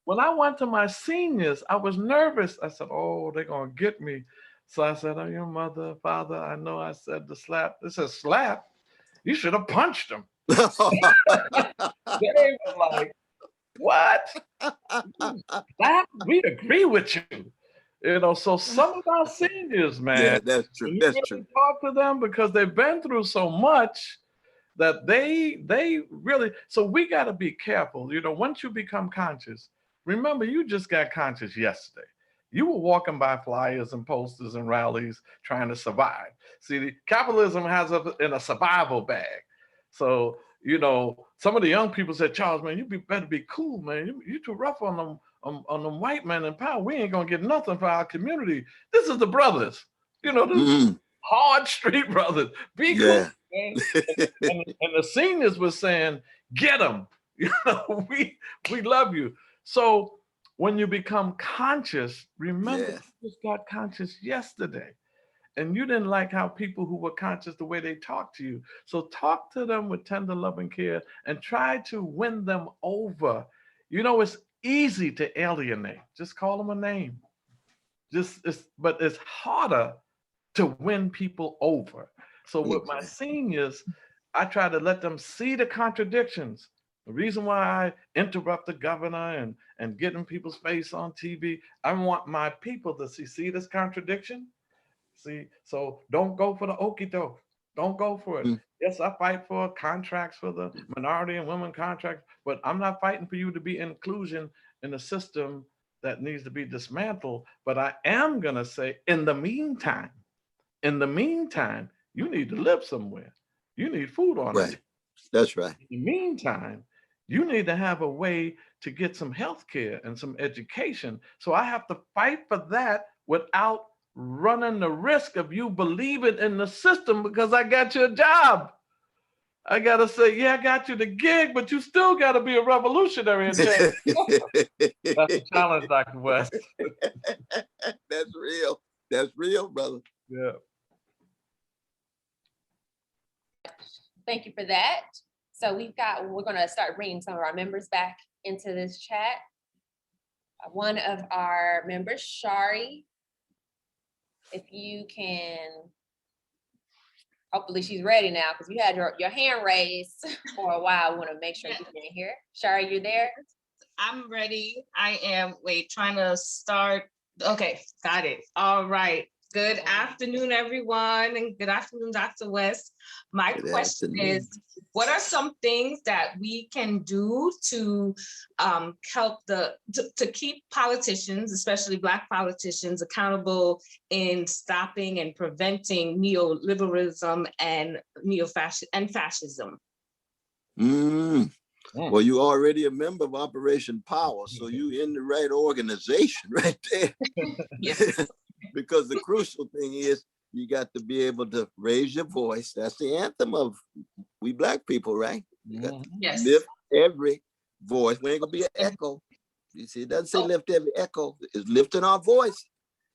When I went to my seniors, I was nervous. I said, oh, they're going to get me. So I said, oh, your mother, father, I know I said the slap. They said, slap? You should have punched him. They were like, what? Slap? We agree with you. You know, so some of our seniors, man, yeah, that's true. you That's really true. talk to them because they've been through so much that they really, so we got to be careful. You know, once you become conscious, remember, you just got conscious yesterday. You were walking by flyers and posters and rallies trying to survive. See, the capitalism has us in a survival bag. So, you know, some of the young people said, Charles, man, you better be cool, man. You too rough on them white men in power. We ain't gonna get nothing for our community. This is the brothers, you know, this hard street brothers. Be cool, man. And the seniors were saying, get them. You know, we love you. So when you become conscious, remember, you just got conscious yesterday. And you didn't like how people who were conscious, the way they talked to you. So talk to them with tender love and care and try to win them over. You know, it's easy to alienate. Just call them a name. But it's harder to win people over. So with my seniors, I try to let them see the contradictions. The reason why I interrupt the governor and getting people's face on TV, I want my people to see this contradiction. See, so don't go for the okie doke. Don't go for it. Yes, I fight for contracts for the minority and women contracts, but I'm not fighting for you to be inclusion in a system that needs to be dismantled. But I am going to say, in the meantime, you need to live somewhere. You need food on it. That's right. In the meantime, you need to have a way to get some health care and some education. So I have to fight for that without running the risk of you believing in the system because I got you a job. I got to say, yeah, I got you the gig, but you still got to be a revolutionary and change. That's a challenge, Dr. West. That's real. That's real, brother. Yeah. Thank you for that. So we're going to start bringing some of our members back into this chat. One of our members, Shari, if you can, hopefully she's ready now because you had your hand raised for a while. We want to make sure you can hear. Shari, you there? I'm ready. I am, trying to start. Okay, got it. All right. Good afternoon, everyone, and good afternoon, Dr. West. My question is, what are some things that we can do to help to keep politicians, especially Black politicians, accountable in stopping and preventing neoliberalism and fascism? Well, you already a member of Operation P.O.W.E.R, so you in the right organization right there. Yes. Because the crucial thing is you got to be able to raise your voice. That's the anthem of we Black people, right? You got to lift every voice. We ain't gonna be an echo. You see, it doesn't say lift every echo. It's lifting our voice.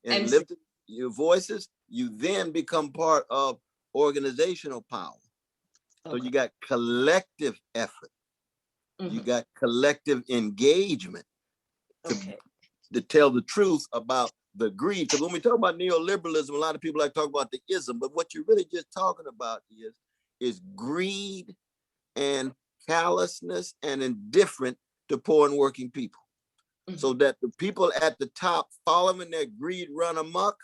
And lifting your voices, you then become part of organizational power. So you got collective effort. You got collective engagement to tell the truth about the greed. Because when we talk about neoliberalism, a lot of people like to talk about the ism, but what you're really just talking about is is greed and callousness and indifferent to poor and working people. So that the people at the top following their greed run amok,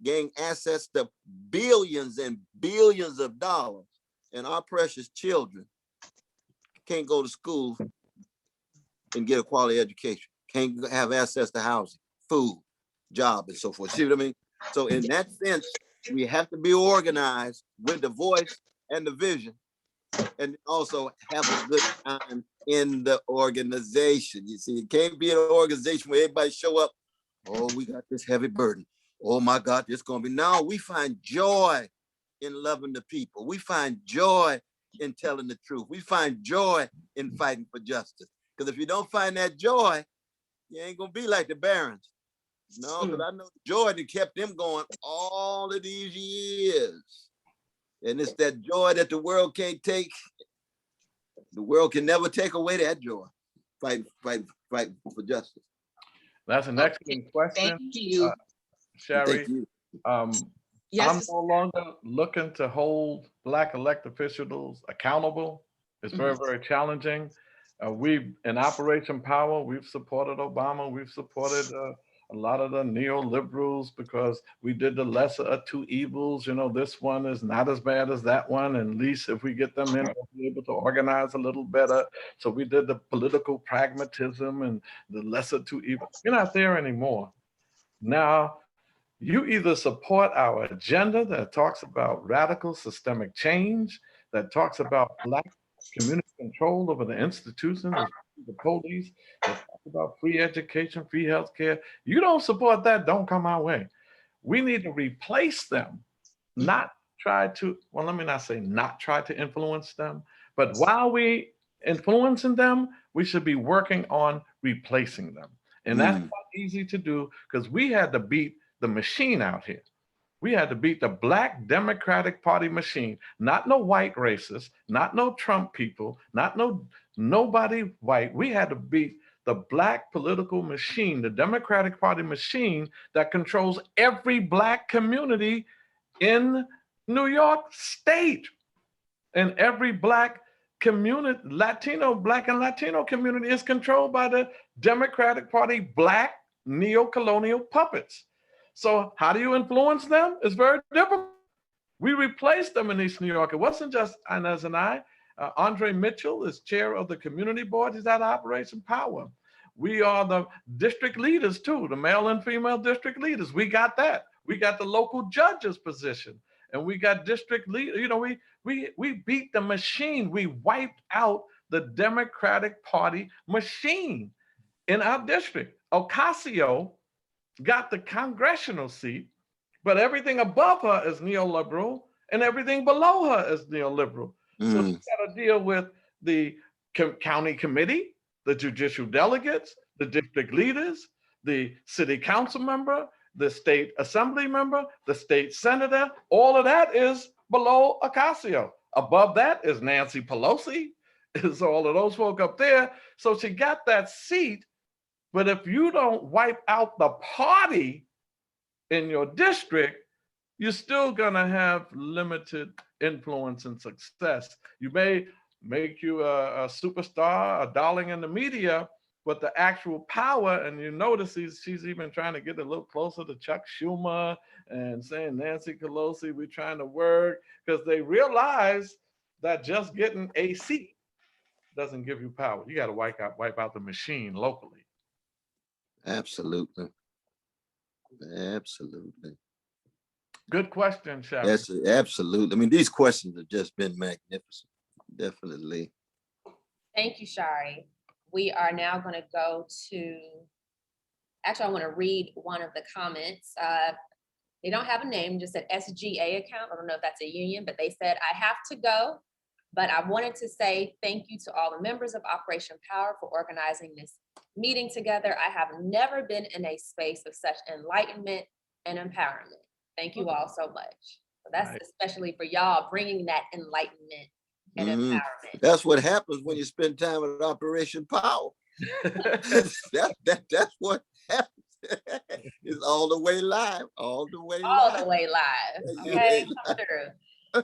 gain access to billions and billions of dollars, and our precious children can't go to school and get a quality education, can't have access to housing, food, job, and so forth. See what I mean? So in that sense, we have to be organized with the voice and the vision, and also have a good time in the organization. You see, it can't be an organization where everybody show up, oh, we got this heavy burden. Oh my God, it's gonna be. No, we find joy in loving the people. We find joy in telling the truth. We find joy in fighting for justice. Because if you don't find that joy, you ain't gonna be like the Barrons. No, because I know the joy that kept them going all of these years. And it's that joy that the world can't take. The world can never take away that joy. Fight for justice. That's an excellent question. Thank you. Sherry. Thank you. Yes. I'm no longer looking to hold Black elected officials accountable. It's very, very challenging. We, in Operation Power, we've supported Obama. We've supported a lot of the neoliberals because we did the lesser of two evils. You know, this one is not as bad as that one. And at least if we get them in, we'll be able to organize a little better. So we did the political pragmatism and the lesser two evils. You're not there anymore. Now, you either support our agenda that talks about radical systemic change, that talks about Black community control over the institutions, the police, that talk about free education, free healthcare. You don't support that, don't come our way. We need to replace them, not try to, well, let me not say not try to influence them, but while we influencing them, we should be working on replacing them. And that's not easy to do because we had to beat the machine out here. We had to beat the Black Democratic Party machine, not no white racists, not no Trump people, not nobody white. We had to beat the Black political machine, the Democratic Party machine that controls every Black community in New York State. And every Black community, Black and Latino community is controlled by the Democratic Party Black neo-colonial puppets. So how do you influence them? It's very difficult. We replaced them in East New York. It wasn't just Inez and I. Andre Mitchell is chair of the community board. He's at Operation Power. We are the district leaders too, the male and female district leaders. We got that. We got the local judges position and we got district leaders. You know, we beat the machine. We wiped out the Democratic Party machine in our district. Ocasio got the congressional seat, but everything above her is neoliberal and everything below her is neoliberal. So we got to deal with the county committee, the judicial delegates, the district leaders, the city council member, the state assembly member, the state senator. All of that is below Ocasio. Above that is Nancy Pelosi, is all of those folk up there. So she got that seat. But if you don't wipe out the party in your district, you're still gonna have limited influence and success. You may make you a superstar, a darling in the media, but the actual power, and you notice she's even trying to get a little closer to Chuck Schumer and saying, Nancy Pelosi, we're trying to work, because they realize that just getting a seat doesn't give you power. You gotta wipe out the machine locally. Absolutely. Absolutely. Good question, Sharon. Yes, absolutely. I mean, these questions have just been magnificent. Definitely. Thank you, Shari. We are now going to go to, actually, I want to read one of the comments. They don't have a name, just an SGA account. I don't know if that's a union, but they said, I have to go, but I wanted to say thank you to all the members of Operation P.O.W.E.R for organizing this meeting together. I have never been in a space of such enlightenment and empowerment. Thank you all so much. So that's especially for y'all bringing that enlightenment and empowerment. That's what happens when you spend time at Operation P.O.W.E.R. That's what happens. It's all the way live, all the way live. All the way live. Okay, come through. So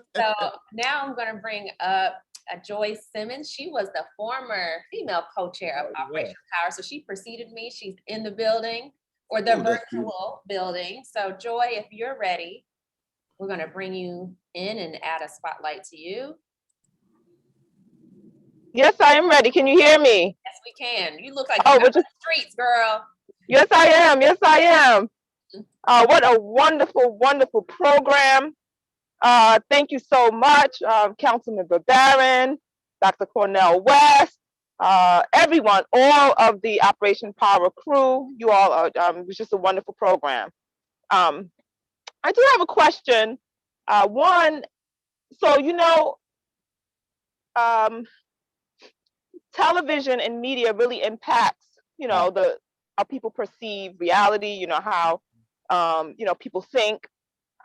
now I'm going to bring up Joy Simmons. She was the former female co-chair of Operation Power. So she preceded me. She's in the building, or the virtual building. So Joy, if you're ready, we're going to bring you in and add a spotlight to you. Yes, I am ready. Can you hear me? Yes, we can. You look like you're out the streets, girl. Yes, I am. Yes, I am. What a wonderful, wonderful program. Thank you so much, Councilmember Barron, Dr. Cornel West, everyone, all of the Operation Power crew. You all are, it was just a wonderful program. I do have a question. One, so, you know, television and media really impacts, you know, how people perceive reality, you know, how, you know, people think.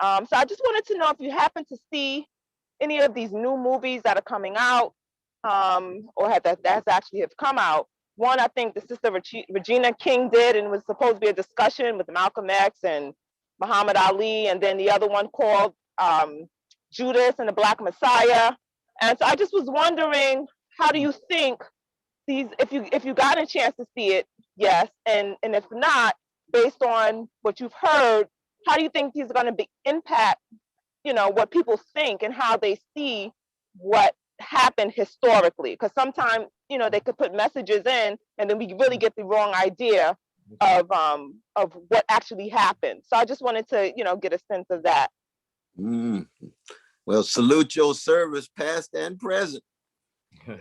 So I just wanted to know if you happen to see any of these new movies that are coming out, or that's actually have come out. One, I think the Sister Regina King did, and it was supposed to be a discussion with Malcolm X and Muhammad Ali, and then the other one called Judas and the Black Messiah. And so I just was wondering, how do you think these, if you got a chance to see it, yes, and if not, based on what you've heard, how do you think these are going to impact, you know, what people think and how they see what happened historically? Because sometimes, you know, they could put messages in and then we really get the wrong idea of what actually happened. So I just wanted to, you know, get a sense of that. Well, salute your service, past and present.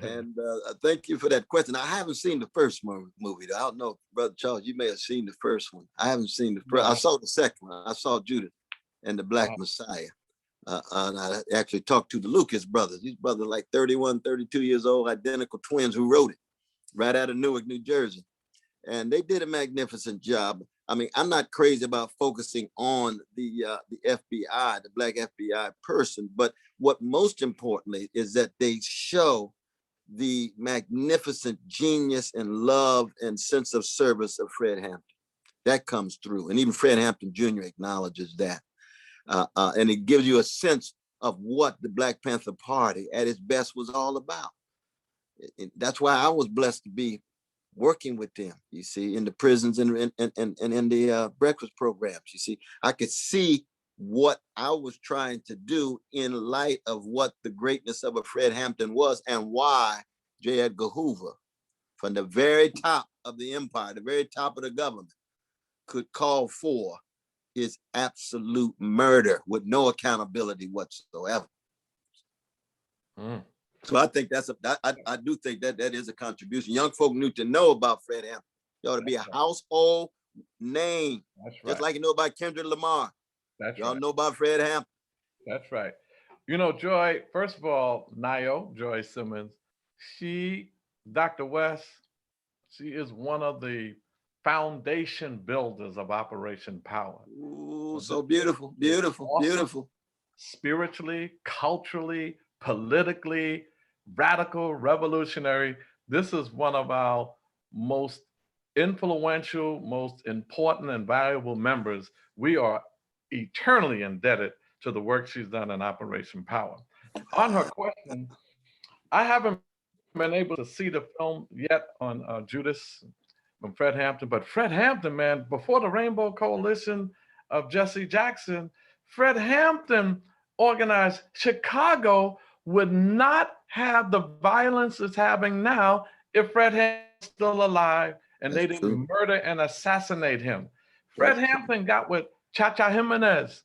And thank you for that question. I haven't seen the first movie. I don't know, Brother Charles, you may have seen the first one. I haven't seen the first. I saw the second one. I saw Judas and the Black Messiah. And I actually talked to the Lucas brothers. These brothers are like 31, 32 years old, identical twins who wrote it right out of Newark, New Jersey. And they did a magnificent job. I mean, I'm not crazy about focusing on the FBI, the Black FBI person, but what most importantly is that they show the magnificent genius and love and sense of service of Fred Hampton. That comes through. And even Fred Hampton Jr. acknowledges that. And it gives you a sense of what the Black Panther Party at its best was all about. That's why I was blessed to be working with them, you see, in the prisons and in the breakfast programs. You see, I could see what I was trying to do in light of what the greatness of a Fred Hampton was and why J. Edgar Hoover, from the very top of the empire, the very top of the government, could call for his absolute murder with no accountability whatsoever. So I think I do think that is a contribution. Young folk need to know about Fred Hampton. He ought to be a household name. That's right. Just like you know about Kendrick Lamar. Y'all know about Fred Hampton. That's right. You know, Joy, first of all, Joy Simmons, Dr. West, she is one of the foundation builders of Operation Power. Ooh, so beautiful, beautiful, awesome. Beautiful. Spiritually, culturally, politically, radical, revolutionary. This is one of our most influential, most important and valuable members. We are eternally indebted to the work she's done in Operation Power. On her question, I haven't been able to see the film yet on Judas from Fred Hampton, but Fred Hampton, man, before the Rainbow Coalition of Jesse Jackson, Fred Hampton organized Chicago would not have the violence it's having now if Fred Hampton was still alive and they didn't murder and assassinate him. Fred Hampton got with Cha-Cha Jimenez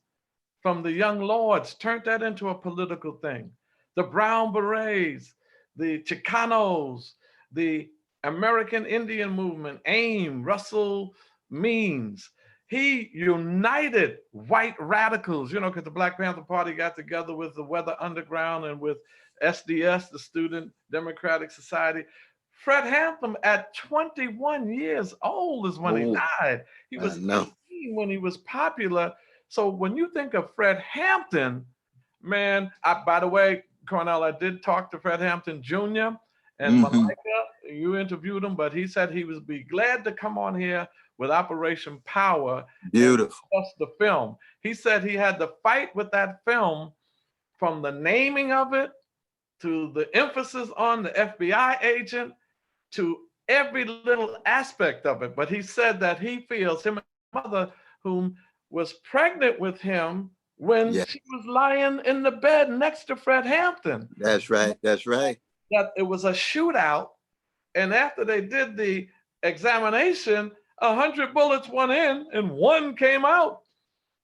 from the Young Lords, turned that into a political thing. The Brown Berets, the Chicanos, the American Indian movement, AIM, Russell Means. He united white radicals, you know, because the Black Panther Party got together with the Weather Underground and with SDS, the Student Democratic Society. Fred Hampton at 21 years old is when he died. He was 18 when he was popular. So when you think of Fred Hampton, man, by the way, Cornel, I did talk to Fred Hampton Jr. and Malika, you interviewed him, but he said he would be glad to come on here with Operation Power. Beautiful. That's the film. He said he had to fight with that film from the naming of it to the emphasis on the FBI agent to every little aspect of it. But he said that he feels him and his mother, whom was pregnant with him when she was lying in the bed next to Fred Hampton. That's right. That's right. That it was a shootout. And after they did the examination, 100 bullets went in and 1 came out.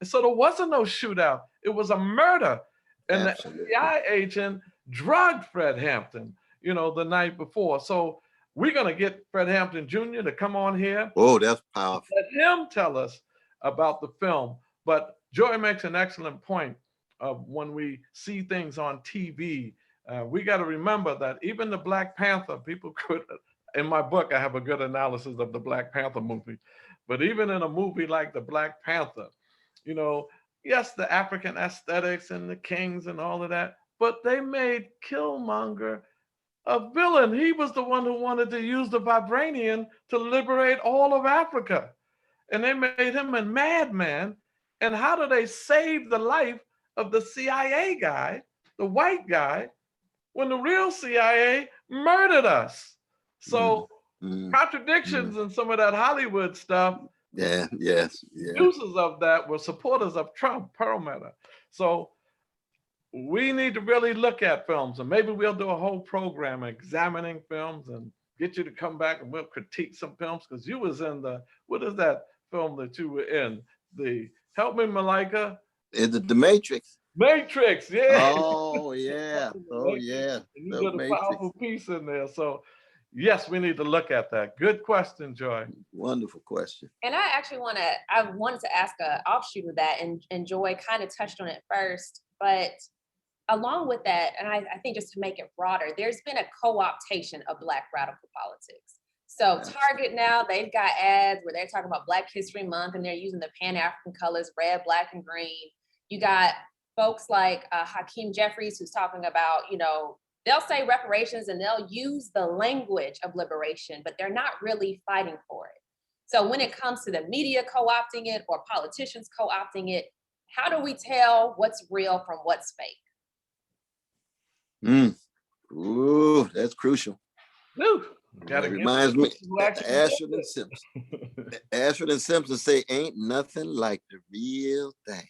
And so there wasn't no shootout. It was a murder. And Absolutely. the FBI agent drugged Fred Hampton, you know, the night before. So we're going to get Fred Hampton Jr. to come on here. Oh, that's powerful. Let him tell us about the film. But Joy makes an excellent point of when we see things on TV, we got to remember that even the Black Panther, people could, in my book, I have a good analysis of the Black Panther movie. But even in a movie like the Black Panther, you know, yes, the African aesthetics and the kings and all of that, but they made Killmonger a villain. He was the one who wanted to use the vibranium to liberate all of Africa. And they made him a madman. And how do they save the life of the CIA guy, the white guy, when the real CIA murdered us? So contradictions in some of that Hollywood stuff. Users of that were supporters of Trump, Pearl Matter. So we need to really look at films, and maybe we'll do a whole program examining films and get you to come back and we'll critique some films, because you was in the, what is that film that you were in? The, help me, Malika. Is it The Matrix? Matrix, yeah. Oh, yeah. Oh, yeah. You did a powerful piece in there. So yes, we need to look at that. Good question, Joy. Wonderful question. And I actually I wanted to ask an offshoot of that, and Joy kind of touched on it first, but along with that, and I think just to make it broader, there's been a co-optation of Black radical politics. So Target now, they've got ads where they're talking about Black History Month and they're using the Pan-African colors, red, black, and green. You got folks like Hakeem Jeffries, who's talking about, you know, they'll say reparations and they'll use the language of liberation, but they're not really fighting for it. So when it comes to the media co-opting it or politicians co-opting it, how do we tell what's real from what's fake? Ooh, that's crucial. That reminds me, Ashford and Simpson. Ashford and Simpson say, ain't nothing like the real thing.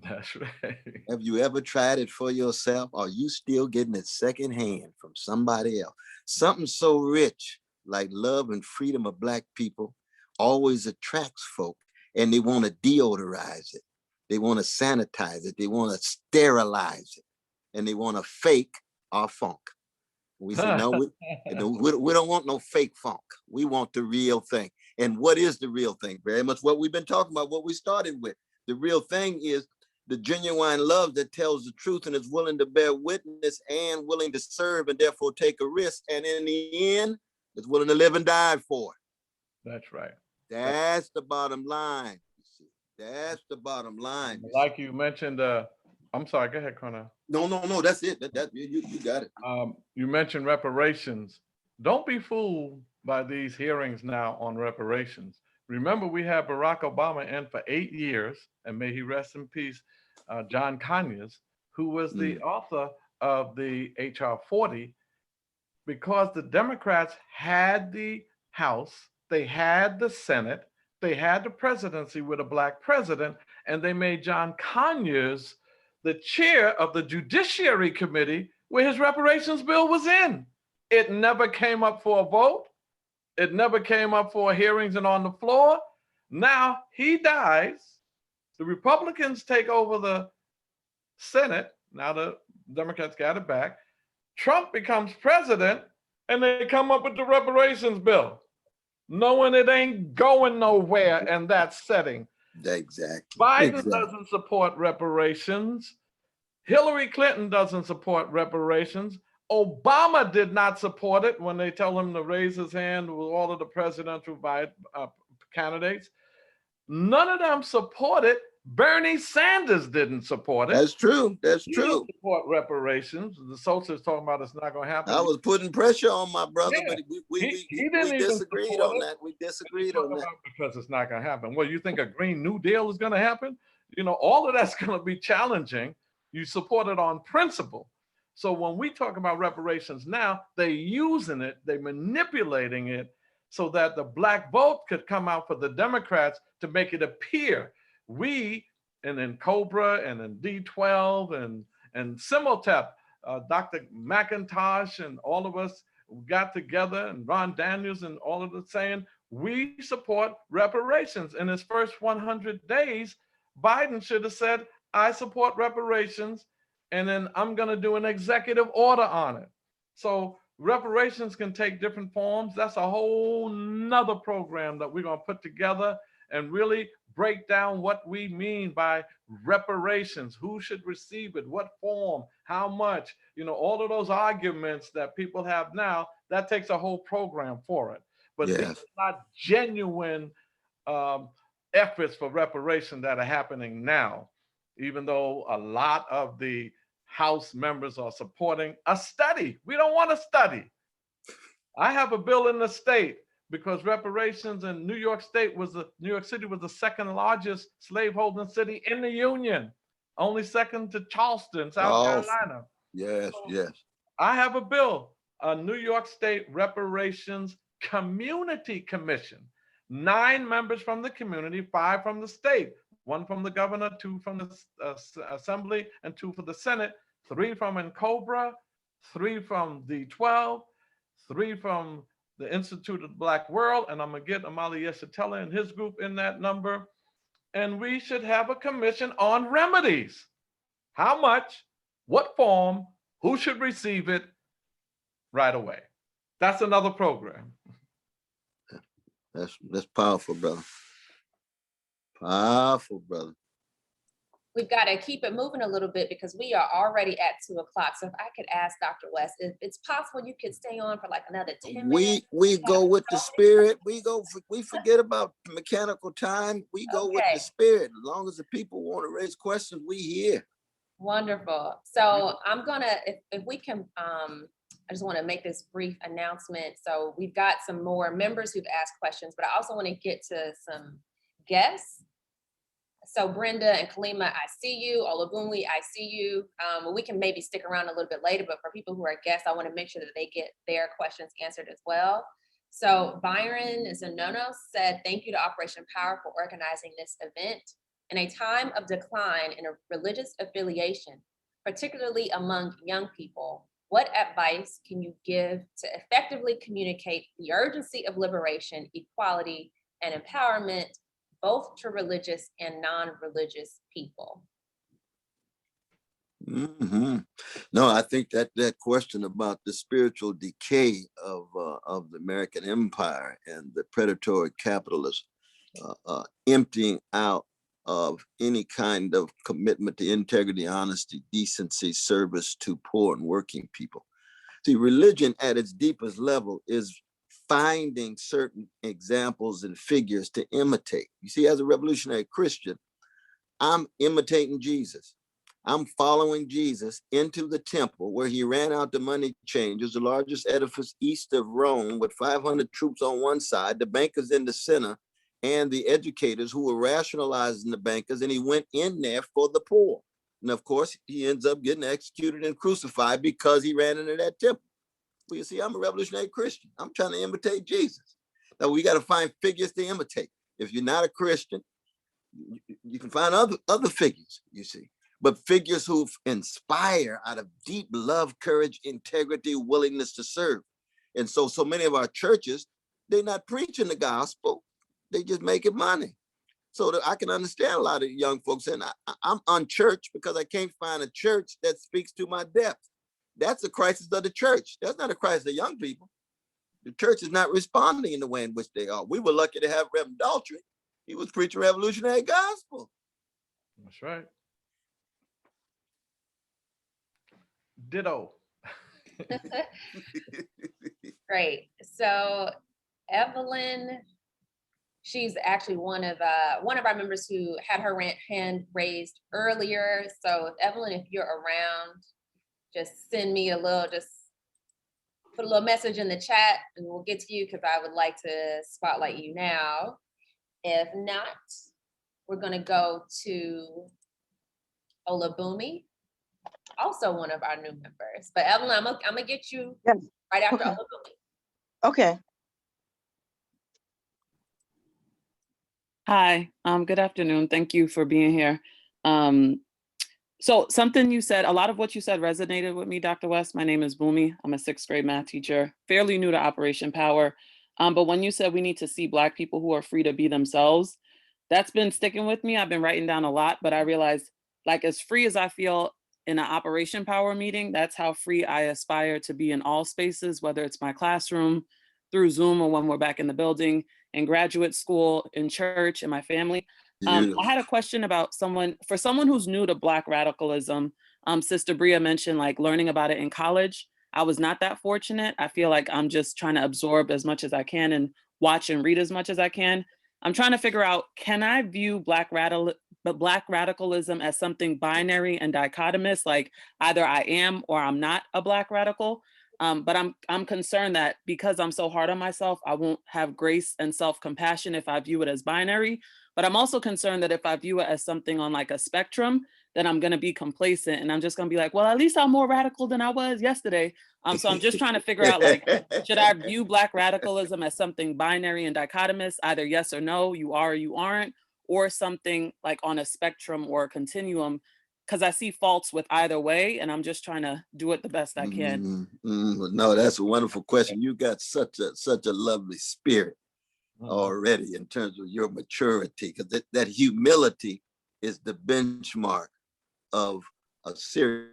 That's right. Have you ever tried it for yourself? Or are you still getting it secondhand from somebody else? Something so rich like love and freedom of Black people always attracts folk, and they want to deodorize it. They want to sanitize it. They want to sterilize it. And they want to fake our funk. We say, no, we don't want no fake funk. We want the real thing. And what is the real thing? Very much what we've been talking about, what we started with. The real thing is the genuine love that tells the truth and is willing to bear witness and willing to serve and therefore take a risk. And in the end, is willing to live and die for it. That's right. That's the bottom line. That's the bottom line. Like you mentioned, I'm sorry, go ahead, Cornel. No, that's it. You got it. You mentioned reparations. Don't be fooled by these hearings now on reparations. Remember, we had Barack Obama in for 8 years, and may he rest in peace, John Conyers, who was the author of the H.R. 40, because the Democrats had the House, they had the Senate, they had the presidency with a Black president, and they made John Conyers the chair of the Judiciary Committee where his reparations bill was in. It never came up for a vote. It never came up for hearings and on the floor. Now he dies. The Republicans take over the Senate. Now the Democrats got it back. Trump becomes president and they come up with the reparations bill, knowing it ain't going nowhere in that setting. Exactly. Biden doesn't support reparations. Hillary Clinton doesn't support reparations. Obama did not support it when they tell him to raise his hand with all of the presidential candidates. None of them support it. Bernie Sanders didn't support it. That's true. That's He true. didn't support reparations. The socialists talking about it's not going to happen. I was putting pressure on my brother, Yeah. but we He didn't even disagreed support on it. that. We disagreed on that. Because it's not going to happen. Well, you think a Green New Deal is going to happen? You know, all of that's going to be challenging. You support it on principle. So when we talk about reparations now, they're using it, they're manipulating it so that the black vote could come out for the Democrats to make it appear we, and in COBRA and in D12 and Simultep, Dr. McIntosh and all of us got together, and Ron Daniels and all of us saying, we support reparations. In his first 100 days, Biden should have said, I support reparations, and then I'm gonna do an executive order on it. So reparations can take different forms. That's a whole nother program that we're gonna put together and really break down what we mean by reparations, who should receive it, what form, how much, you know, all of those arguments that people have now, that takes a whole program for it. But these are not genuine efforts for reparation that are happening now, even though a lot of the House members are supporting a study. We don't want a study. I have a bill in the state because reparations in New York City was the second largest slaveholding city in the Union, only second to Charleston, South Carolina. Yes, yes. I have a bill, a New York State Reparations Community Commission, 9 members from the community, 5 from the state, 1 from the governor, 2 from the assembly, and 2 for the Senate, 3 from NCOBRA, 3 from D12, 3 from the Institute of the Black World, and I'm gonna get Amali Yeshitela and his group in that number. And we should have a commission on remedies. How much, what form, who should receive it right away. That's another program. That's powerful, brother. Powerful, brother. We've got to keep it moving a little bit because we are already at 2 o'clock. So if I could ask Dr. West, if it's possible you could stay on for like another 10 minutes. We go with the spirit. We forget about mechanical time. We go with the spirit. As long as the people want to raise questions, we here. Wonderful. So I'm gonna, if we can, I just want to make this brief announcement. So we've got some more members who've asked questions, but I also want to get to some guests. So Brenda and Kalima, I see you. Olabunwi, I see you. We can maybe stick around a little bit later, but for people who are guests, I want to make sure that they get their questions answered as well. So Byron Zanono said, thank you to Operation P.O.W.E.R for organizing this event. In a time of decline in a religious affiliation, particularly among young people, what advice can you give to effectively communicate the urgency of liberation, equality, and empowerment, both to religious and non-religious people? No, I think that question about the spiritual decay of the American empire and the predatory capitalists emptying out of any kind of commitment to integrity, honesty, decency, service to poor and working people. See, religion at its deepest level is finding certain examples and figures to imitate. You see, as a revolutionary Christian, I'm imitating Jesus. I'm following Jesus into the temple where he ran out the money changers, the largest edifice east of Rome with 500 troops on one side, the bankers in the center, and the educators who were rationalizing the bankers, and he went in there for the poor. And of course, he ends up getting executed and crucified because he ran into that temple. Well, you see, I'm a revolutionary Christian. I'm trying to imitate Jesus. Now, we got to find figures to imitate. If you're not a Christian, you can find other figures, you see. But figures who inspire out of deep love, courage, integrity, willingness to serve. And so many of our churches, they're not preaching the gospel. They just making money. So that I can understand a lot of young folks saying, I'm unchurched because I can't find a church that speaks to my depth. That's a crisis of the church. That's not a crisis of young people. The church is not responding in the way in which they are. We were lucky to have Reverend Daltrey. He was preaching revolutionary gospel. That's right. Ditto. Great. So Evelyn, she's actually one of our members who had her hand raised earlier. So Evelyn, if you're around, just send me just put a little message in the chat and we'll get to you because I would like to spotlight you now. If not, we're gonna go to Olabunmi. also one of our new members. But Evelyn, I'm gonna get you Yes. right after Okay. Olabumi. Okay. Hi, good afternoon. Thank you for being here. So something you said, a lot of what you said resonated with me, Dr. West. My name is Boomy. I'm a 6th grade math teacher, fairly new to Operation P.O.W.E.R. But when you said we need to see Black people who are free to be themselves, that's been sticking with me. I've been writing down a lot, but I realized, like, as free as I feel in an Operation P.O.W.E.R meeting, that's how free I aspire to be in all spaces, whether it's my classroom, through Zoom, or when we're back in the building, in graduate school, in church, in my family. I had a question about for someone who's new to Black radicalism. Sister Bria mentioned like learning about it in college. I was not that fortunate. I feel like I'm just trying to absorb as much as I can and watch and read as much as I can. I'm trying to figure out, can I view Black radicalism as something binary and dichotomous, like either I am or I'm not a Black radical? But I'm concerned that because I'm so hard on myself, I won't have grace and self-compassion if I view it as binary. But I'm also concerned that if I view it as something on like a spectrum, then I'm gonna be complacent and I'm just gonna be like, well, at least I'm more radical than I was yesterday. So I'm just trying to figure out, like, should I view Black radicalism as something binary and dichotomous, either yes or no, you are or you aren't, or something like on a spectrum or a continuum? Because I see faults with either way, and I'm just trying to do it the best I can. No, that's a wonderful question. You got such a lovely spirit already in terms of your maturity, because that humility is the benchmark of a serious.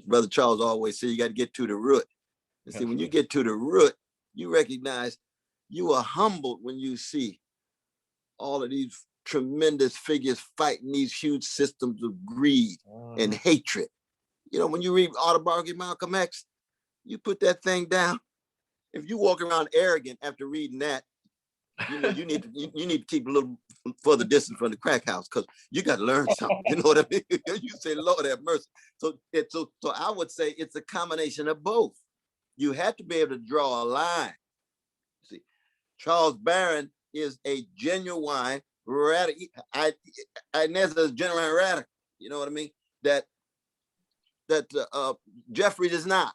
Brother Charles always said you got to get to the root. And see, when you get to the root, you recognize you are humbled when you see all of these tremendous figures fighting these huge systems of greed and hatred. You know, when you read autobiography of Malcolm X, you put that thing down. If you walk around arrogant after reading that, you know, you need to keep a little further distance from the crack house, because you got to learn something. You know what I mean? You say, Lord have mercy. So I would say it's a combination of both. You have to be able to draw a line. See, Charles Barron is a genuine radical. Inez is genuine radical. You know what I mean? That Jeffrey is not.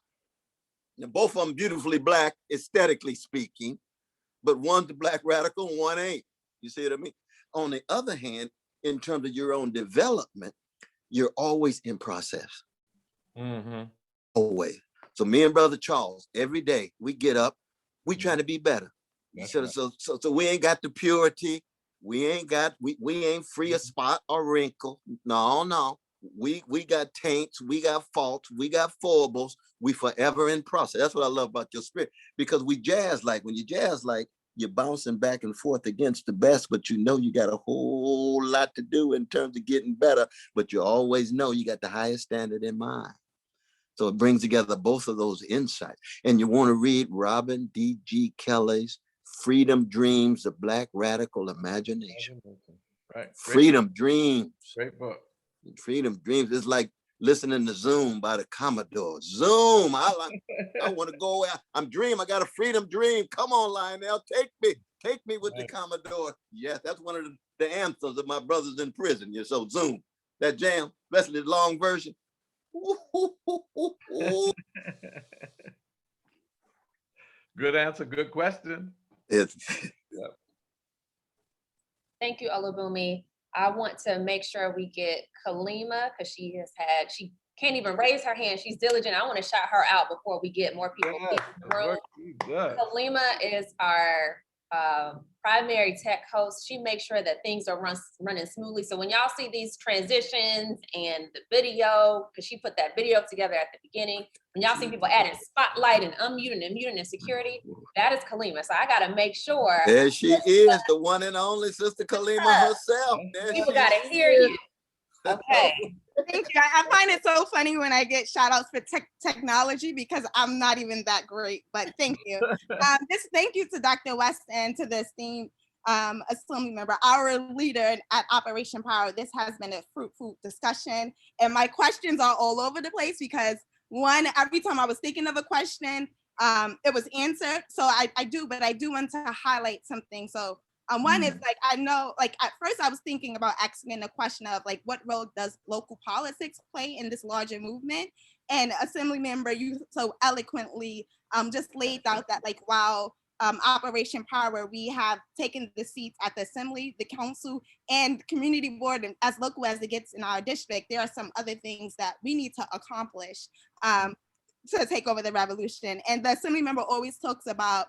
Now, both of them beautifully Black, aesthetically speaking, but one's a Black radical and one ain't. You see what I mean? On the other hand, in terms of your own development, you're always in process. Always. So me and Brother Charles, every day we get up, we try to be better. So we ain't got the purity. We ain't free of spot or wrinkle. No. We got taints, we got faults, we got foibles. We forever in process. That's what I love about your spirit, because we jazz like. When you jazz like, you're bouncing back and forth against the best, but you know you got a whole lot to do in terms of getting better, but you always know you got the highest standard in mind. So it brings together both of those insights. And you want to read Robin D.G. Kelly's Freedom Dreams, the Black Radical Imagination. Right. Freedom Dreams. Great book. Freedom Dreams is like listening to Zoom by the Commodore. Zoom, I want to go out. I got a freedom dream. Come on, Lionel, take me with the Commodore. Yes, that's one of the anthems of my brothers in prison. Yeah, so Zoom, that jam, especially the long version. Good answer, good question. Thank you, Olabumi. I want to make sure we get Kalima, because she can't even raise her hand. She's diligent. I want to shout her out before we get more people in the room. Kalima is our primary tech host. She makes sure that things are running smoothly. So when y'all see these transitions and the video, because she put that video together at the beginning, when y'all see people adding spotlight and unmuting and muting and security, that is Kalima. So I got to make sure. There she is, the one and only Sister Kalima herself. People got to hear you. Okay. Thank you. I find it so funny when I get shout outs for technology, because I'm not even that great, but thank you. Thank you to Dr. West and to the esteemed assembly member, our leader at Operation P.O.W.E.R. This has been a fruitful discussion, and my questions are all over the place, because one, every time I was thinking of a question, it was answered. So I do want to highlight something. So One is like, I know, like at first I was thinking about asking the question of like, what role does local politics play in this larger movement? And Assembly Member, you so eloquently just laid out that like, while Operation P.O.W.E.R, we have taken the seats at the Assembly, the Council, and Community Board, and as local as it gets in our district, there are some other things that we need to accomplish to take over the revolution. And the Assembly Member always talks about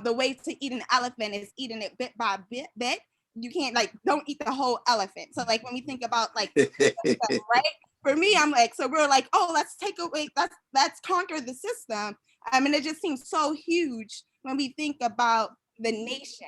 the way to eat an elephant is eating it bit by bit. You can't like, don't eat the whole elephant. So like when we think about like, right? For me, I'm like, so we're like, oh, let's take away, let's conquer the system. I mean, it just seems so huge when we think about the nation,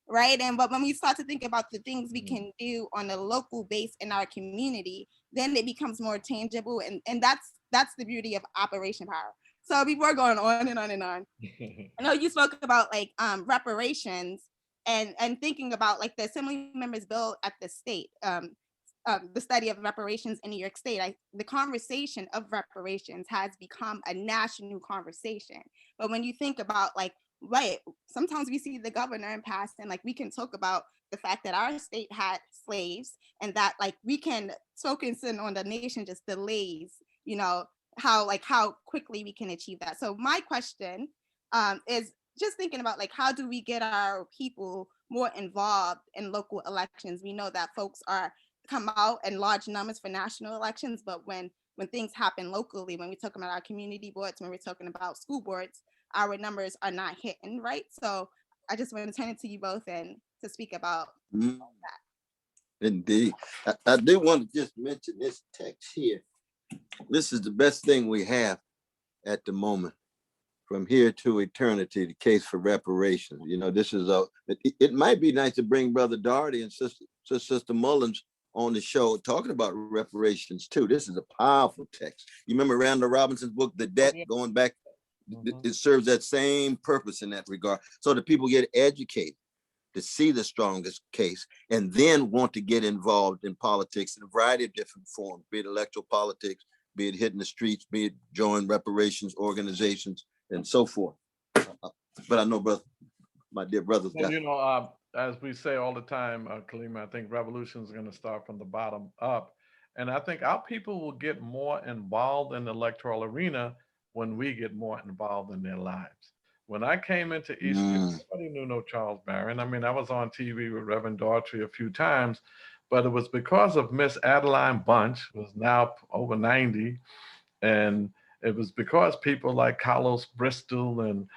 right? And but when we start to think about the things we can do on a local base in our community, then it becomes more tangible. And that's the beauty of Operation P.O.W.E.R. So before going on and on and on, I know you spoke about like reparations and thinking about like the Assembly Members bill at the state, the study of reparations in New York State. The conversation of reparations has become a national conversation. But when you think about like, right, sometimes we see the governor in past and like we can talk about the fact that our state had slaves and that like we can focus in on the nation just delays, you know, how quickly we can achieve that. So my question is just thinking about like, how do we get our people more involved in local elections? We know that folks come out in large numbers for national elections, but when things happen locally, when we're talking about our community boards, when we're talking about school boards, our numbers are not hitting, right? So I just want to turn it to you both and to speak about that. Indeed. I do want to just mention this text here. This is the best thing we have at the moment. From here to eternity, the case for reparations. You know, this is it might be nice to bring Brother Doherty and Sister Mullins on the show talking about reparations too. This is a powerful text. You remember Randall Robinson's book, The Debt, going back, it serves that same purpose in that regard. So that people get educated to see the strongest case and then want to get involved in politics in a variety of different forms, be it electoral politics, be it hitting the streets, be it join reparations organizations and so forth. But I know, brother, my dear brothers. Well, you know, as we say all the time, Kalima, I think revolution is going to start from the bottom up. And I think our people will get more involved in the electoral arena when we get more involved in their lives. When I came into East, nobody knew no Charles Barron. I mean, I was on TV with Reverend Daughtry a few times, but it was because of Miss Adeline Bunch, who is now over 90, and it was because people like Carlos Bristol and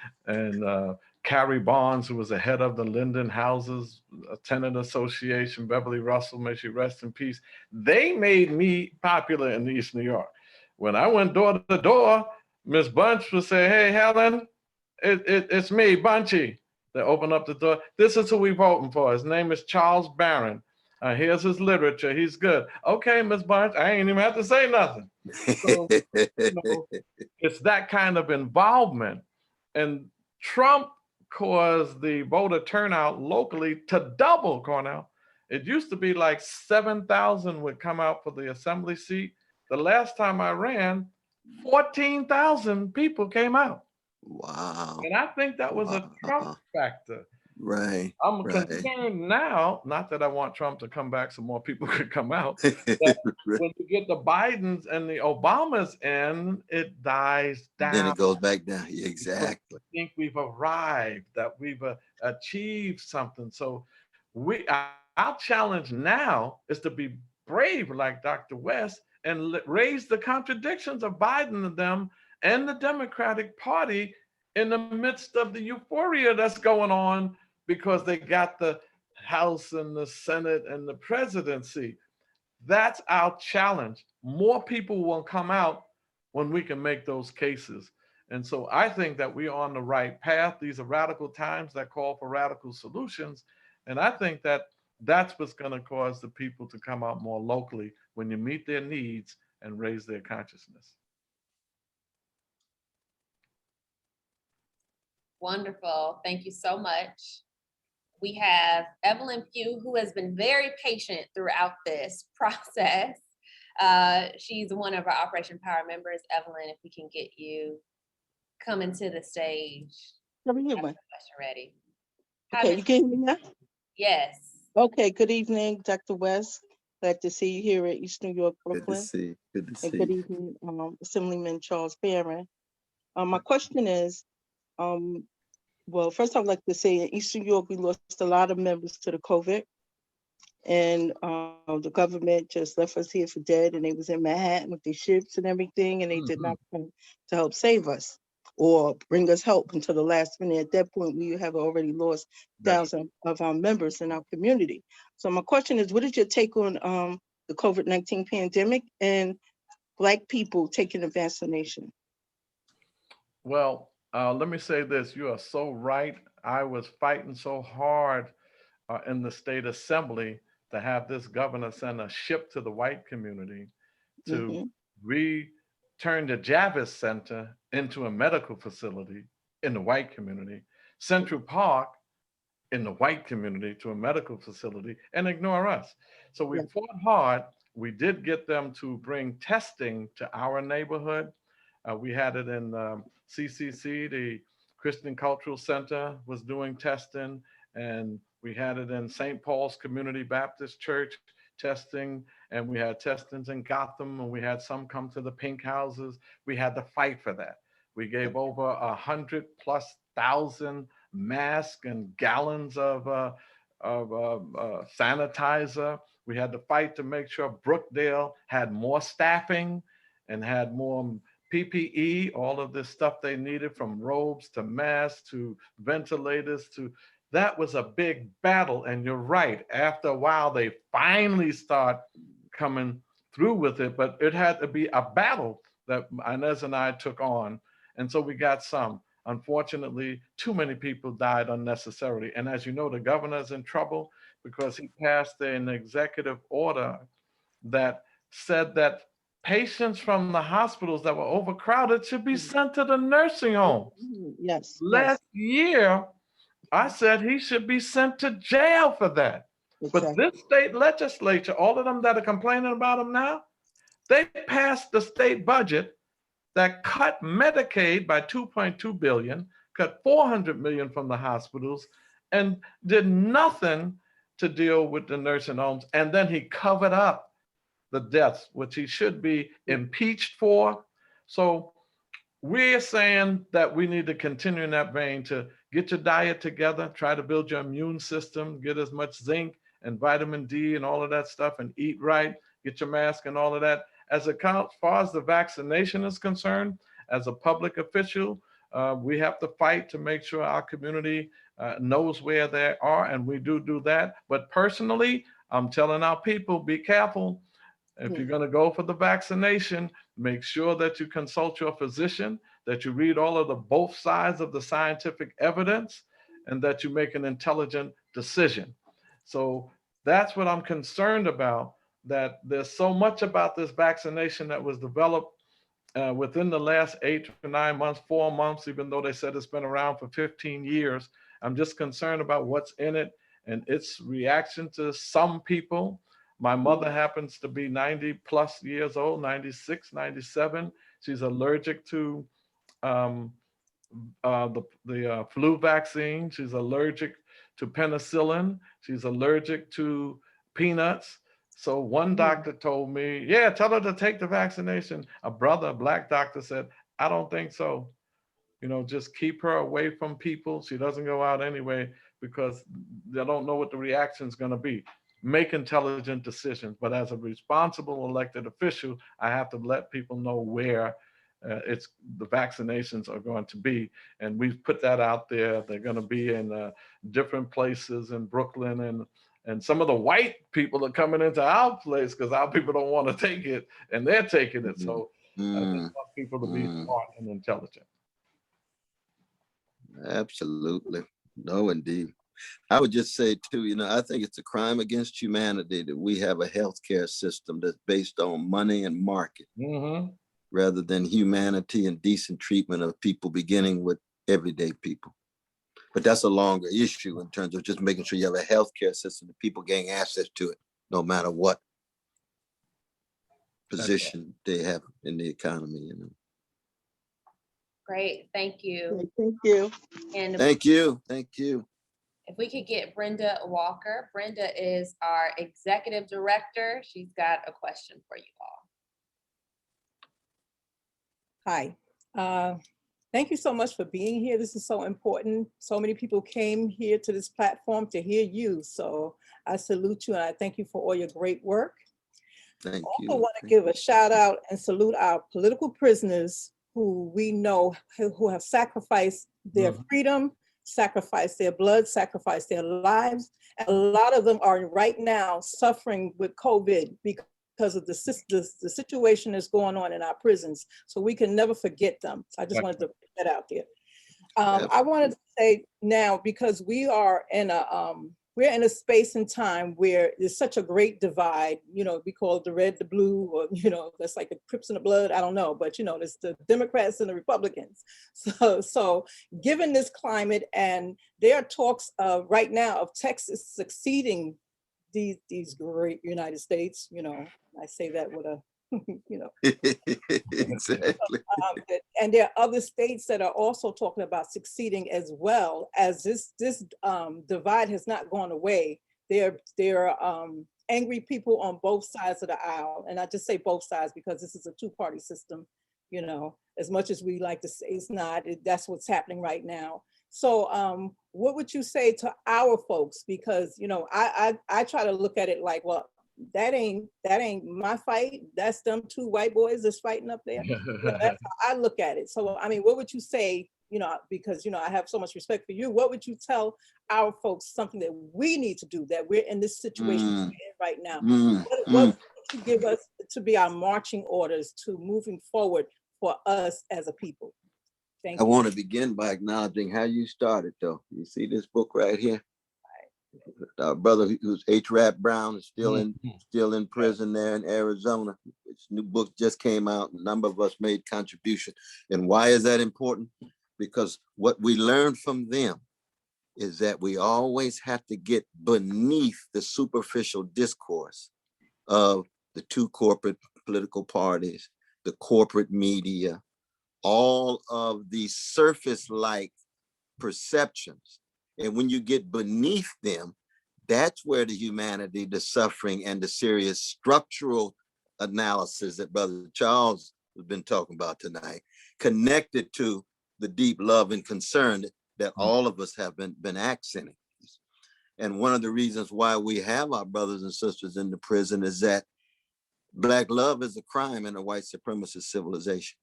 Carrie Barnes, who was the head of the Linden Houses Tenant Association, Beverly Russell, may she rest in peace, they made me popular in East New York. When I went door to door, Miss Bunch would say, "Hey, Helen, it's me, Bunchy." They open up the door. "This is who we're voting for. His name is Charles Barron. Here's his literature. He's good." "Okay, Miss Bunch, I ain't even have to say nothing." So, you know, it's that kind of involvement. And Trump caused the voter turnout locally to double, Cornel. It used to be like 7,000 would come out for the assembly seat. The last time I ran, 14,000 people came out. Wow. And I think that was a Trump factor. Right. I'm right. concerned now, not that I want Trump to come back so more people could come out, that when you get the Bidens and the Obamas in, it dies down. Then it goes back down. Exactly. I think we've arrived, that we've achieved something. So our challenge now is to be brave like Dr. West and raise the contradictions of Biden and them and the Democratic Party in the midst of the euphoria that's going on because they got the House and the Senate and the presidency. That's our challenge. More people will come out when we can make those cases. And so I think that we're on the right path. These are radical times that call for radical solutions. And I think that that's what's going to cause the people to come out more locally when you meet their needs and raise their consciousness. Wonderful. Thank you so much. We have Evelyn Pugh, who has been very patient throughout this process. She's one of our Operation P.O.W.E.R members. Evelyn, if we can get you coming to the stage. Ready. Ready. Okay, you can hear me now? Yes. Okay, good evening, Dr. West. Glad to see you here at East New York, Good to Brooklyn. see. Good to And see. good evening, Assemblyman Charles Barron. My question is, well, first I'd like to say in East New York, we lost a lot of members to the COVID. And the government just left us here for dead, and they was in Manhattan with their ships and everything, and they did not come to help save us or bring us help until the last minute. At that point, we have already lost thousands of our members in our community. So my question is, what is your take on the COVID-19 pandemic and Black people taking the vaccination? Well, let me say this. You are so right. I was fighting so hard in the state assembly to have this governor send a ship to the white community to return the Javits Center into a medical facility in the white community, Central Park in the white community to a medical facility, and ignore us. So we fought hard. We did get them to bring testing to our neighborhood. We had it in CCC, the Christian Cultural Center was doing testing, and we had it in St. Paul's Community Baptist Church testing, and we had testings in Gotham, and we had some come to the pink houses. We had to fight for that. We gave over 100,000+ masks and gallons of sanitizer. We had to fight to make sure Brookdale had more staffing and had more PPE, all of this stuff they needed, from robes to masks to ventilators to, that was a big battle. And you're right, after a while, they finally start coming through with it, but it had to be a battle that Inez and I took on. And so we got some. Unfortunately, too many people died unnecessarily. And as you know, the governor's in trouble because he passed an executive order that said that patients from the hospitals that were overcrowded should be sent to the nursing homes. Yes. Last year, I said he should be sent to jail for that. But this state legislature, all of them that are complaining about him now, they passed the state budget that cut Medicaid by $2.2 billion, cut $400 million from the hospitals, and did nothing to deal with the nursing homes. And then he covered up the deaths, which he should be impeached for. So we're saying that we need to continue in that vein to get your diet together, try to build your immune system, get as much zinc and vitamin D and all of that stuff, and eat right, get your mask and all of that. As far as the vaccination is concerned, as a public official, we have to fight to make sure our community knows where they are, and we do that. But personally, I'm telling our people, be careful. If you're going to go for the vaccination, make sure that you consult your physician, that you read all of the both sides of the scientific evidence, and that you make an intelligent decision. So that's what I'm concerned about, that there's so much about this vaccination that was developed within the last 8 to 9 months, 4 months, even though they said it's been around for 15 years. I'm just concerned about what's in it and its reaction to some people. My mother happens to be 90+ years old, 96, 97. She's allergic to the flu vaccine. She's allergic to penicillin. She's allergic to peanuts. So one doctor told me, yeah, tell her to take the vaccination. A Black doctor said, I don't think so. You know, just keep her away from people. She doesn't go out anyway because they don't know what the reaction is going to be. Make intelligent decisions. But as a responsible elected official, I have to let people know where the vaccinations are going to be. And we've put that out there. They're going to be in different places in Brooklyn, and some of the white people are coming into our place because our people don't want to take it, and they're taking it. So I just want people to be smart and intelligent. Absolutely. No, indeed. I would just say too, you know, I think it's a crime against humanity that we have a healthcare system that's based on money and market rather than humanity and decent treatment of people, beginning with everyday people. But that's a longer issue in terms of just making sure you have a healthcare system that people gain access to it, no matter what position they have in the economy. You know. Great, thank you. Thank you. And thank you. If we could get Brenda Walker. Brenda is our executive director. She's got a question for you all. Hi. Thank you so much for being here. This is so important. So many people came here to this platform to hear you. So I salute you and I thank you for all your great work. Thank I you. also want to give a shout out and salute our political prisoners who we know who have sacrificed their freedom, sacrificed their blood, sacrificed their lives. And a lot of them are right now suffering with COVID because of the situation that's going on in our prisons. So we can never forget them. So I just wanted to put that out there. I wanted to say now, because we are in we're in a space and time where there's such a great divide, you know, we call it the red, the blue, or, you know, that's like the Crips and the blood, I don't know, but, you know, there's the Democrats and the Republicans. So given this climate, and there are talks right now of Texas succeeding these great United States, you know, I say that with a, you know. Exactly. And there are other states that are also talking about succeeding as well, as this divide has not gone away. There are angry people on both sides of the aisle. And I just say both sides because this is a two-party system, you know, as much as we like to say it's not, that's what's happening right now. So what would you say to our folks? Because, you know, I try to look at it like, well, that ain't my fight. That's them two white boys that's fighting up there. You know, that's how I look at it. So, I mean, what would you say, you know, because, you know, I have so much respect for you. What would you tell our folks, something that we need to do, that we're in this situation we're in right now? What would you give us to be our marching orders to moving forward for us as a people? Thank you. I want to begin by acknowledging how you started, though. You see this book right here? Our brother who's H. Rap Brown is still in prison there in Arizona. His new book just came out. A number of us made contribution. And why is that important? Because what we learned from them is that we always have to get beneath the superficial discourse of the two corporate political parties, the corporate media, all of these surface-like perceptions. And when you get beneath them, that's where the humanity, the suffering, and the serious structural analysis that Brother Charles has been talking about tonight, connected to the deep love and concern that all of us have been accenting. And one of the reasons why we have our brothers and sisters in the prison is that Black love is a crime in a white supremacist civilization.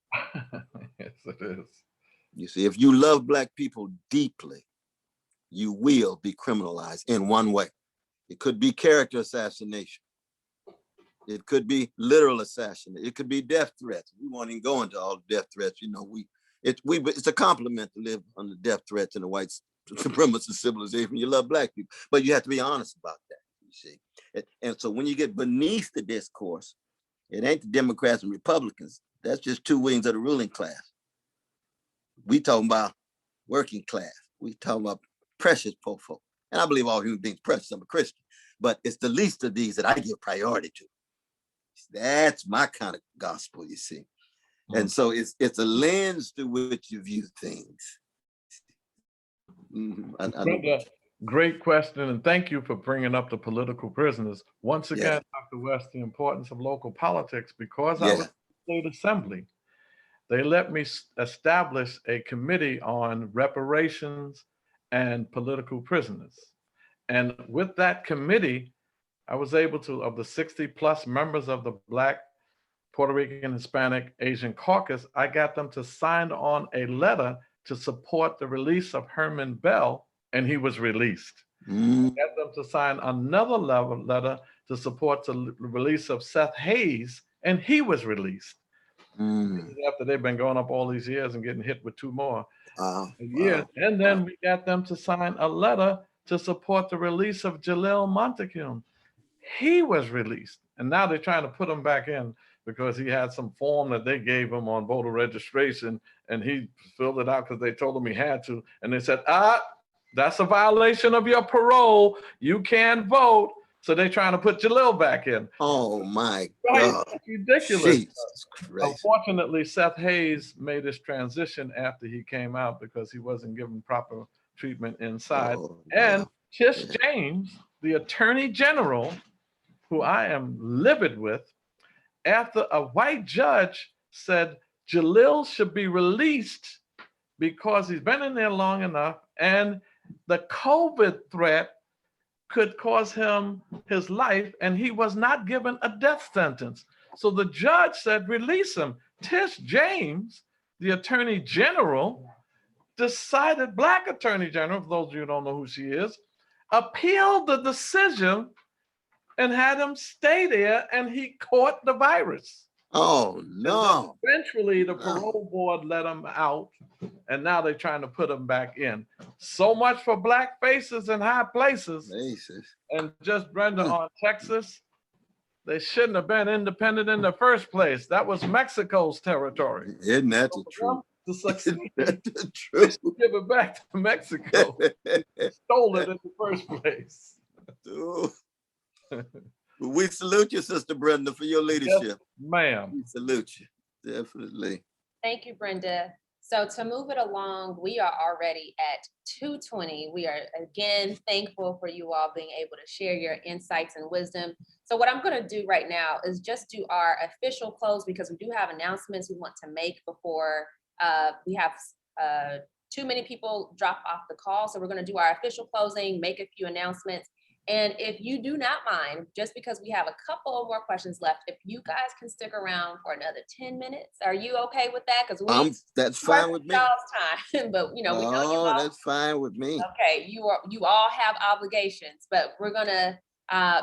Yes, it is. You see, if you love Black people deeply, you will be criminalized in one way. It could be character assassination. It could be literal assassination. It could be death threats. We won't even go into all the death threats. You know, it's a compliment to live under death threats in a white supremacist civilization. You love Black people, but you have to be honest about that, you see. And so when you get beneath the discourse, it ain't the Democrats and Republicans. That's just two wings of the ruling class. We talking about working class. We talking about precious poor folk. And I believe all human beings precious. I'm a Christian, but it's the least of these that I give priority to. That's my kind of gospel, you see. And so it's a lens through which you view things. Brenda, great question, and thank you for bringing up the political prisoners. Once again, Dr. West, the importance of local politics, because I was in the state assembly, they let me establish a committee on reparations and political prisoners. And with that committee, I was able to, of the 60 plus members of the Black, Puerto Rican, Hispanic, Asian caucus, I got them to sign on a letter to support the release of Herman Bell, and he was released. I got them to sign another letter to support the release of Seth Hayes, and he was released. After they've been going up all these years and getting hit with 2 more years. And then we got them to sign a letter to support the release of Jalil Montecune. He was released. And now they're trying to put him back in because he had some form that they gave him on voter registration, and he filled it out because they told him he had to. And they said, that's a violation of your parole. You can't vote. So they're trying to put Jalil back in. Oh my God. It's ridiculous. Jesus Christ. Unfortunately, Seth Hayes made his transition after he came out because he wasn't given proper treatment inside. Oh, And wow. Tish Yeah. James, the Attorney General, who I am livid with, after a white judge said Jalil should be released because he's been in there long enough and the COVID threat could cause him his life, and he was not given a death sentence. So the judge said, release him. Tish James, the Attorney General, decided, Black Attorney General, for those of you who don't know who she is, appealed the decision and had him stay there, and he caught the virus. Oh, And no. then eventually the No. parole board let him out, and now they're trying to put him back in. So much for Black faces in high places. And just Brenda on Texas, they shouldn't have been independent in the first place. That was Mexico's territory. Isn't that the truth? To succeed, Isn't that the truth? give it back to Mexico. Stole it in the first place. We salute you, Sister Brenda, for your leadership. Yes, ma'am. We salute you. Definitely. Thank you, Brenda. So to move it along, we are already at 2:20. We are again thankful for you all being able to share your insights and wisdom. So what I'm going to do right now is just do our official close, because we do have announcements we want to make before we have too many people drop off the call. So we're going to do our official closing, make a few announcements. And if you do not mind, just because we have a couple of more questions left, if you guys can stick around for another 10 minutes, are you okay with that? Because that's fine with me. Time, but you know, we know you all. That's fine with me. Okay, you all have obligations, but we're gonna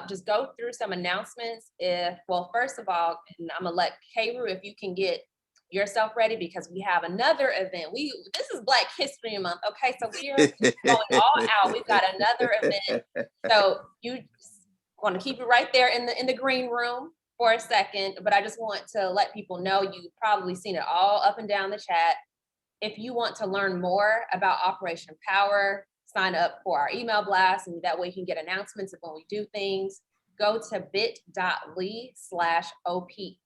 just go through some announcements. Well, first of all, and I'm gonna let Kayru, if you can get yourself ready, because we have another event. This is Black History Month, okay? So we are going all out. We've got another event. So you want to keep it right there in the green room for a second, but I just want to let people know, you've probably seen it all up and down the chat. If you want to learn more about Operation Power, sign up for our email blast, and that way you can get announcements of when we do things. Go to bit.ly/OP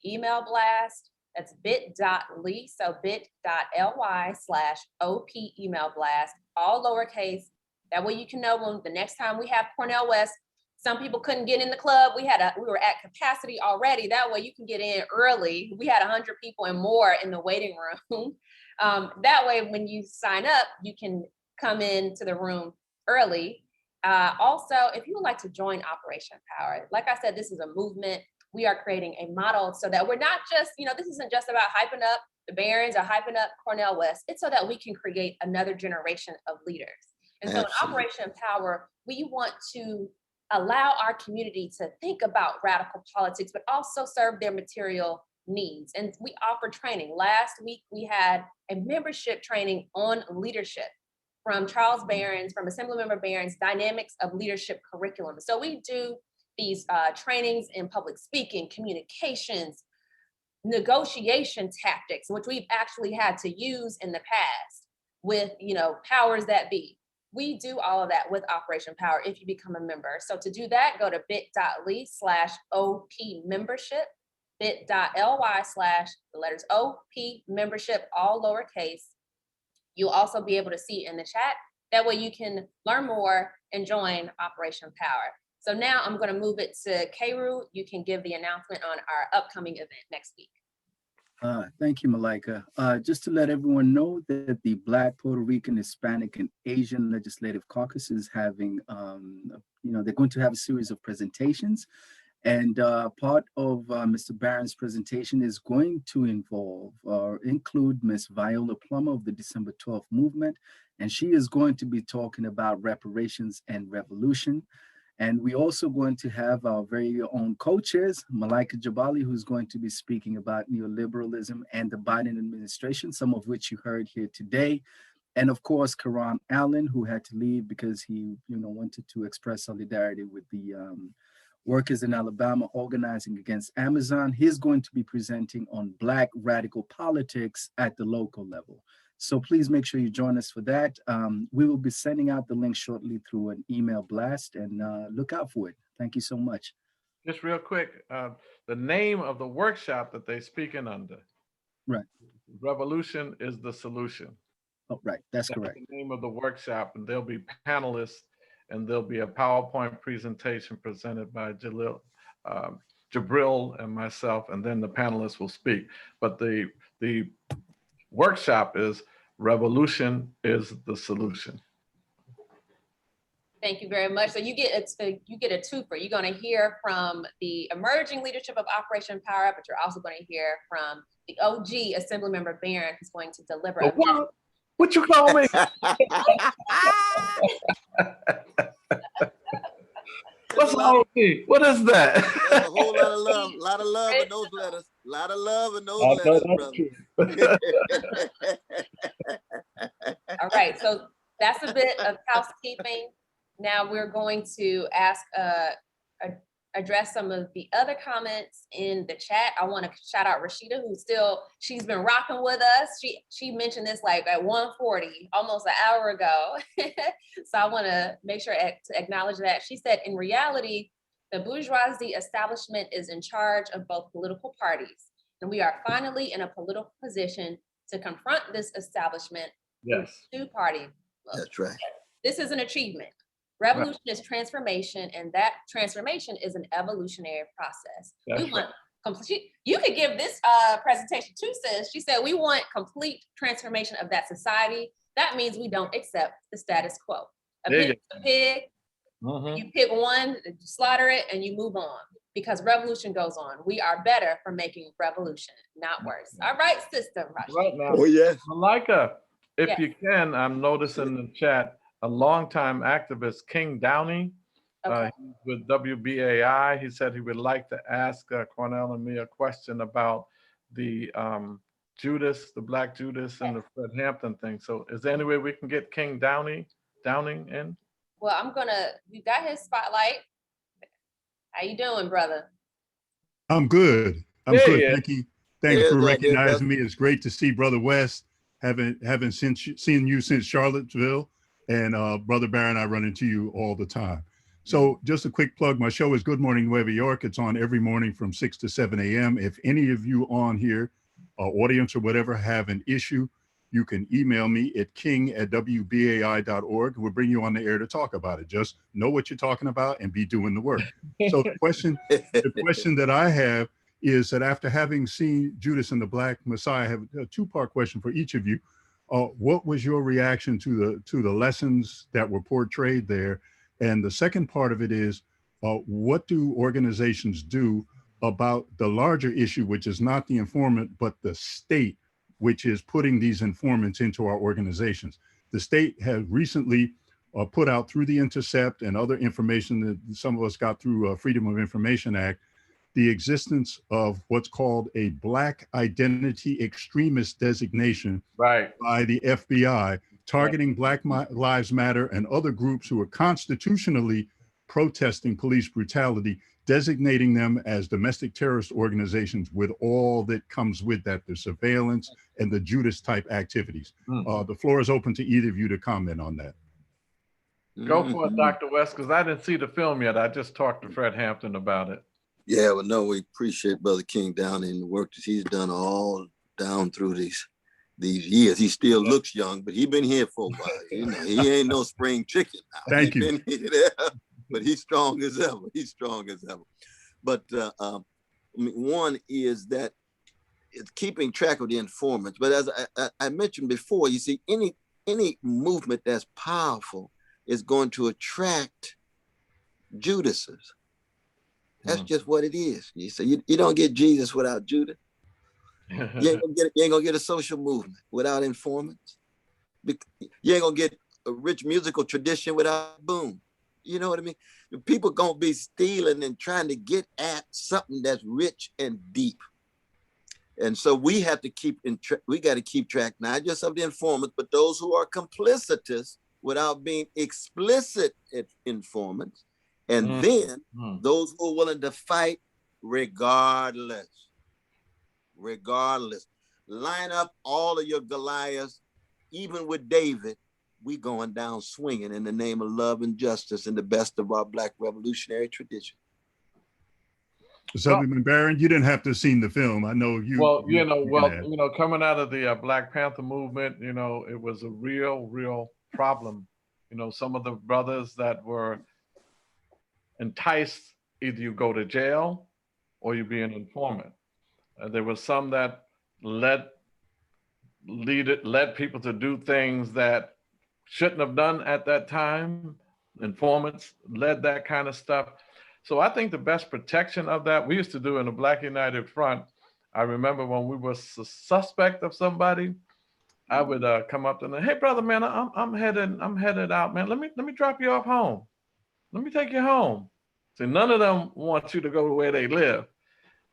email blast. That's bit.ly, so bit.ly/OP email blast, all lowercase. That way you can know when the next time we have Cornel West. Some people couldn't get in the club. We were at capacity already. That way you can get in early. We had 100 people and more in the waiting room. That way when you sign up, you can come into the room early. Also, if you would like to join Operation Power, like I said, this is a movement. We are creating a model so that we're not just, this isn't just about hyping up the Barrons or hyping up Cornel West. It's so that we can create another generation of leaders. And so in Operation Power, we want to allow our community to think about radical politics, but also serve their material needs. And we offer training. Last week, we had a membership training on leadership from Charles Barron's, from Assemblymember Barron's Dynamics of Leadership Curriculum. So we do these trainings in public speaking, communications, negotiation tactics, which we've actually had to use in the past with, powers that be. We do all of that with Operation Power if you become a member. So to do that, go to bit.ly/OP membership, bit.ly/OP membership, all lowercase. You'll also be able to see in the chat. That way you can learn more and join Operation Power. So now I'm going to move it to Kayru. You can give the announcement on our upcoming event next week. Thank you, Malika. Just to let everyone know that the Black, Puerto Rican, Hispanic, and Asian Legislative Caucus is having, they're going to have a series of presentations. And part of Mr. Barron's presentation is going to involve or include Ms. Viola Plummer of the December 12th movement. And she is going to be talking about reparations and revolution. And we're also going to have our very own co-chairs, Malika Jabali, who's going to be speaking about neoliberalism and the Biden administration, some of which you heard here today. And of course, Karan Allen, who had to leave because he, wanted to express solidarity with the workers in Alabama organizing against Amazon. He's going to be presenting on Black radical politics at the local level. So please make sure you join us for that. We will be sending out the link shortly through an email blast, and look out for it. Thank you so much. Just real quick, the name of the workshop that they're speaking under. Right. Revolution is the solution. Oh, right, that's That's correct. the name of the workshop, and there'll be panelists, and there'll be a PowerPoint presentation presented by Jabril and myself, and then the panelists will speak. But the workshop is Revolution is the Solution. Thank you very much. So you get a twofer. You're going to hear from the emerging leadership of Operation Power Up, but you're also going to hear from the OG Assemblymember Barron, who's going to deliver a What? What you call me? What's OG? What is that? There's a whole lot of love in those letters. A lot of love in those letters, brother. All right, so that's a bit of housekeeping. Now we're going to address some of the other comments in the chat. I want to shout out Rashida, she's been rocking with us. She mentioned this like at 1:40, almost an hour ago. So I want to make sure to acknowledge that. She said, in reality, the bourgeoisie establishment is in charge of both political parties. And we are finally in a political position to confront this establishment. Yes. Two-party. That's right. This is an achievement. Revolution is transformation, and that transformation is an evolutionary process. We want complete. You could give this presentation too, sis. She said we want complete transformation of that society. That means we don't accept the status quo. A pig is a pig. You pick one, slaughter it, and you move on, because revolution goes on. We are better for making revolution, not worse. All right, sister. Right now. Oh, yes. Malika, if you can, I'm noticing in the chat, a longtime activist, King Downey, he's with WBAI. He said he would like to ask Cornel and me a question about the Judas, the Black Judas, and the Fred Hampton thing. So is there any way we can get King Downing in? Well, you got his spotlight. How you doing, brother? I'm good. I'm good. Thank you. Thank you for recognizing me. It's great to see Brother West. Haven't seen you since Charlottesville. And Brother Barron, I run into you all the time. So just a quick plug, my show is Good Morning Nueva York. It's on every morning from 6 to 7 a.m. If any of you on here, audience or whatever, have an issue, you can email me at king@wbai.org. We'll bring you on the air to talk about it. Just know what you're talking about and be doing the work. So the question that I have is that after having seen Judas and the Black Messiah, I have a two-part question for each of you. What was your reaction to the lessons that were portrayed there? And the second part of it is, what do organizations do about the larger issue, which is not the informant, but the state, which is putting these informants into our organizations? The state has recently put out through the Intercept and other information that some of us got through Freedom of Information Act, the existence of what's called a Black Identity Extremist designation by the FBI, targeting Black Lives Matter and other groups who are constitutionally protesting police brutality, designating them as domestic terrorist organizations with all that comes with that, the surveillance and the Judas type activities. The floor is open to either of you to comment on that. Go for it, Dr. West, because I didn't see the film yet. I just talked to Fred Hampton about it. Yeah, well, no, we appreciate Brother King Downey and the work that he's done all down through these years. He still looks young, but he's been here for a while. You know, he ain't no spring chicken now. Thank you. Been here there, but he's strong as ever. He's strong as ever. But one is that it's keeping track of the informants. But as I mentioned before, you see, any movement that's powerful is going to attract Judases. That's just what it is. You say you don't get Jesus without Judas. You ain't gonna get a social movement without informants. You ain't gonna get a rich musical tradition without boom. You know what I mean? People gonna be stealing and trying to get at something that's rich and deep. And so we have to we got to keep track not just of the informants, but those who are complicitous without being explicit informants. And then those who are willing to fight regardless. Line up all of your Goliaths, even with David, we going down swinging in the name of love and justice in the best of our Black revolutionary tradition. Assemblyman Barron, you didn't have to have seen the film. I know you. Well, you coming out of the Black Panther movement, it was a real problem. Some of the brothers that were enticed, either you go to jail or you be an informant. There was some that led people to do things that shouldn't have done at that time. Informants led that kind of stuff. So I think the best protection of that, we used to do in the Black United Front. I remember when we were suspect of somebody, I would come up to them, hey brother, man, I'm headed out, man. Let me drop you off home. Let me take you home. So none of them want you to go to where they live.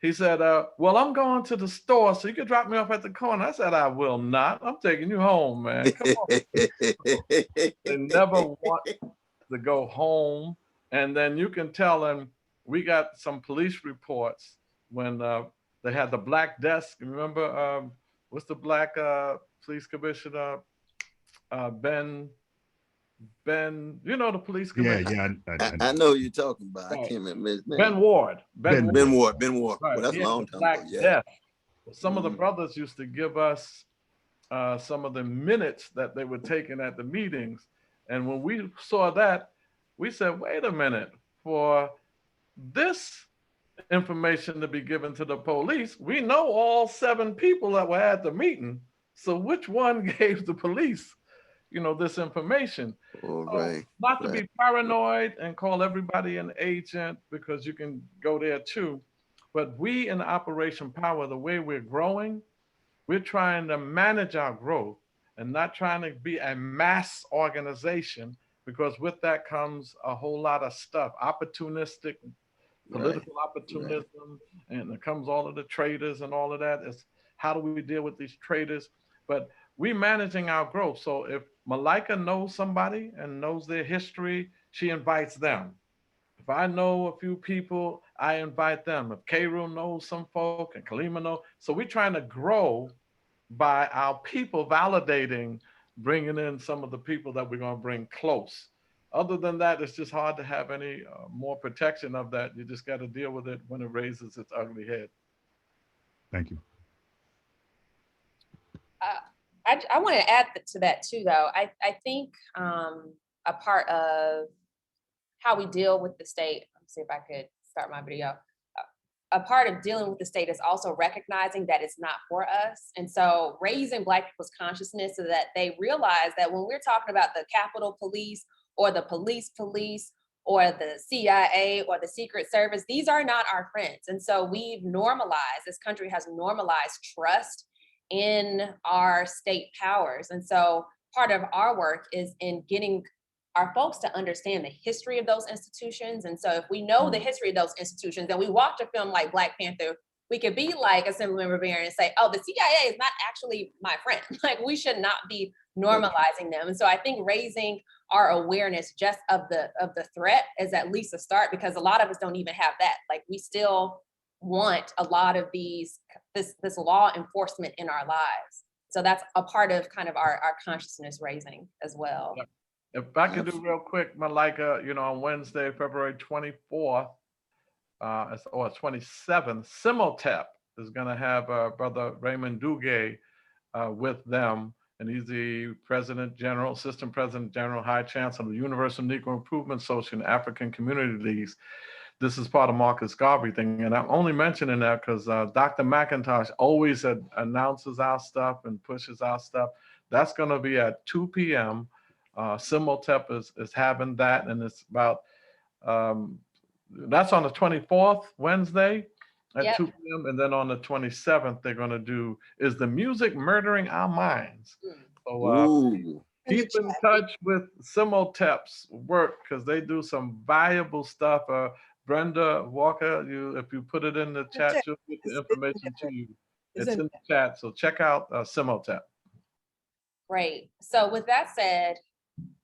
He said, well, I'm going to the store, so you can drop me off at the corner. I said, I will not. I'm taking you home, man. Come on. They never want to go home. And then you can tell them, we got some police reports when they had the black desk. Remember, what's the black police commissioner? Ben, the police commissioner. Yeah. I know who you're talking about. Right. I can't remember his name. Ben Ward. Ben Ward. Right. Well, that's a long time ago. Yeah. Desk. Some of the brothers used to give us some of the minutes that they were taking at the meetings. And when we saw that, we said, wait a minute, for this information to be given to the police, we know all 7 people that were at the meeting. So which one gave the police, this information? Not to be paranoid and call everybody an agent, because you can go there too. But we in Operation Power, the way we're growing, we're trying to manage our growth and not trying to be a mass organization, because with that comes a whole lot of stuff, opportunistic, political opportunism, and it comes all of the traders and all of that. Is how do we deal with these traders? But we're managing our growth. So if Malika knows somebody and knows their history, she invites them. If I know a few people, I invite them. If Kairu knows some folk and Kalima knows. So we're trying to grow by our people validating, bringing in some of the people that we're going to bring close. Other than that, it's just hard to have any more protection of that. You just got to deal with it when it raises its ugly head. Thank you. I want to add to that too, though. I think a part of how we deal with the state, let's see if I could start my video. A part of dealing with the state is also recognizing that it's not for us. And so raising Black people's consciousness so that they realize that when we're talking about the Capitol Police or the police or the CIA or the Secret Service, these are not our friends. And so we've normalized, this country has normalized trust in our state powers. And so part of our work is in getting our folks to understand the history of those institutions. And so if we know the history of those institutions and we watch a film like Black Panther, we could be like Assemblymember Barron and say, oh, the CIA is not actually my friend. Like, we should not be normalizing them. And so I think raising our awareness just of the threat is at least a start, because a lot of us don't even have that. Like, we still want a lot of this law enforcement in our lives. So that's a part of kind of our consciousness raising as well. Yep. If I could do real quick, Malika, on Wednesday, February 24th, or 27th, Simultep is going to have Brother Raymond Duguay with them. And he's the Assistant President General, High Chancellor of the Universal Negro Improvement Association, African Community Leagues. This is part of Marcus Garvey thing. And I'm only mentioning that because Dr. McIntosh always announces our stuff and pushes our stuff. That's going to be at 2 p.m. Simultep is having that, and it's about, that's on the 24th, Wednesday at 2 p.m. And then on the 27th, they're going to do, Is the Music Murdering Our Minds? So keep in touch with Simultep's work, because they do some valuable stuff. Brenda Walker, if you put it in the chat, you'll get the information to you. It's in the chat, so check out Simultep. Great. So with that said,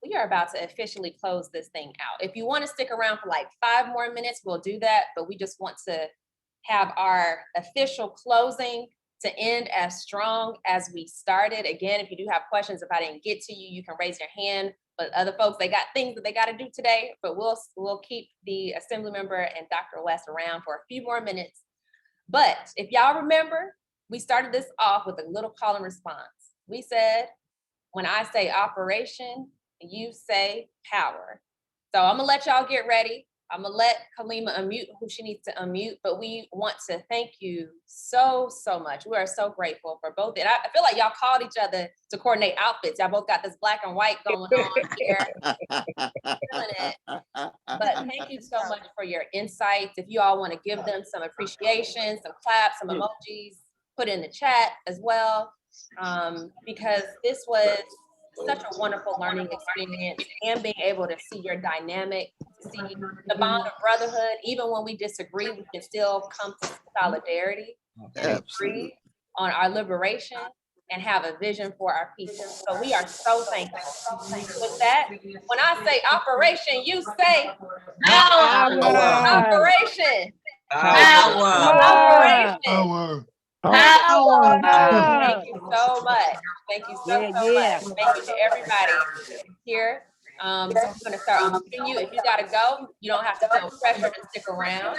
we are about to officially close this thing out. If you want to stick around for like 5 more minutes, we'll do that. But we just want to have our official closing to end as strong as we started. Again, if you do have questions, if I didn't get to you, you can raise your hand. but other folks, they got things that they got to do today, but we'll keep the assembly member and Dr. West around for a few more minutes. But if y'all remember, we started this off with a little call and response. We said, when I say operation, you say power. So I'm gonna let y'all get ready. I'm gonna let Kalima unmute who she needs to unmute, but we want to thank you so much. We are so grateful for both. And I feel like y'all called each other to coordinate outfits. Y'all both got this black and white going on here. Feeling it. But thank you so much for your insights. If you all want to give them some appreciation, some claps, some emojis, put in the chat as well, because this was such a wonderful learning experience, and being able to see your dynamic, to see the bond of brotherhood. Even when we disagree, we can still come to solidarity and agree on our liberation and have a vision for our people. So we are so thankful. With that, when I say operation, you say power. Operation. Operation. Power. Thank you so much. Thank you so much. Thank you to everybody here. So I'm going to start unmuting you. If you got to go, you don't have to feel pressure to stick around.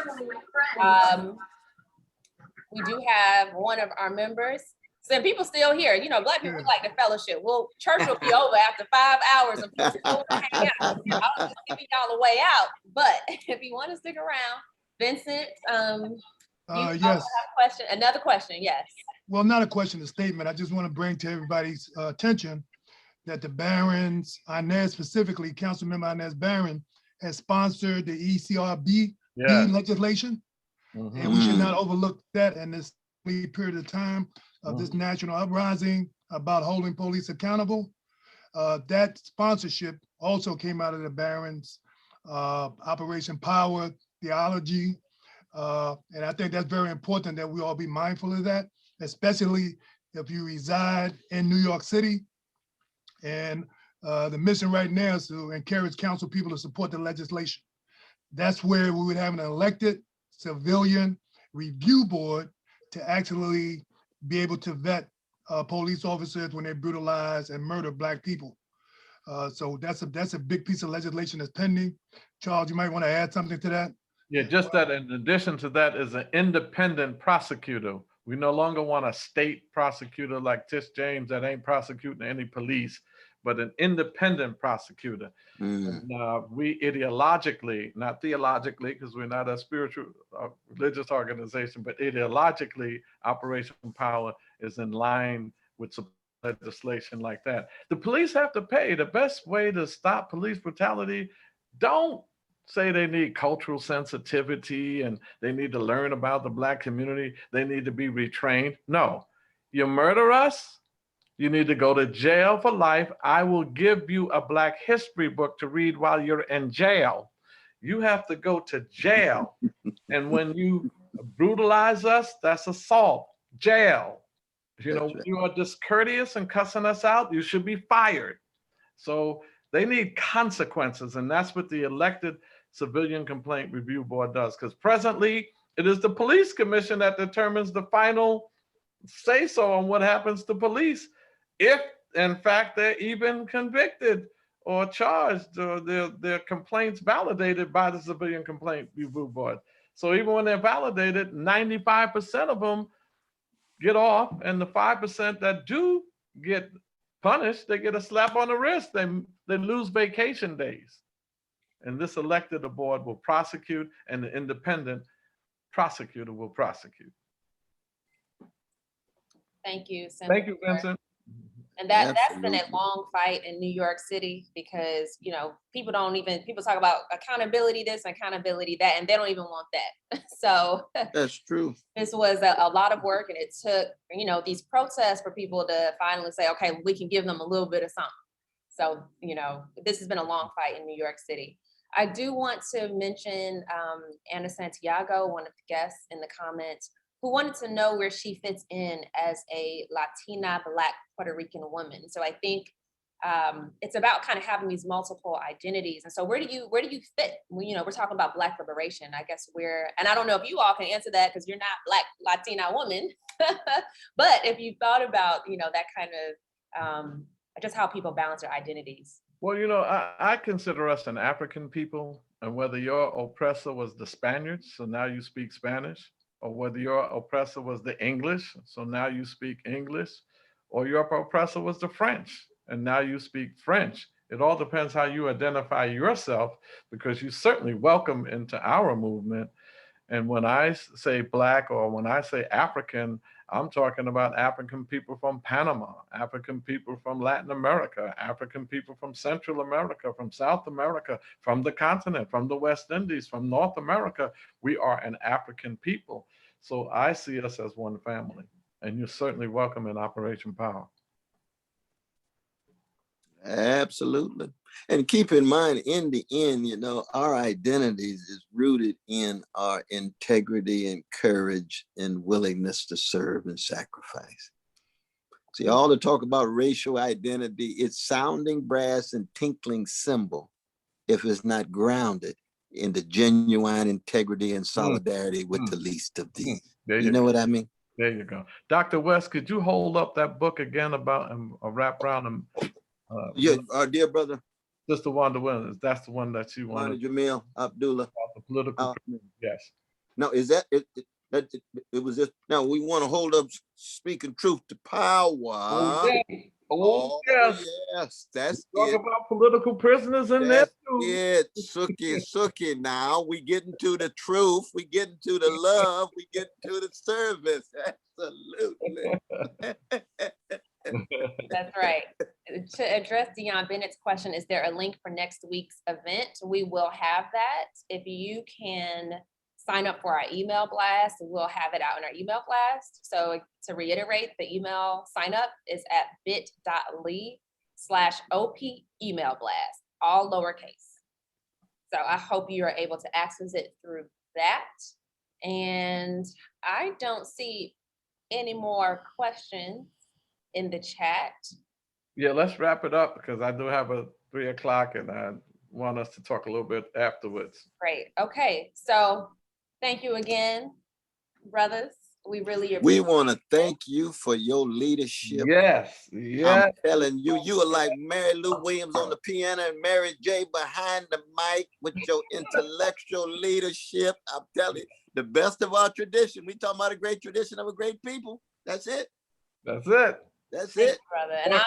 We do have one of our members. Some people still here. You know, Black people like the fellowship. Well, church will be over after 5 hours and people still want to hang out. I was just giving y'all a way out. But if you want to stick around, Vincent, you also have a question. Another question, yes. Well, not a question, a statement. I just want to bring to everybody's attention that the Barrons, Inez specifically, Councilmember Inez Barron, has sponsored the ECRB legislation. And we should not overlook that in this period of time of this national uprising about holding police accountable. That sponsorship also came out of the Barrons, Operation P.O.W.E.R theology. And I think that's very important that we all be mindful of that, especially if you reside in New York City. And the mission right now is to encourage council people to support the legislation. That's where we would have an elected civilian review board to actually be able to vet police officers when they brutalize and murder Black people. So that's a big piece of legislation that's pending. Charles, you might want to add something to that. Yeah, just that in addition to that is an independent prosecutor. We no longer want a state prosecutor like Tish James that ain't prosecuting any police, but an independent prosecutor. And, we ideologically, not theologically, because we're not a spiritual religious organization, but ideologically, Operation P.O.W.E.R is in line with legislation like that. The police have to pay. The best way to stop police brutality, don't say they need cultural sensitivity and they need to learn about the Black community. They need to be retrained. No, you murder us, you need to go to jail for life. I will give you a Black history book to read while you're in jail. You have to go to jail. And when you brutalize us, that's assault, jail. You know, you are discourteous and cussing us out, you should be fired. So they need consequences, and that's what the elected Civilian Complaint Review Board does, because presently it is the police commission that determines the final say-so on what happens to police, if in fact they're even convicted or charged or their complaints validated by the Civilian Complaint Review Board. So even when they're validated, 95% of them get off, and the 5% that do get punished, they get a slap on the wrist. They lose vacation days. And this elected board will prosecute, and the independent prosecutor will prosecute. Thank you, Senator. Thank you, Vincent. And that's been a long fight in New York City, because, you know, people talk about accountability this, accountability that, and they don't even want that. So that's true. This was a lot of work, and it took, you know, these protests for people to finally say, okay, we can give them a little bit of something. So, you know, this has been a long fight in New York City. I do want to mention Ana Santiago, one of the guests in the comments, who wanted to know where she fits in as a Latina, Black, Puerto Rican woman. So I think it's about kind of having these multiple identities. And so where do you fit? Well, you know, we're talking about Black liberation. I guess and I don't know if you all can answer that because you're not Black Latina woman, but if you thought about, you know, that kind of just how people balance their identities. Well, you know, I consider us an African people, and whether your oppressor was the Spaniards, so now you speak Spanish, or whether your oppressor was the English, so now you speak English, or your oppressor was the French, and now you speak French. It all depends how you identify yourself, because you're certainly welcome into our movement. And when I say Black or when I say African, I'm talking about African people from Panama, African people from Latin America, African people from Central America, from South America, from the continent, from the West Indies, from North America. We are an African people. So I see us as one family, and you're certainly welcome in Operation Power. Absolutely. And keep in mind, in the end, you know, our identities is rooted in our integrity and courage and willingness to serve and sacrifice. See, all the talk about racial identity, it's sounding brass and tinkling cymbal if it's not grounded in the genuine integrity and solidarity with the least of these. You know what I mean? There you go. Dr. West, could you hold up that book again about a wrap around them? Yeah, our dear brother. Just the Wanda Williams. That's the one that you wanted. Jamil Abdullah. The political. Yes. No, is that it? It was just, now we want to hold up speaking truth to power. Oh, yes. Yes, that's Talk it. about political prisoners in there too. Yeah, Suki. Now we getting to the truth. We getting to the love. We getting to the service. Absolutely. That's right. To address Deon Bennett's question, is there a link for next week's event? We will have that. If you can sign up for our email blast, we'll have it out in our email blast. So to reiterate, the email sign up is at bit.ly/OP email blast, all lowercase. So I hope you are able to access it through that. And I don't see any more questions in the chat. Yeah, let's wrap it up because I do have a 3 o'clock and I want us to talk a little bit afterwards. Great. Okay. So thank you again, brothers. We really appreciate We want to thank you for your leadership. Yes. I'm telling you, you are like Mary Lou Williams on the piano and Mary J behind the mic with your intellectual leadership. I'm telling you, the best of our tradition. We talking about a great tradition of a great people. That's it. That's it. That's it. Brother. And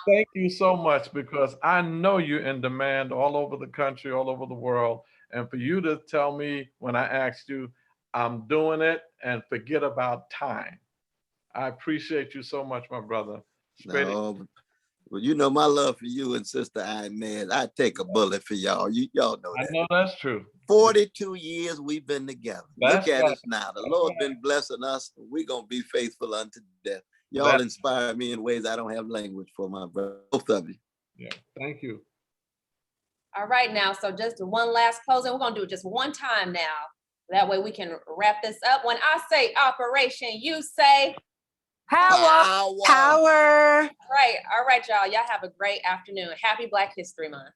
thank you so much, because I know you're in demand all over the country, all over the world. And for you to tell me when I asked you, I'm doing it and forget about time. I appreciate you so much, my brother. No, well, you know my love for you and Sister Inez. I take a bullet for y'all. Y'all know that. I know that's true. 42 years we've been together. That's Look at right. us now. The Lord been blessing us. We're going to be faithful unto death. Y'all inspire me in ways I don't have language for, my brother. Both of you. Yeah, thank you. all right now, so just one last closing. We're gonna do it just one time now. That way we can wrap this up. When I say operation, you say power. Right, all right, y'all. Y'all have a great afternoon. Happy Black History Month.